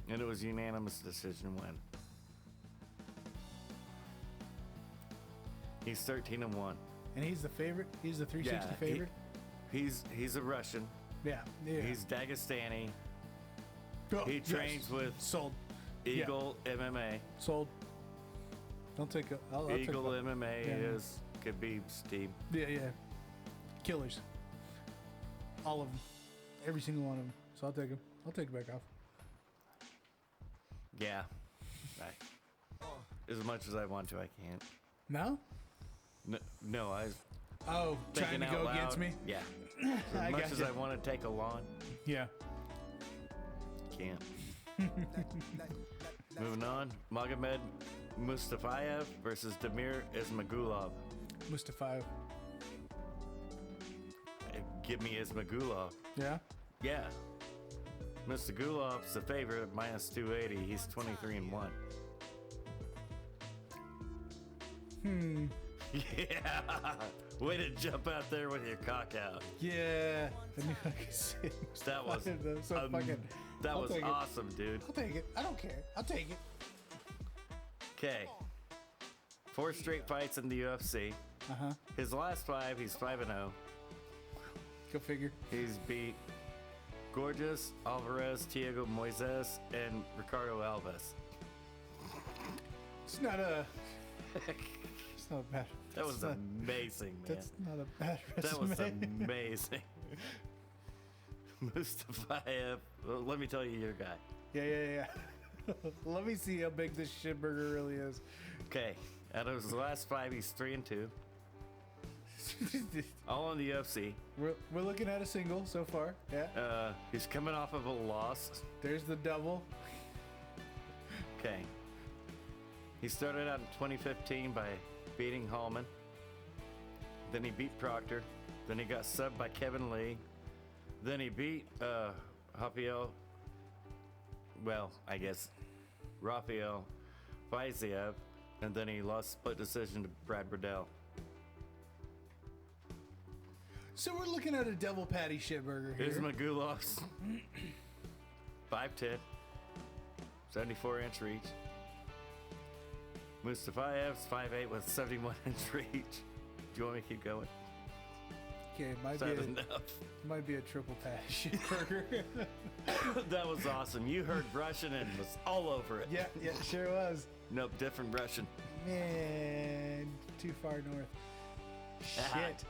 And it was unanimous decision win. He's 13-1. And he's the favorite? He's the 360 favorite? He's a Russian. Yeah. He's Dagestani. Oh, He yes. trains with Sold. Eagle MMA. Sold. Don't take a... I'll Eagle take a, MMA Yeah. is Khabib's team. Yeah. Killers. All of them. Every single one of them. So I'll take them. I'll take it back off. Yeah. As much as I want to, I can't. No? No, I was Oh, trying thinking to out go loud. against me? Yeah. I As much got as you. I want to take a lawn, Yeah. can't. Moving on, Magomed Mustafayev versus Damir Ismagulov. Mustafa. Give me Ismagulov. Yeah? Yeah. Mr. Gulov's the favorite, minus 280. He's 23-1. Yeah. Way to jump out there with your cock out. Yeah. I knew I could see. That was so fucking... that I'll was take it. awesome, dude. I'll take it. I don't care. I'll take it. Okay. 4 straight fights in the UFC. Uh-huh. His last 5, he's 5-0. Go figure. He's beat Gorgeous, Alvarez, Thiago Moises, and Ricardo Alves. It's not a... It's not bad. That was amazing, man. That's not a bad That resume. was amazing. Mustafayev, well, let me tell you your guy. Yeah. Let me see how big this shit burger really is. Okay, out of his last 5, he's 3-2. All in the UFC. We're looking at a single so far. Yeah. He's coming off of a loss. There's the double. Okay. He started out in 2015 by beating Hallman. Then he beat Proctor. Then he got subbed by Kevin Lee. Then he beat Rafael. Well, I guess Rafael Fiziev. And then he lost split decision to Brad Riddell. So we're looking at a double patty shit burger here. Ismagulov's 5'10", 74-inch reach. Mustafayev's 5'8" with 71-inch reach. Do you want me to keep going? Okay, Is that enough? might be a triple patty shit burger. That was awesome. You heard Russian and was all over it. yeah, sure was. Nope, different Russian. Man, too far north. Shit.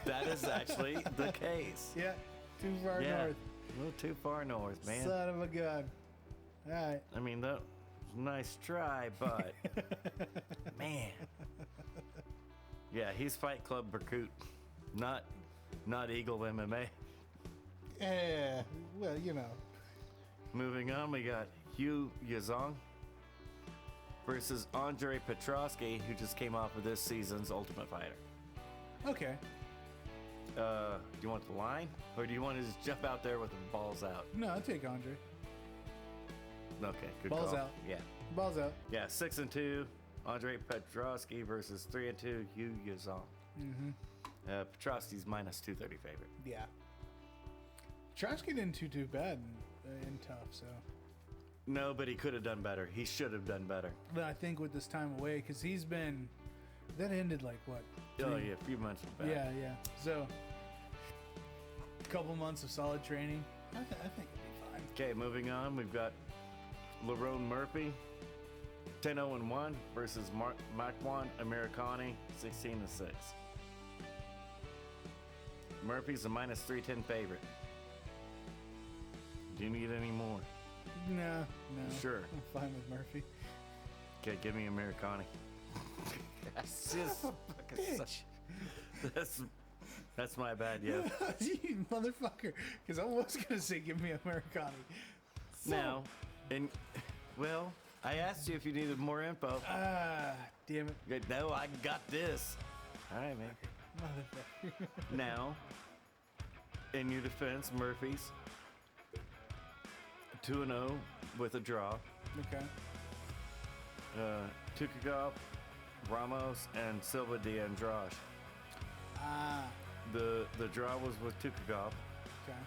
That is actually the case. Yeah, too far Yeah, north. a little too far north, man. Son of a gun. All right. I mean, that was a nice try, but man. Yeah, he's Fight Club Berkut, not Eagle MMA. Yeah, well, you know. Moving on, we got Hugh Yazon versus Andre Petrovsky, who just came off of this season's Ultimate Fighter. Okay. Do you want the line, or do you want to just jump out there with the balls out? No, I'll take Andre. Okay, good Balls call. out. Yeah. Balls out. Yeah, 6-2, Andre Petrovsky versus 3-2, Hugh Yazon. Mm-hmm. Petrovsky's minus 230 favorite. Yeah. Trotsky didn't do too bad in tough, so. No, but he could have done better. He should have done better. But I think with this time away, because he's been, that ended like what? Oh, yeah, a few months back. Yeah, yeah. So, a couple months of solid training. I think it'll be fine. Okay, moving on. We've got Lerone Murphy, 10-0-1 versus Makwan Americani, 16-6. Murphy's a minus 310 favorite. Do you need any more? No. Sure. I'm fine with Murphy. Okay, give me Americani. That's just Bitch. That's my bad, yeah. You motherfucker. Because I was going to say give me Americani. Now, and well, I asked you if you needed more info. Damn it. Good. No, I got this. All right, man. Motherfucker. Now, in your defense, Murphy's 2-0 with a draw. Okay. Tukagov, Ramos, and Silva de Andrade. The draw was with Tukagov. Okay.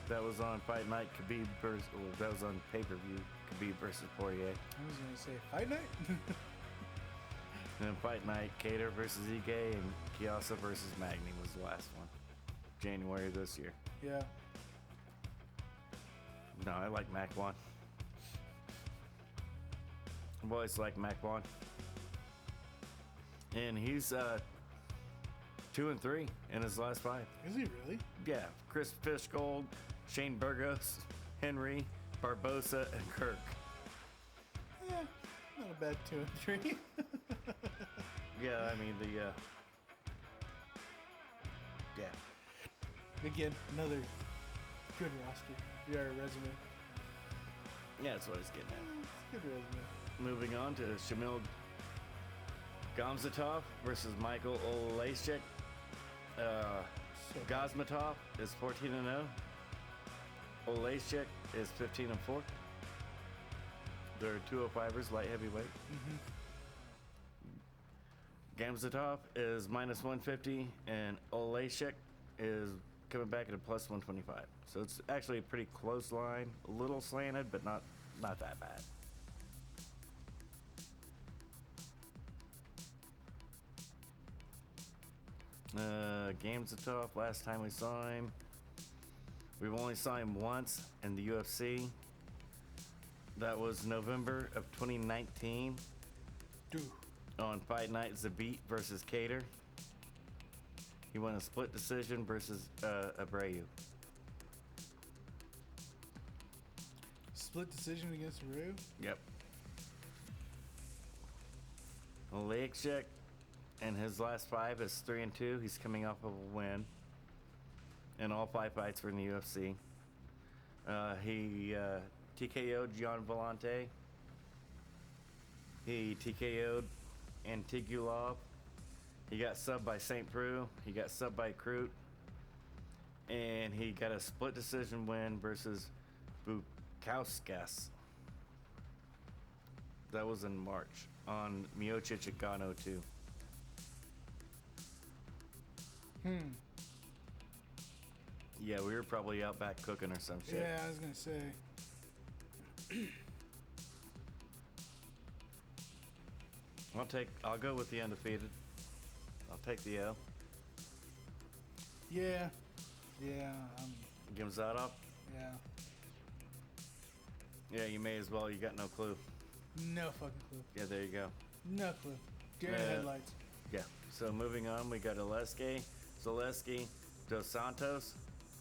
That was on Fight Night. Khabib versus. Well, that was on pay-per-view. Khabib versus Poirier. I was going to say fight night? And then Fight Night, Cater versus Ige, and Kiyosa versus Magny was the last one. January of this year. Yeah. No, I like Makwan. I've always liked Makwan. And he's 2-3 in his last 5. Is he really? Yeah, Chris Fishgold, Shane Burgos, Henry, Barbosa, and Kirk. Yeah. Not a bad 2 and 3. Yeah, I mean yeah. Again, another good roster. Yeah, resume. Yeah, that's what he's getting at. Good resume. Moving on to Shamil Gamzatov versus Michael Olejczyk. Gazmatov is 14-0. Olejczyk is 15-4. They're 205ers, light heavyweight. Gamzatov is minus 150, and Olejczyk is coming back at a plus 125. So it's actually a pretty close line, a little slanted, but not that bad. Gamzatov, last time we saw him, we've only saw him once in the UFC. That was November of 2019 on Fight Night Zabit versus Cater. He won a split decision versus Abreu. Split decision against Rue? Yep. Olejczyk in his last 5 is 3-2. He's coming off of a win in all 5 fights were in the UFC. He TKO'd Gian Vellante. He TKO'd Antigulov. He got subbed by St. Preux. He got subbed by Crute. And he got a split decision win versus Bukauskas. That was in March on Miocic at Gano 2. Yeah, we were probably out back cooking or some shit. Yeah, I was going to say. I'll go with the undefeated. I'll take the L. Yeah. Gamzatov? Yeah. Yeah, you may as well. You got no clue. No fucking clue. Yeah, there you go. No clue. Deer headlights. Yeah. So moving on, we got Zaleski Dos Santos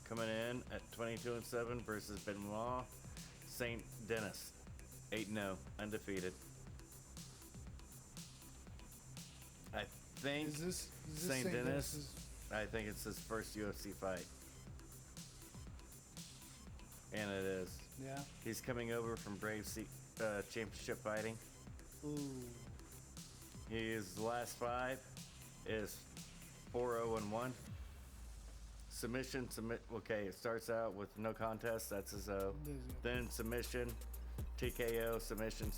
coming in at 22-7 versus Benoit St. Denis, 8-0, undefeated. I think Is this St. Denis. I think it's his first UFC fight. And it is. Yeah. He's coming over from Brave championship fighting. Ooh. His last 5 is 4-0-1. Submission. Okay, it starts out with no contest. That's his O. Then submission, TKO, submission.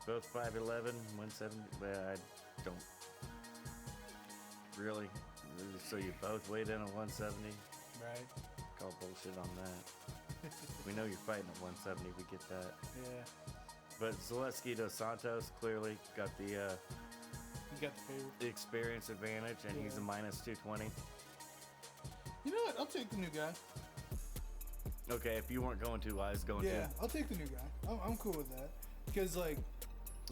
Both 5'11", 170. But I don't really. So you both weighed in at 170. Right. Call bullshit on that. We know you're fighting at 170. We get that. Yeah. But Zaleski dos Santos clearly got the You got the favorite. experience advantage, and he's a minus 220. You know what? I'll take the new guy. Okay, if you weren't going to, I was going Yeah, I'll take the new guy. I'm cool with that. Because, like...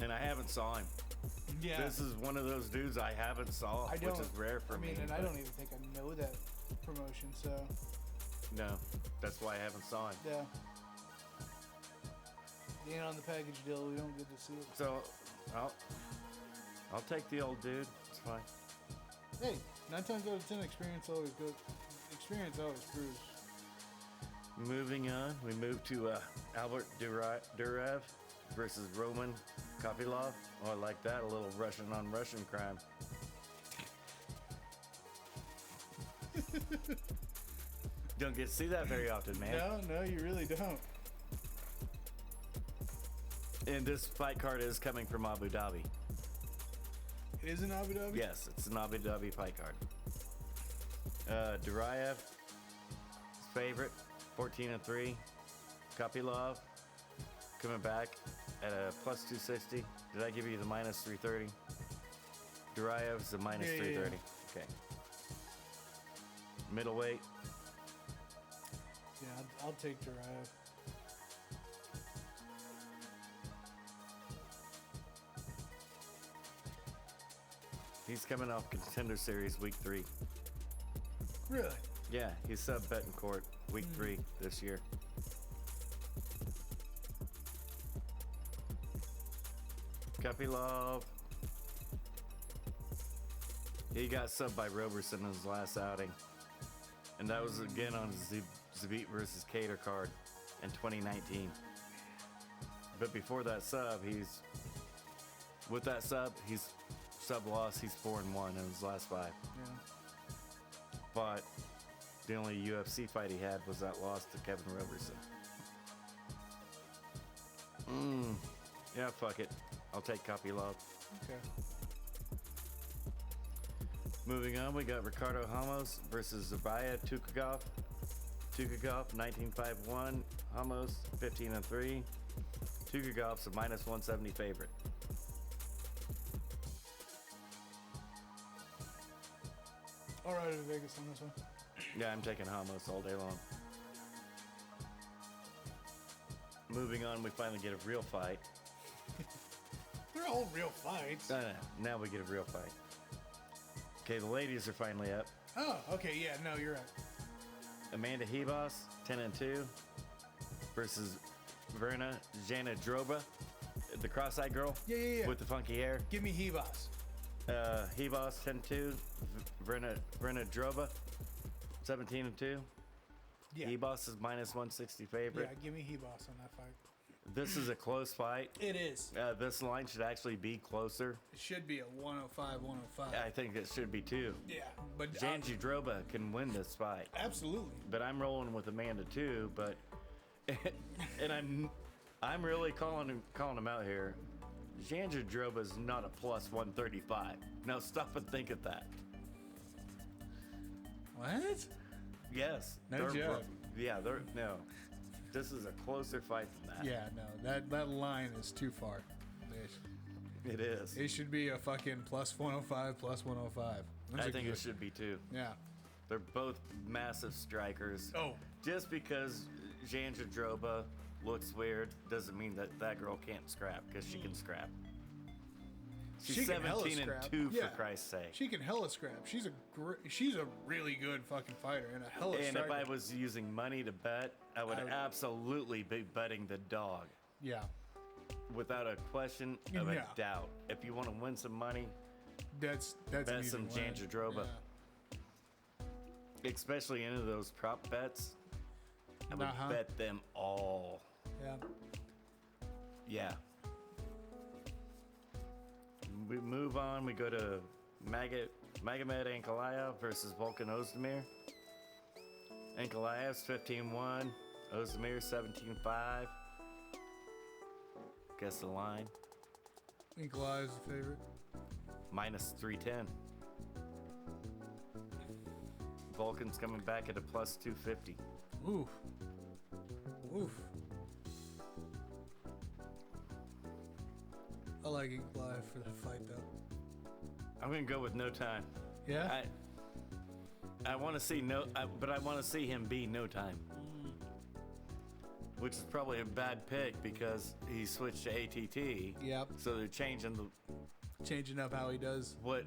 And I haven't saw him. Yeah. This is one of those dudes I haven't saw, which is rare for me. And I don't even think I know that promotion, so... No, that's why I haven't saw him. Yeah. He ain't on the package deal. We don't get to see it. So, I'll take the old dude. It's fine. Hey, 9 times out of 10, experience always goes. Experience always proves. Moving on, we move to Albert Durov versus Roman Copylaw. Oh, I like that. A little Russian on Russian crime. Don't get to see that very often, man. No, you really don't. And this fight card is coming from Abu Dhabi. It is in Abu Dhabi? Yes, it's an Abu Dhabi fight card. Durov, favorite, 14-3. Copylaw, coming back at a plus 260. Did I give you the minus 330? Durov's the minus 330. Okay. Middleweight. Yeah, I'll take Durov. He's coming off Contender Series week 3. Really? Yeah, he's sub Betancourt week 3 this year. Copylaw. He got subbed by Roberson in his last outing. And that was again on Zabit versus Cater card in 2019. But before that sub, he's sub loss, he's 4-1 in his last 5. Yeah. But the only UFC fight he had was that loss to Kevin Roberson. Yeah, fuck it. I'll take Copylaw. Okay. Moving on, we got Ricardo Ramos versus Zabaya Tukagov. Tukagov, 19-5-1. Ramos, 15-3. Tukagov's a minus 170 favorite. All right, in Vegas on this one. Yeah, I'm taking Ramos all day long. Moving on, we finally get a real fight. They're all real fights. Now we get a real fight. Okay, the ladies are finally up. Oh, okay, yeah, no, you're right. Amanda Hebos, 10-2, versus Verna Janadroba, the cross-eyed girl. Yeah. With the funky hair. Give me Hebos. Hebos, 10-2, Verna Droba, 17-2. Yeah. Hebos is minus 160 favorite. Yeah, give me Hebos on that fight. This is a close fight. It is. This line should actually be closer. It should be a 105. I think it should be too. Yeah, but Janadroba can win this fight. Absolutely. But I'm rolling with Amanda too. But and I'm really calling him out here. Janadroba is not a plus 135. Now stop and think of that. What? Yes. No joke. No. This is a closer fight than that. Yeah, no. That line is too far. It is. It should be a fucking plus 105, plus 105. I think it should be too. Yeah. They're both massive strikers. Oh. Just because Janadroba looks weird doesn't mean that girl can't scrap, because she can scrap. She's 17-2 for Christ's sake. She can hella scrap. She's a really good fucking fighter and a hella And striker. if I was using money to bet, I would absolutely be betting the dog. Yeah. Without a question of a doubt. If you want to win some money, that's bet some Janadroba. especially into those prop bets, I would bet them all. Yeah. Yeah. We move on. We go to Magomed Ankalaev versus Volkan Ozdemir. Ankalaev's 15-1. Ozdemir 17-5. Guess the line. Ankalaev's the favorite. Minus 310. Volkan's coming back at a plus 250. Oof. Oof. I like Ankalaev for the fight, though. I'm gonna go with no time. Yeah? I want to see but I want to see him be no time. Which is probably a bad pick because he switched to ATT. Yep. So they're changing Changing up how he does. what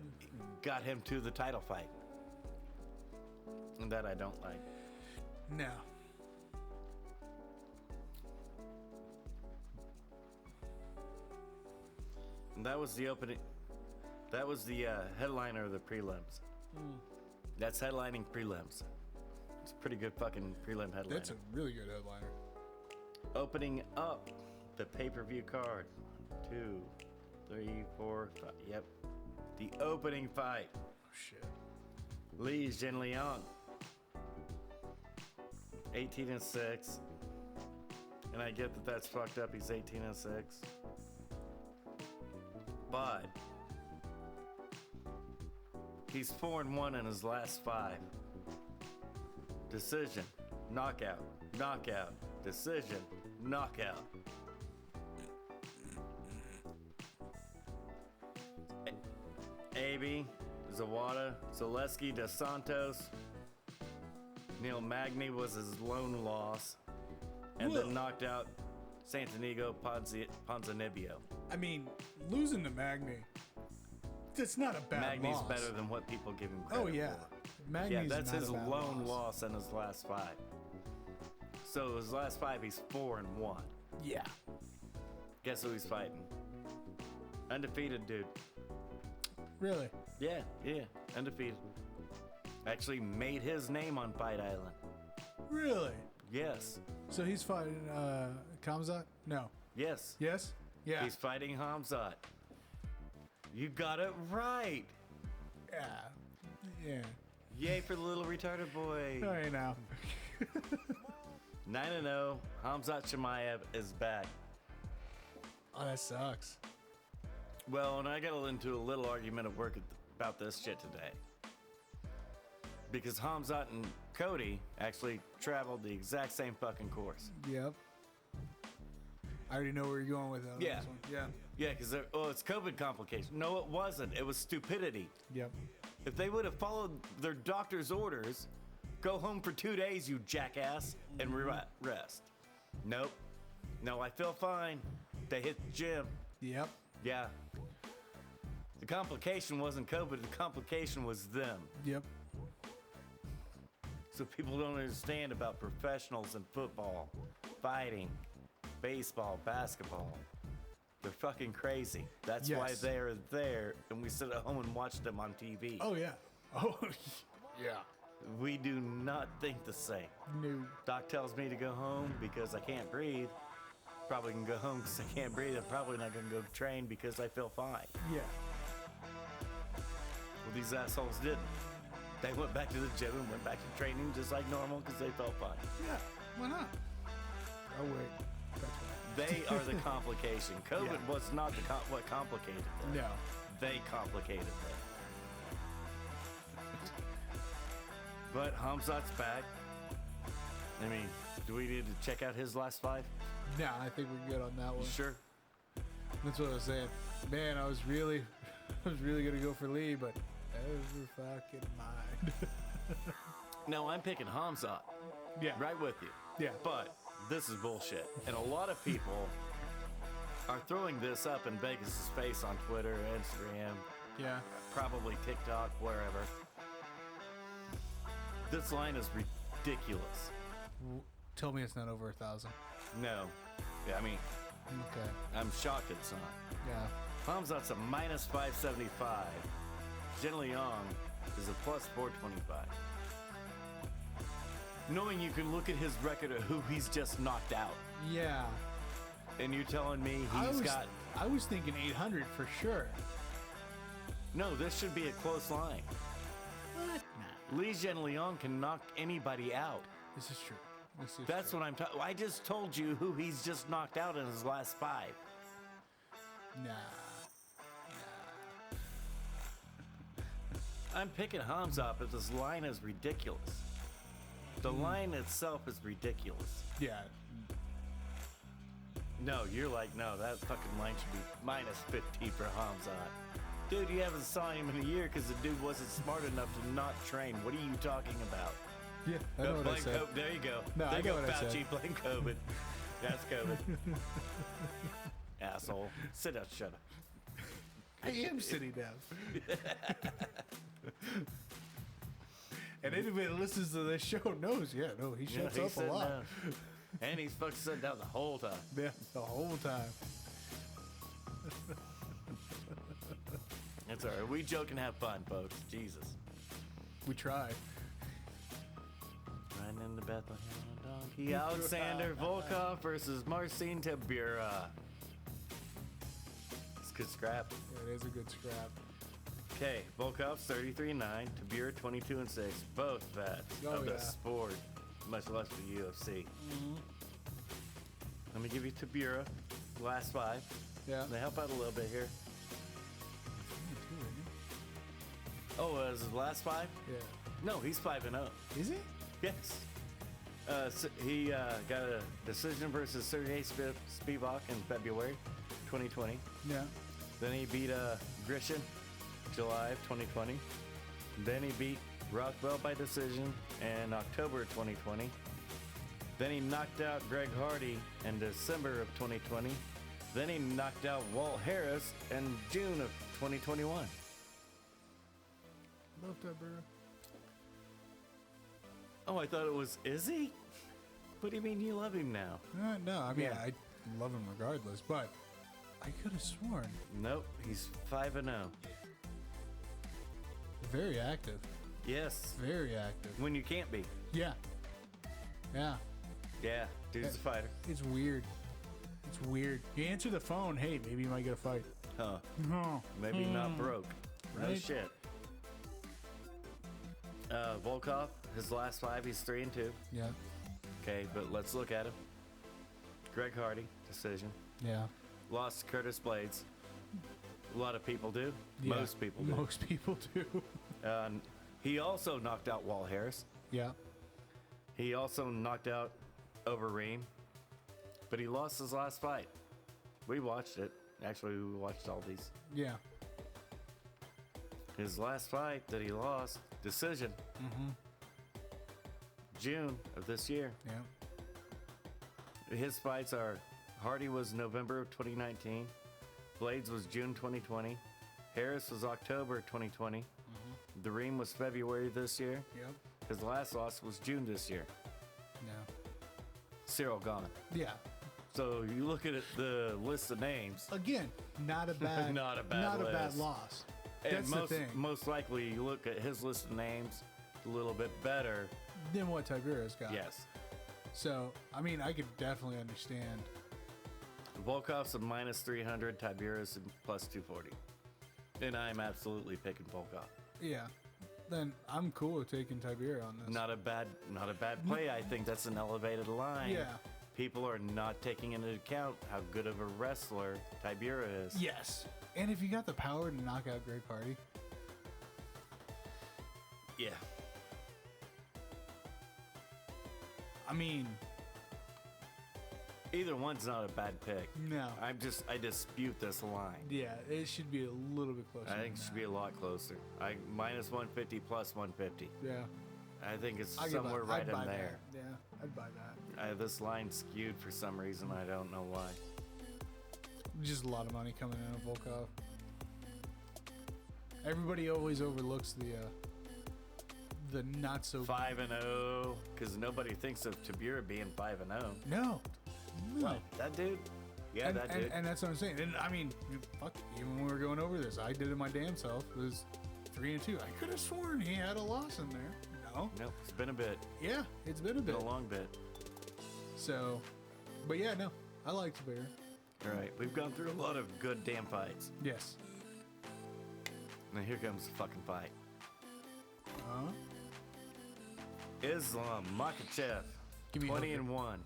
got him to the title fight. And that I don't like. No. And that was the opening. That was the headliner of the prelims. That's headlining prelims. It's a pretty good fucking prelim headliner. That's a really good headliner. Opening up the pay-per-view card. 2, 3, 4, 5. Yep. The opening fight. Oh, shit. Li Jinliang. 18-6. And I get that that's fucked up. He's 18-6. But he's 4-1 in his last 5. Decision, knockout, knockout, decision, knockout. Abe, Zawada, Zaleski, Dos Santos, Neil Magny was his lone loss, and then knocked out Santanigo Ponzinibbio. I mean, losing to Magny, that's not a bad Magny's loss. better than what people give him credit Oh, yeah. for. Magny's Yeah, that's not his a bad lone loss in his last 5. So his last 5, he's 4-1. Yeah. Guess who he's fighting? Undefeated dude. Really? Yeah, undefeated. Actually made his name on Fight Island. Really? Yes. So he's fighting Khamzat? No. Yes. Yes? Yeah. He's fighting Khamzat. You got it right. Yeah. Yeah. Yay for the little retarded boy. All right now. 9-0. Khamzat Chimaev is back. Oh, that sucks. Well, and I got into a little argument at work about this shit today. Because Khamzat and Cody actually traveled the exact same fucking course. Yep. I already know where you're going with that. Yeah. This one. Yeah. Yeah, because it's COVID complication. No, it wasn't. It was stupidity. Yep. If they would have followed their doctor's orders, go home for 2 days, you jackass, and rest. Nope. No, I feel fine. They hit the gym. Yep. Yeah. The complication wasn't COVID. The complication was them. Yep. So people don't understand about professionals in football, fighting, baseball, basketball. They're fucking crazy. That's why they're there, and we sit at home and watch them on TV. Oh, yeah. Oh, yeah. We do not think the same. No. Doc tells me to go home because I can't breathe. Probably can go home because I can't breathe. I'm probably not going to go train because I feel fine. Yeah. Well, these assholes didn't. They went back to the gym and went back to training just like normal because they felt fine. Yeah. Why not? Oh, wait. That's right. They are the complication. COVID was not what complicated them. No. They complicated them. But Khamzat's back. I mean, do we need to check out his last 5? Nah, I think we're good on that one. Sure. That's what I was saying. Man, I was really gonna go for Lee, but never fucking mind. No, I'm picking Khamzat. Yeah. Right with you. Yeah. But this is bullshit. And a lot of people are throwing this up in Vegas' face on Twitter, Instagram, Yeah. probably TikTok, wherever. This line is ridiculous. Tell me it's not over 1,000. No. Yeah, I mean, Okay. I'm shocked it's not. Yeah. Khamzat's a minus 575. Jin Liang is a plus 425. knowing you can look at his record of who he's just knocked out. Yeah. And you're telling me I was thinking 800 for sure. No, this should be a close line. What? Nah. Li Zhenliang can knock anybody out. This is true. That's what I'm talking. I just told you who he's just knocked out in his last 5. Nah. I'm picking Hamza, but this line is ridiculous. The line itself is ridiculous. Yeah. No, you're like, no, that fucking line should be minus 50 for Hamza. Dude, you haven't saw him in a year because the dude wasn't smart enough to not train. What are you talking about? Yeah, I know what I said. There you go. No, there I you know go, what I Fauci. said. Blame COVID. That's COVID. Asshole. Sit down, shut up. I am sitting down. And anybody that listens to this show knows, he shuts up a lot. Down. And he's fucking sitting down the whole time. Yeah, the whole time. That's all right. We joke and have fun, folks. Jesus. We try. Riding in the Bethlehem on a donkey. Alexander Volkov versus Marcin Tabira. It's good scrap. Yeah, it is a good scrap. Okay, Volkov's 33-9, Tabira 22-6. Both vets of the sport, much less the UFC. Let me give you Tabira, last 5. Yeah. They help out a little bit here. Oh, is his last 5? Yeah. No, he's 5-0. Is he? Yes. So he got a decision versus Sergey Spivak in February 2020. Yeah. Then he beat Grishin July of 2020. Then he beat Rockwell by decision in October of 2020. Then he knocked out Greg Hardy in December of 2020. Then he knocked out Walt Harris in June of 2021. Love Tabira. Oh, I thought it was Izzy? What do you mean you love him now? No, I mean, Yeah. I love him regardless, but I could have sworn. Nope, he's 5-0. Very active. Yes, Very active. when you can't be. Yeah. Yeah. Yeah, dude's a fighter. It's weird. It's weird. You answer the phone, hey, maybe you might get a fight. Huh. No. Maybe not broke. No Right? shit. Volkov, his last 5, he's 3-2. Yeah. Okay, but let's look at him. Greg Hardy, decision. Yeah. Lost to Curtis Blades. A lot of people do. Yeah. Most people do. Most people do. He also knocked out Walt Harris. Yeah. He also knocked out Overeem. But he lost his last fight. We watched it. Actually, we watched all these. Yeah. His last fight that he lost, decision. June of this year. Yeah. His fights are Hardy was November of 2019. Blades was June 2020. Harris was October 2020. Reem was February this year. Yep. His last loss was June this year. Yeah. Cyril gone. Yeah. So you look at the list of names. Again, not a bad Not a bad not a bad list. loss. And That's most, the thing. most likely you look at his list of names a little bit better. Than what Tiberia's got. Yes. So, I mean, I could definitely understand. Volkov's a minus 300, Tiberia's a plus 240. And I'm absolutely picking Volkov. Yeah. Then I'm cool with taking Tiberia on this. Not a bad play. I think that's an elevated line. Yeah. People are not taking into account how good of a wrestler Tibera is. Yes. And if you got the power to knock out Greg Hardy, Yeah. I mean, Either one's not a bad pick. no. I dispute this line. Yeah, it should be a little bit closer. I think it than should that. be a lot closer. Minus 150 plus 150. Yeah. I think it's I'd somewhere buy- right I'd in buy there. That. Yeah, I'd buy that. This line's skewed for some reason. I don't know why. Just a lot of money coming in on Volkov. Everybody always overlooks the not so 5-0, because nobody thinks of Tabira being 5-0. No. What? That dude? Yeah, and, that and, dude. and that's what I'm saying. And I mean, fuck, even when we were going over this, I did it my damn self. It was 3-2. I could have sworn he had a loss in there. No. Nope, it's been a bit. Yeah, it's been a bit. Been a long bit. So, but yeah, no, I like Tabira. All right, we've gone through a lot of good damn fights. Yes. Now here comes the fucking fight. Uh-huh. Islam Makhachev, Give me 20 Hooker. and 1.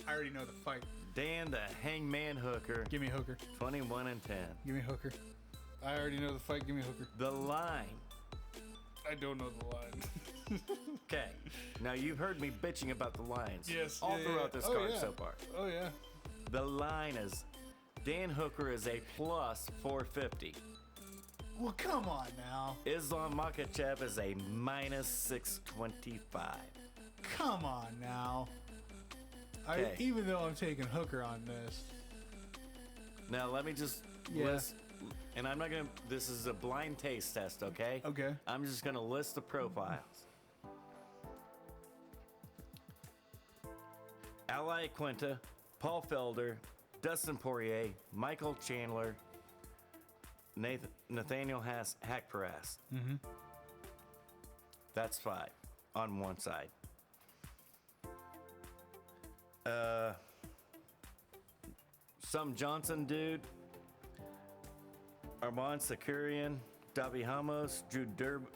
I already know the fight. Dan the Hangman Hooker, Give me Hooker. 21 and 10. Give me Hooker. I already know the fight. Give me Hooker. The line. I don't know the line. Okay, now you've heard me bitching about the lines. Yes. All yeah, throughout yeah. this Oh, card yeah. so far. Oh, yeah. The line is Dan Hooker is a plus 450. Well, come on now. Islam Makhachev is a minus 625. Come on now. Okay. Even though I'm taking Hooker on this. Now let me just Yeah. list, and I'm not gonna. This is a blind taste test, okay? Okay. I'm just gonna list the profiles. Ally Quinta, Paul Felder, Dustin Poirier, Michael Chandler, Nathaniel Hackparas. Mm-hmm. That's 5 on one side. Some Johnson dude, Armand Sakurian, Davi Hamos, Drew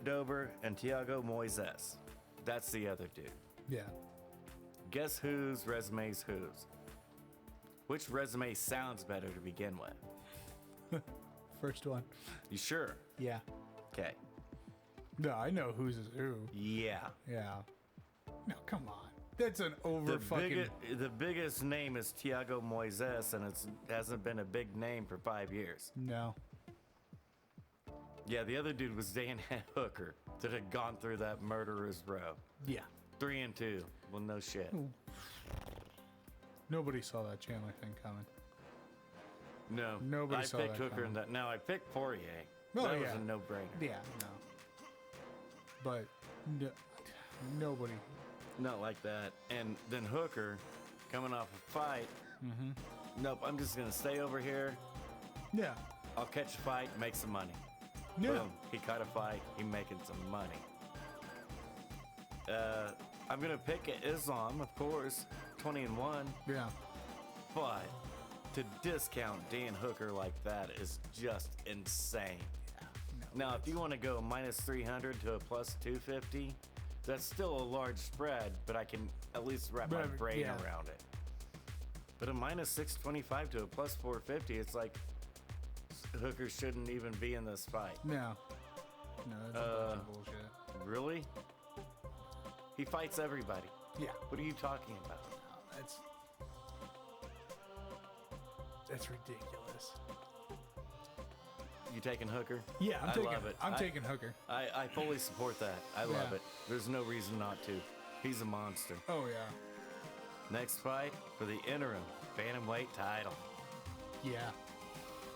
Dober, and Tiago Moises. That's the other dude. Yeah. Guess whose resume's whose? Which resume sounds better to begin with? First one. You sure? Yeah. Okay. No, I know who's who. Yeah. Yeah. No, come on. That's an over fucking. The biggest name is Tiago Moises, and it hasn't been a big name for 5 years. No. Yeah, the other dude was Dan Hooker that had gone through that murderer's row. Yeah. 3 and 2. Well, no shit. Nobody saw that Chandler thing coming. No. Nobody I saw picked that Hooker in coming. that. Now I picked Poirier. Oh, that was yeah. a no-brainer. Yeah, no. But nobody. Not like that. And then Hooker, coming off a fight. Mm-hmm. Nope, I'm just gonna stay over here. Yeah. I'll catch a fight, make some money. Yeah. Boom. He caught a fight. He making some money. I'm gonna pick Islam, of course, 20 and 1. Yeah. But to discount Dan Hooker like that is just insane. No. Now, if you want to go minus 300 to a plus 250, that's still a large spread, but I can at least wrap my brain yeah. around it. But a minus 625 to a plus 450, it's like Hooker shouldn't even be in this fight. No. No, that's a bunch of bullshit. Really? He fights everybody. Yeah. What are you talking about? No, that's ridiculous. You taking Hooker? Yeah, I love it. I'm taking Hooker. I fully support that. I love Yeah. it. There's no reason not to. He's a monster. Oh yeah. Next fight for the interim bantamweight title. Yeah.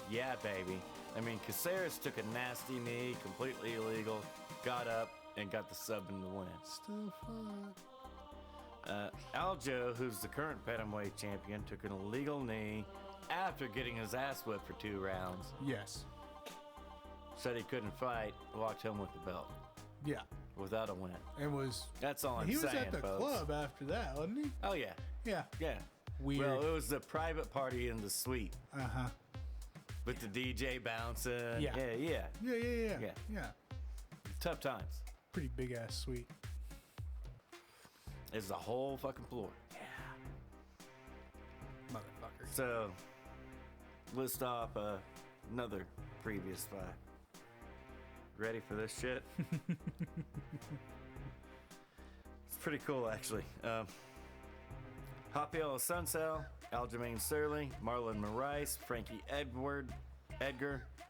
Yeah, baby. I mean, Caceres took a nasty knee, completely illegal, got up, and got the sub in the win. Still fun. Aljo, who's the current bantamweight champion, took an illegal knee after getting his ass whipped for 2 rounds. Yes. Said he couldn't fight, walked home with the belt Yeah. without a win. It was. That's all I'm He was saying, at the folks. club after that, wasn't he? Oh, yeah. Yeah. Yeah. Weird. Well, it was the private party in the suite Uh huh. with the DJ bouncing. Yeah. Yeah. Yeah. Yeah. Yeah. Tough times. Pretty big ass suite. It's the whole fucking floor. Motherfucker. So, list off another previous fight. Ready for this shit? It's pretty cool, actually. Rafael Sunsel, Aljamain Sterling, Marlon Moraes, Frankie Edgar,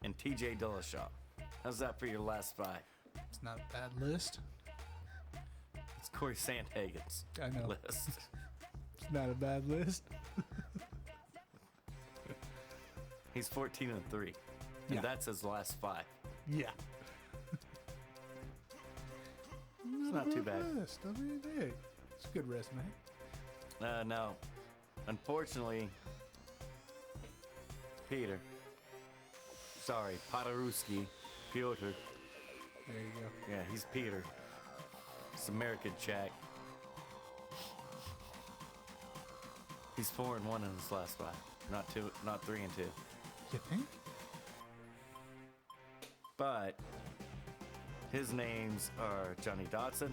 and TJ Dillashaw. How's that for your last 5? It's not a bad list. It's Corey Sandhagen's I know. list. It's not a bad list. He's 14 and 3. And Yeah. that's his last 5. Yeah. It's not too bad. List. I mean, hey, it's a good resume. No. Unfortunately, Peter. Sorry, Petrovsky. Piotr. There you go. Yeah, he's Peter. It's American Jack. He's 4-1 in his last 5. Not 3-2. You think? But his names are Johnny Dotson,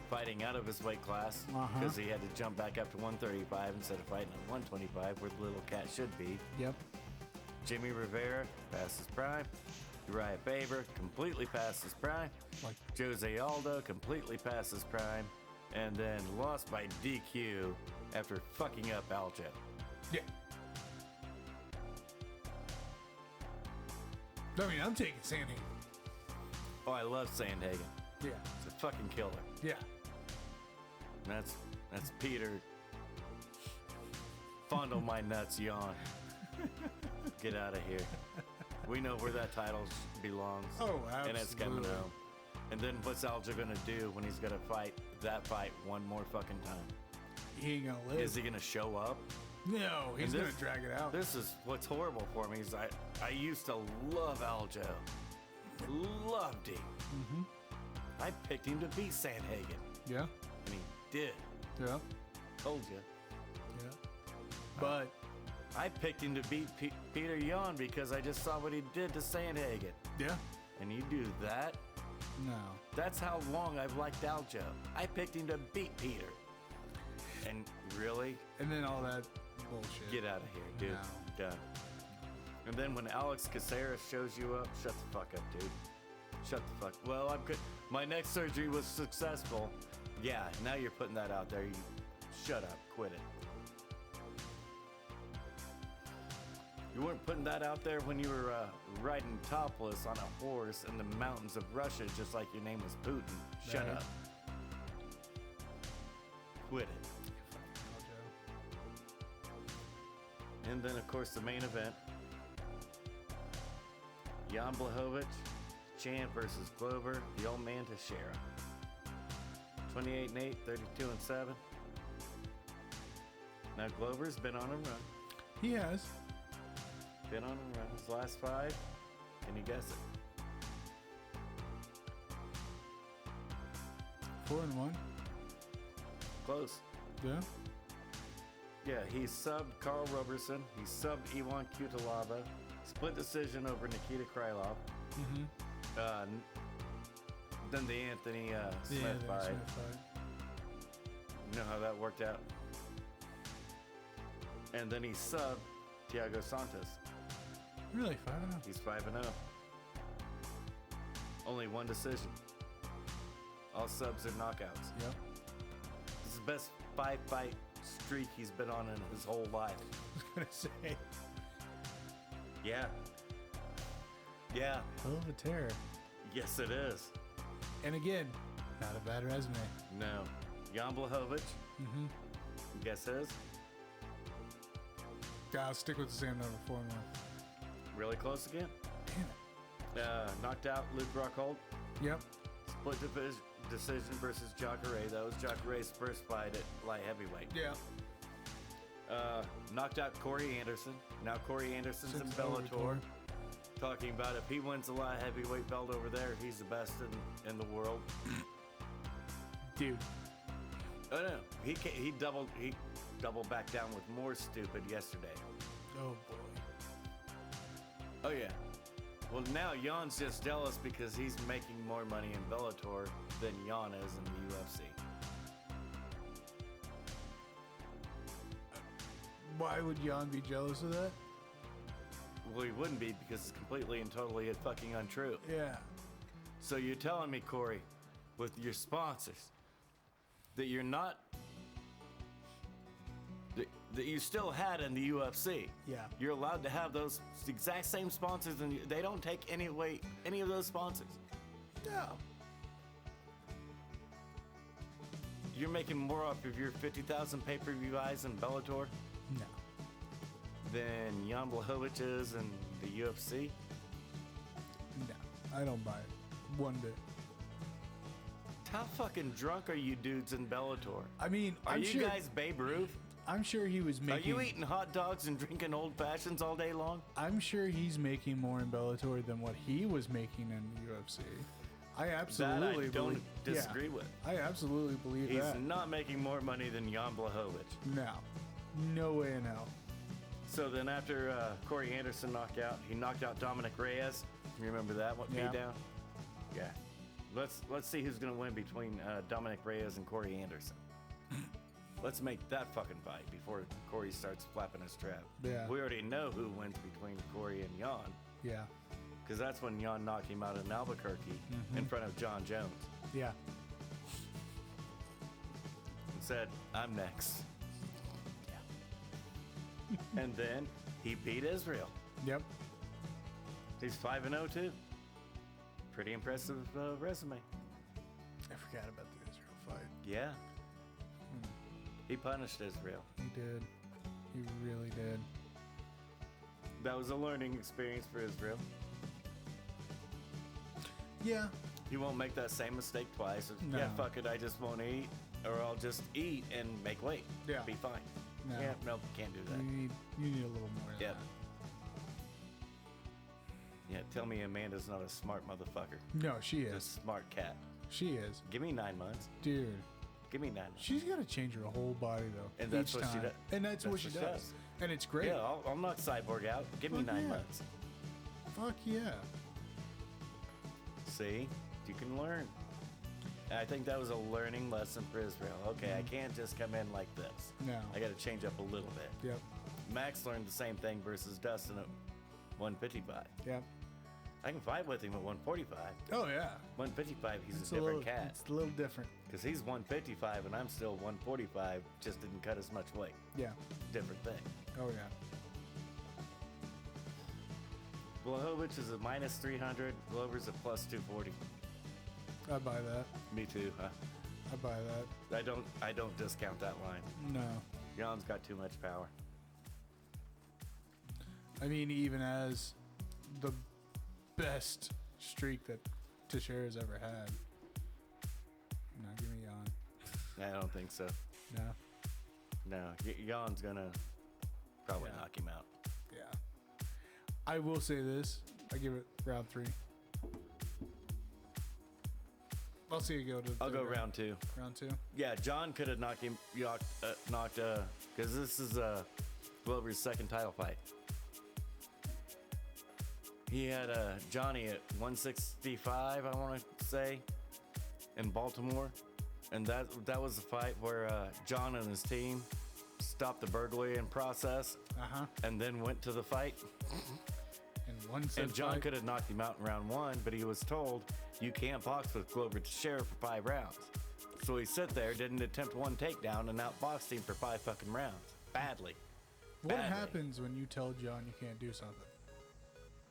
fighting out of his weight class because he had to jump back up to 135 instead of fighting at 125 where the little cat should be. Yep. Jimmy Rivera, past his prime. Uriah Faber, completely past his prime. Like, Jose Aldo, completely past his prime. And then lost by DQ after fucking up Aljo. yeah. I mean, I'm taking Sandhagen. Oh, I love Sandhagen. Yeah. It's a fucking killer. Yeah. And that's Peter. Fondle my nuts, yawn. Get out of here. We know where that title belongs. Oh, And it's coming absolutely. home. And then what's Aljo gonna do when he's gonna fight that fight one more fucking time? He ain't gonna live. Is he gonna show up? No, he's And gonna drag it out. This is what's horrible for me is I used to love Aljo. Loved him. Mm-hmm. I picked him to beat Sandhagen. Yeah. And he did. Yeah. Told you. Yeah. But I picked him to beat Peter Yan because I just saw what he did to Sandhagen. yeah. And you do that? No. That's how long I've liked Aljo. I picked him to beat Peter. And really? And then all that bullshit. Get out of here, dude. No. Done. And then when Alex Caceres shows you up, shut the fuck up, dude. Shut the fuck. Well, I'm good. My neck surgery was successful. Yeah, now you're putting that out there. You shut up. Quit it. You weren't putting that out there when you were riding topless on a horse in the mountains of Russia, just like your name was Putin. Shut Right. up. Quit it. And then, of course, the main event. Jan Blachowicz, Chan versus Glover, the old man Teixeira. 28-8, 32-7. Now, Glover's been on a run. He has. Been on a run. His last 5. Can you guess it? 4-1. Close. Yeah. Yeah, he subbed Carl Roberson. He subbed Ivan Kutalaba. Split decision over Nikita Krylov. Mm-hmm. Then the Anthony Smith fight. You know how that worked out? And then he subbed Thiago Santos. Really, 5-0. He's 5-0. Only 1 decision. All subs are knockouts. Yep. This is the best 5-fight streak he's been on in his whole life. I was gonna say. Yeah. Yeah. Hell of a terror. Yes, it is. And again, not a bad resume. No. Jan Blachowicz. Mm-hmm. Guess his? I'll stick with the same number, 4-1. Really close again. Damn it. Knocked out Luke Rockhold. Yep. Split decision versus Jacare. That was Jacare's first fight at light heavyweight. Yeah. Knocked out Corey Anderson. Now Corey Anderson's in Bellator. Talking about if he wins the light heavyweight belt over there, he's the best in the world. Dude. Oh no, he doubled back down with more stupid yesterday. Oh boy. Oh yeah. Well, now Jan's just jealous because he's making more money in Bellator than Jan is in the UFC. Why would Jan be jealous of that? Well, he wouldn't be because it's completely and totally fucking untrue. Yeah. So you're telling me, Corey, with your sponsors, that you're not, that you still had in the UFC. Yeah. You're allowed to have those exact same sponsors, and they don't take any of those sponsors. No. You're making more off of your 50,000 pay-per-view eyes in Bellator No. than Jan Blachowicz is in the UFC. No. I don't buy it. One bit. How fucking drunk are you dudes in Bellator? I mean, Are I'm you sure, guys Babe Ruth? I'm sure he was Are making. you eating hot dogs and drinking old fashions all day long? I'm sure he's making more in Bellator than what he was making in the UFC. I That absolutely I don't yeah. disagree with. I absolutely believe He's that. not making more money than Jan Blachowicz. No way in hell. So then after Corey Anderson knocked out, he knocked out Dominic Reyes. You remember that one Yeah. beatdown? Yeah. Let's see who's gonna win between Dominic Reyes and Corey Anderson. Let's make that fucking fight before Corey starts flapping his trap. Yeah. We already know who wins between Corey and Jan, Yeah. because that's when Jan knocked him out in Albuquerque in front of John Jones Yeah. and said, "I'm next." And then he beat Israel. Yep. He's 5-0 too. Pretty impressive resume. I forgot about the Israel fight. Yeah. He punished Israel. He did. He really did. That was a learning experience for Israel. Yeah. He won't make that same mistake twice. No. Yeah, fuck it, I just won't eat. Or I'll just eat and make weight. Yeah. Be fine. No. Yeah, nope, can't do that. You need a little more than Yep. that. Yeah, tell me Amanda's not a smart motherfucker. No, she She's a is. smart cat. She is. Give me 9 months. Dude. Give me 9 months. She's got to change her whole body, though. And that's each what she time. does. And that's what she does. And it's great. Yeah, I'll knock Cyborg out. Give me Fuck 9 yeah. months. Fuck yeah. See? You can learn. And I think that was a learning lesson for Israel. Okay, I can't just come in like this. No. I got to change up a little bit. Yep. Max learned the same thing versus Dustin at 155. Yep. I can fight with him at 145. Oh, yeah. 155, he's It's a different little, cat. It's a little different. Because he's 155 and I'm still 145, just didn't cut as much weight. Yeah. Different thing. Oh, yeah. Blachowicz is a minus 300, Glover's a plus 240. I buy that. Me too, huh? I buy that. I don't discount that line. No. Jan's got too much power. I mean, even as the best streak that Teixeira's ever had. No, give me Jan. I don't think so. No. No, Jan's gonna probably Yeah. knock him out. Yeah. I will say this. I give it round 3. I'll see you go to. I'll go round 2. Round 2. Yeah, John could have knocked because this is Glover's second title fight. He had Johnny at 165, I want to say, in Baltimore, and that was the fight where John and his team stopped the burglary in process, and then went to the fight. And John could have knocked him out in round 1, but he was told you can't box with Glover Teixeira for 5 rounds. So he sat there, didn't attempt one takedown, and outboxed him for 5 fucking rounds. Badly. What Badly. happens when you tell John you can't do something?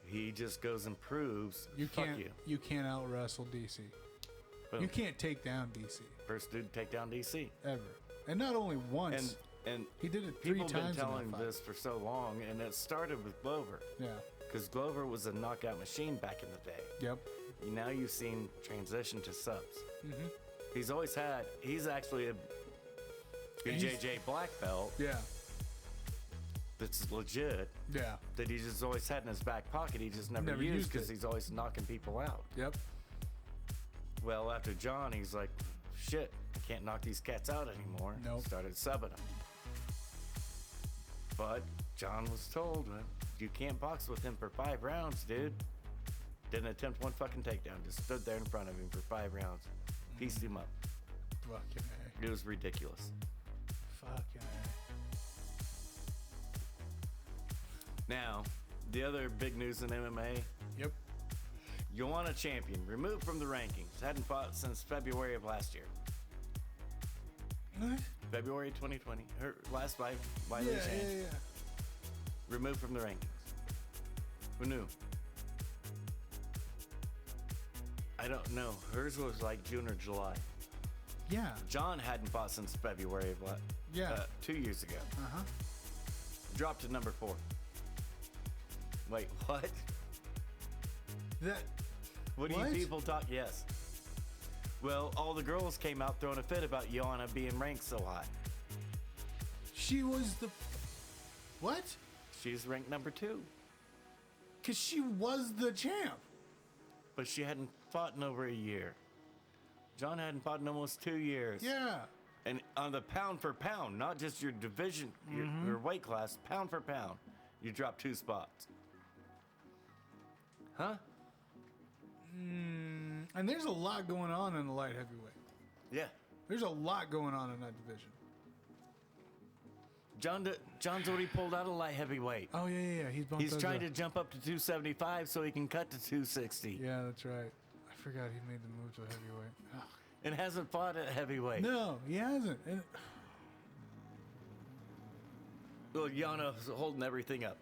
He just goes and proves, You fuck can't. you. You can't out wrestle DC. Boom. You can't take down DC First dude to take down DC. ever, and not only once. And he did it 3 people have been times. telling in that fight. this for so long, and it started with Glover. Yeah. Because Glover was a knockout machine back in the day. Yep. Now you've seen transition to subs. Mm-hmm. He's actually a BJJ black belt Yeah. that's legit, Yeah. that he just always had in his back pocket. He just never Never used used because it. he's always knocking people out. Yep. Well, after John, he's like, shit, I can't knock these cats out anymore. Nope. Started subbing them. But John was told, you can't box with him for 5 rounds, dude. Didn't attempt one fucking takedown. Just stood there in front of him for 5 rounds. Pieced him up. Fucking A. It was ridiculous. Fucking Now, the other big news in MMA, A. Yep. Joanna Champion, removed from the rankings. Hadn't fought since February of last year. What? February 2020. Her last fight, by Yeah, Liu Shan. yeah. Removed from the rankings. Who knew? I don't know. Hers was like June or July. Yeah. John hadn't fought since February of 2 years ago. Uh-huh. Dropped to number 4. Wait, what? That. What do What? you people talk? Yes. Well, all the girls came out throwing a fit about Joanna being ranked so high. She was the. What? She's ranked number 2. Because she was the champ. but she hadn't fought in over a year. John hadn't fought in almost 2 years. Yeah. And on the pound for pound, not just your division, your weight class, pound for pound, you drop 2 spots. Huh? And there's a lot going on in the light heavyweight. Yeah. There's a lot going on in that division. John's already pulled out of light heavyweight. Oh, yeah. He's trying to jump up to 275 so he can cut to 260. Yeah, that's right. I forgot he made the move to heavyweight. Ugh. And hasn't fought at heavyweight. No, he hasn't. And Well, Yana's holding everything up.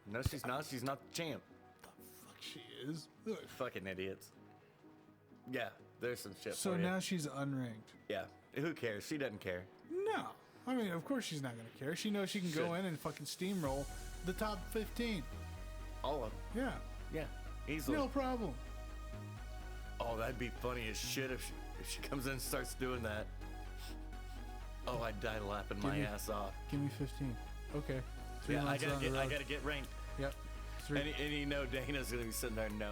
No, she's not. She's not the champ. the fuck she is. Ugh. Fucking idiots. Yeah, there's some shit So for you. now she's unranked. Yeah, who cares? She doesn't care. No. I mean, of course she's not going to care. She knows she can go in and fucking steamroll the top 15. All of them. Yeah. Yeah, easily. No problem. Oh, that'd be funny as shit if she comes in and starts doing that. Oh, I'd die laughing my ass off. Give me 15. Okay. 3 Yeah, I months down the road. gotta get ranked. Yep. 3. And you know Dana's gonna be sitting there. No,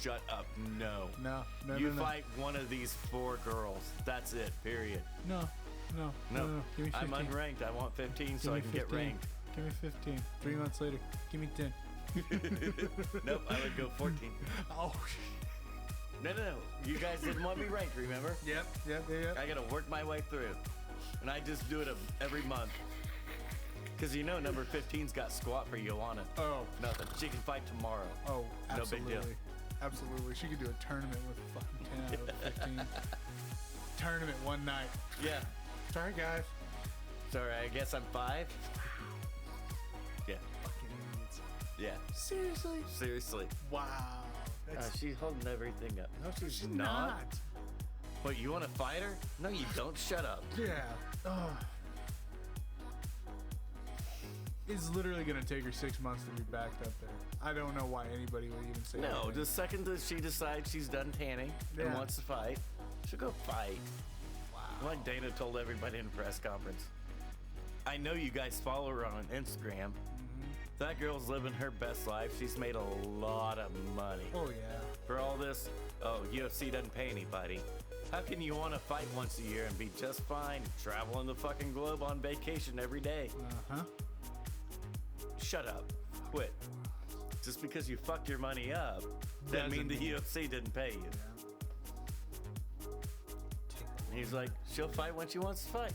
shut up. No. No. You fight one of these 4 girls. That's it. Period. No. Give me 15. I'm unranked. I want 15 so I can get ranked. Give me 15. 3 months later, give me 10. Nope, I would go 14. Oh, No. You guys didn't want me ranked, remember? Yep. I gotta work my way through. And I just do it every month. Because you know number 15's got squat for Joanna. Oh. Nothing. She can fight tomorrow. Oh, No absolutely. big deal. Absolutely. She could do a tournament with fucking 10 out of 15. Tournament one night. Yeah. Sorry, guys. Sorry, I guess I'm 5. Yeah. Fucking idiots. Yeah. Seriously. Wow. That's She's holding everything up. No, she's she's not. not. What, you want to fight her? No, you don't. Shut up. Yeah. Oh. It's literally going to take her 6 months to be backed up there. I don't know why anybody would even say No, anything. the second that she decides she's done tanning and Yeah. wants to fight, she'll go fight. Wow. Like Dana told everybody in the press conference. I know you guys follow her on Instagram. That girl's living her best life. She's made a lot of money. Oh, yeah. For all this, UFC doesn't pay anybody. How can you want to fight once a year and be just fine traveling the fucking globe on vacation every day? Uh-huh. Shut up. Quit. Just because you fucked your money up doesn't mean the UFC didn't pay you. And he's like, she'll fight when she wants to fight.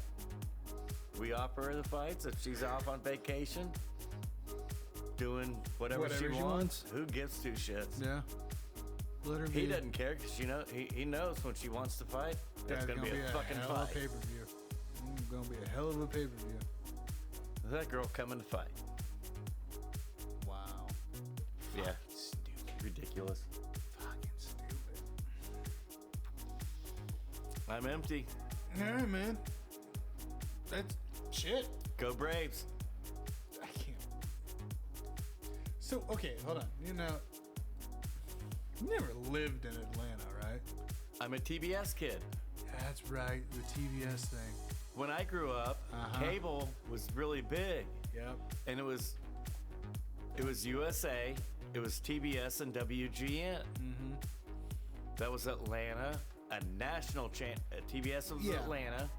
We offer her the fights. If she's off on vacation, doing whatever she wants, who gives 2 shits? Yeah. Let her He be. doesn't care because he knows when she wants to fight, that's That's gonna be a fucking hell of a fight. pay-per-view. Gonna be a hell of a pay-per-view. That girl coming to fight. Wow. Yeah. Stupid. Ridiculous. Fucking stupid. I'm empty. All right, man. That's shit. Go Braves. I can't. So, okay, hold on. You know, you never lived in Atlanta, right? I'm a TBS kid. That's right, the TBS thing. When I grew up, cable was really big. Yep. And it was USA, it was TBS and WGN. Mm-hmm. That was Atlanta. A national channel. TBS was Atlanta.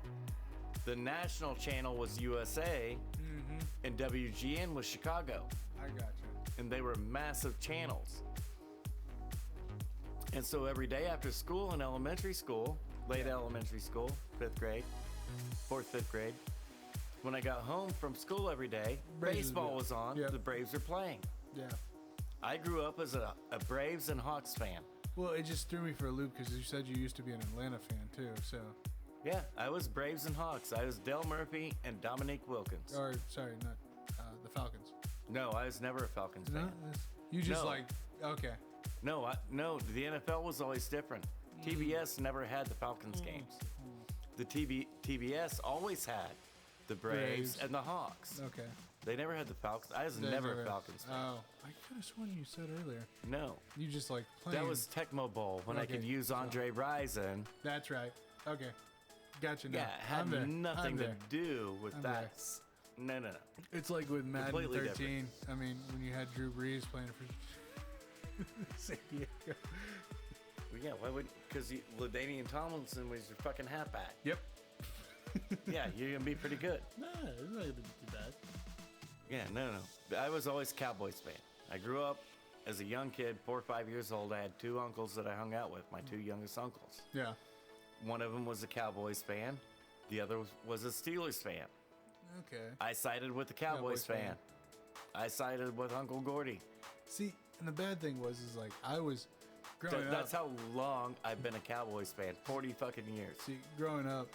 The national channel was USA, and WGN was Chicago. I got you. And they were massive channels. And so every day after school in elementary school, late elementary school, 5th grade, 4th, 5th grade, when I got home from school every day, baseball was on. Yep. The Braves were playing. Yeah. I grew up as a Braves and Hawks fan. Well, it just threw me for a loop because you said you used to be an Atlanta fan too. So, Yeah, I was Braves and Hawks. I was Del Murphy and Dominique Wilkins. or sorry, not the Falcons. No, I was never a Falcons No, fan. you just No. like okay. No, the NFL was always different. TBS never had the Falcons games. The TBS always had the Braves and the Hawks. Okay. They never had the Falcons. I was never a Falcons fan. Oh, I could have sworn you said earlier. No. You just like playing. That was Tecmo Bowl when I Okay, could use Andre Rison. That's right. Okay. Gotcha now. Yeah, it had I'm there. nothing I'm to there. do with I'm that. there. No. It's like with Madden Completely 13. I mean, when you had Drew Brees playing for San Diego. Well, yeah, why would? Because LaDainian Tomlinson was your fucking halfback. Yep. Yeah, you're gonna be pretty good. Nah, it's not gonna be too bad. Yeah, no. I was always a Cowboys fan. I grew up as a young kid, 4 or 5 years old. I had 2 uncles that I hung out with, my 2 youngest uncles. Yeah. One of them was a Cowboys fan. The other was a Steelers fan. Okay. I sided with the Cowboys fan. I sided with Uncle Gordy. See, and the bad thing was, is like, I was growing up. That's how long I've been a Cowboys fan. 40 fucking years. See, growing up,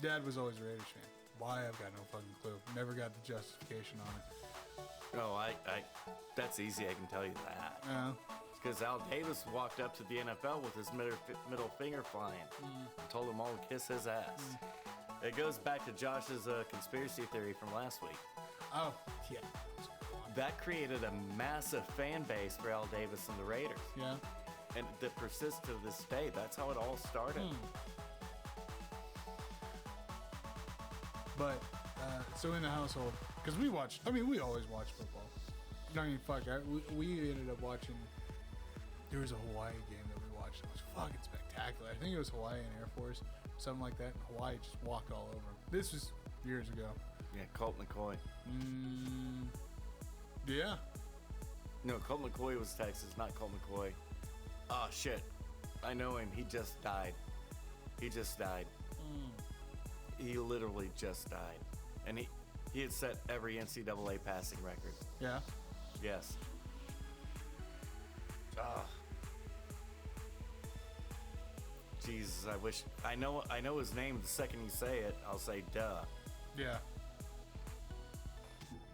Dad was always a Raiders fan. Why? I've got no fucking clue. Never got the justification on it. No, that's easy. I can tell you that. Yeah. Because Al Davis walked up to the NFL with his middle finger flying. Told him all to kiss his ass. It goes back to Josh's conspiracy theory from last week. Oh, yeah. That created a massive fan base for Al Davis and the Raiders. Yeah. And that persists to this day. That's how it all started. But, so in the household, because we always watch football. I mean, fuck, we ended up watching, there was a Hawaii game that we watched. It was fucking spectacular. I think it was Hawaii and Air Force, something like that. Hawaii just walked all over them. This was years ago. Yeah, Colt McCoy. Yeah. No, Colt McCoy was Texas, not Colt McCoy. Oh, shit. I know him. He just died. He just died. He literally just died. And he had set every NCAA passing record. Yeah. Yes. Jesus, I wish I know his name. The second you say it, I'll say duh. Yeah.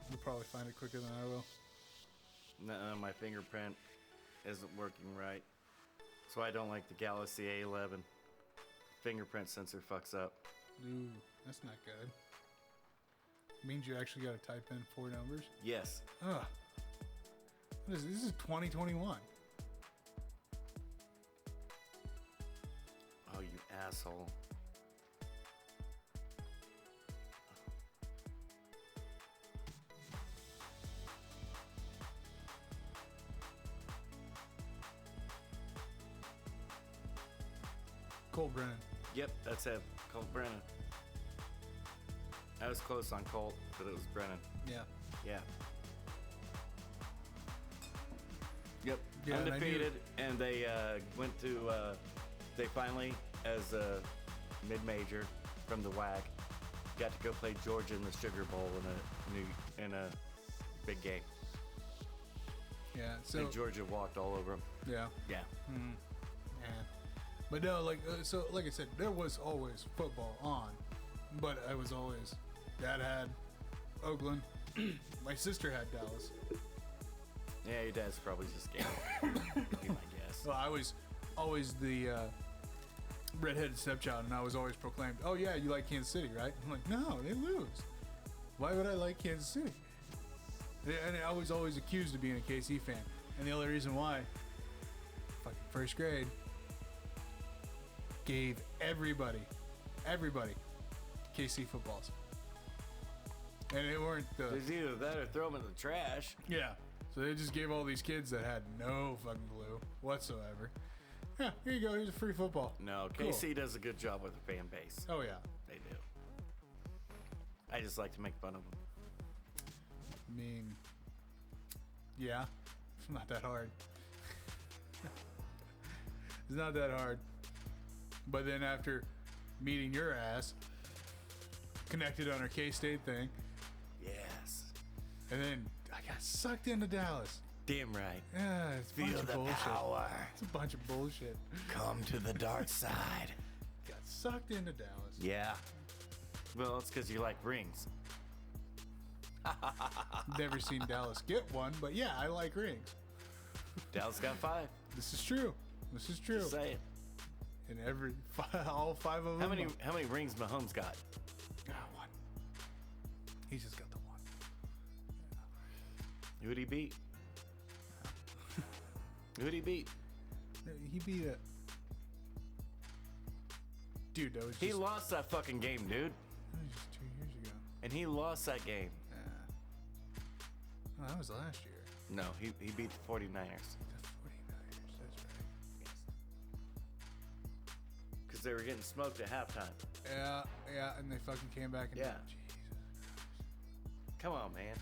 You'll probably find it quicker than I will. No, my fingerprint isn't working right. So I don't like the Galaxy A11. Fingerprint sensor fucks up. Ooh, that's not good. Means you actually got to type in 4 numbers? Yes. Ugh. What is this? This is 2021. Oh, you asshole. Colt Brennan. Yep, that's it. Colt Brennan. I was close on Colt, but it was Brennan. Yeah. Yeah. Yep. Yeah, and undefeated, and they went to. They finally, as a mid-major from the WAC, got to go play Georgia in the Sugar Bowl in a big game. Yeah. So And Georgia walked all over them. yeah. Yeah. Yeah. But no, like so, like I said, there was always football on, but I was always. Dad had Oakland. My sister had Dallas. Yeah, your dad's probably just gambling. Be my guess. Well, I was always the redheaded stepchild, and I was always proclaimed, "Oh yeah, you like Kansas City, right?" I'm like, "No, they lose. Why would I like Kansas City?" And I was always accused of being a KC fan, and the only reason why, fucking first grade, gave everybody, KC footballs, and they weren't the. There's either that or throw them in the trash. Yeah. So they just gave all these kids that had no fucking clue whatsoever. Yeah, here you go. Here's a free football. No, Cool. KC does a good job with the fan base. Oh, yeah. They do. I just like to make fun of them. I mean, yeah. It's not that hard. It's not that hard. But then after meeting your ass, connected on our K-State thing, Yes. and then I got sucked into Dallas. Damn right. Yeah, it's a bunch Feel of the bullshit. power. It's a bunch of bullshit. Come to the dark side. Got sucked into Dallas. Yeah. Well, it's because you like rings. Never seen Dallas get one, but yeah, I like rings. Dallas got 5. This is true. This is true. Just saying. And all 5 of them. How many rings Mahomes got? One. He's just got the one. Who'd he beat? Who'd he beat? He beat a dude. That was just, He lost that fucking game, dude. that was just 2 years ago. And he lost that game. Oh, that was last year. No, he beat the 49ers. The 49ers. That's right. because they were getting smoked at halftime. Yeah, and they fucking came back and Yeah. Jesus. Come on, man.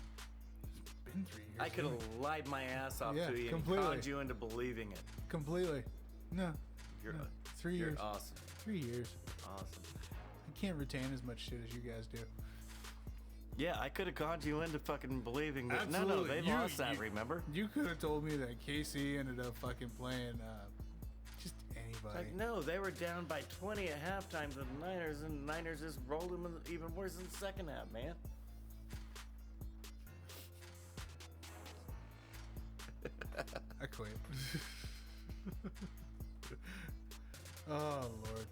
It's been 3 years. I could have lied my ass off Yeah, to you completely. and conned you into believing it. Completely. No. You're, No. 3 you're years. awesome. 3 years. Awesome. I can't retain as much shit as you guys do. Yeah, I could have conned you into fucking believing that. No, Absolutely. they lost that, remember? You could have told me that KC ended up fucking playing just anybody. Like, no, they were down by 20 at halftime to the Niners, and the Niners just rolled them even worse in the second half, man. I quit. Oh, Lord.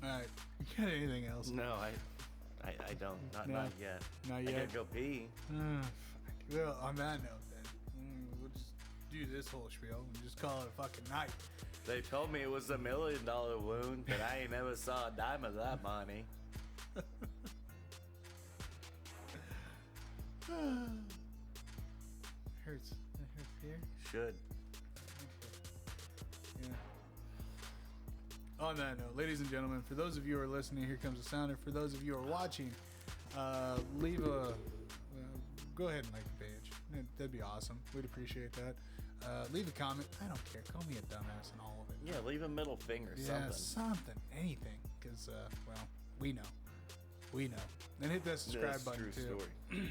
Alright, you got anything else? No, I don't. No. Not yet. Not I yet. gotta go pee. Fuck. Well, on that note, then, we'll just do this whole spiel and just call it a fucking night. They told me it was $1 million wound, but I ain't never saw a dime of that money. Hurts. It hurts here. Should. Yeah. On that note, ladies and gentlemen, for those of you who are listening, here comes the sounder. For those of you who are watching, leave a. Go ahead and like the page. That'd be awesome. We'd appreciate that. Leave a comment. I don't care. Call me a dumbass and all of it. Yeah, leave a middle finger, Yeah, something. something. Anything. Because, well, we know. We know. And hit that subscribe That's button, true too. story.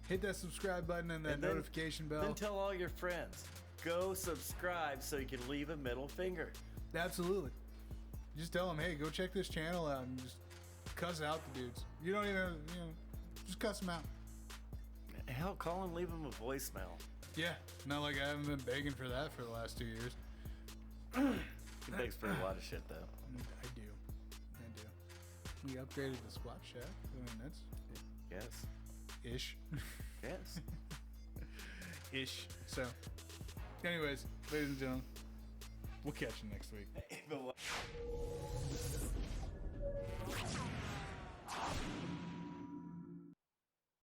Hit that subscribe button and that And then- notification bell. Then tell all your friends. Go subscribe so you can leave a middle finger. Absolutely. Just tell them, hey, go check this channel out and just cuss out the dudes. You don't even, just cuss them out. Hell, call and leave them a voicemail. Yeah, not like I haven't been begging for that for the last 2 years. He begs for a lot of shit, though. I do. We upgraded the Squatch shack. I mean, that's Yes. ish. Yes. Ish. So, anyways, ladies and gentlemen, we'll catch you next week.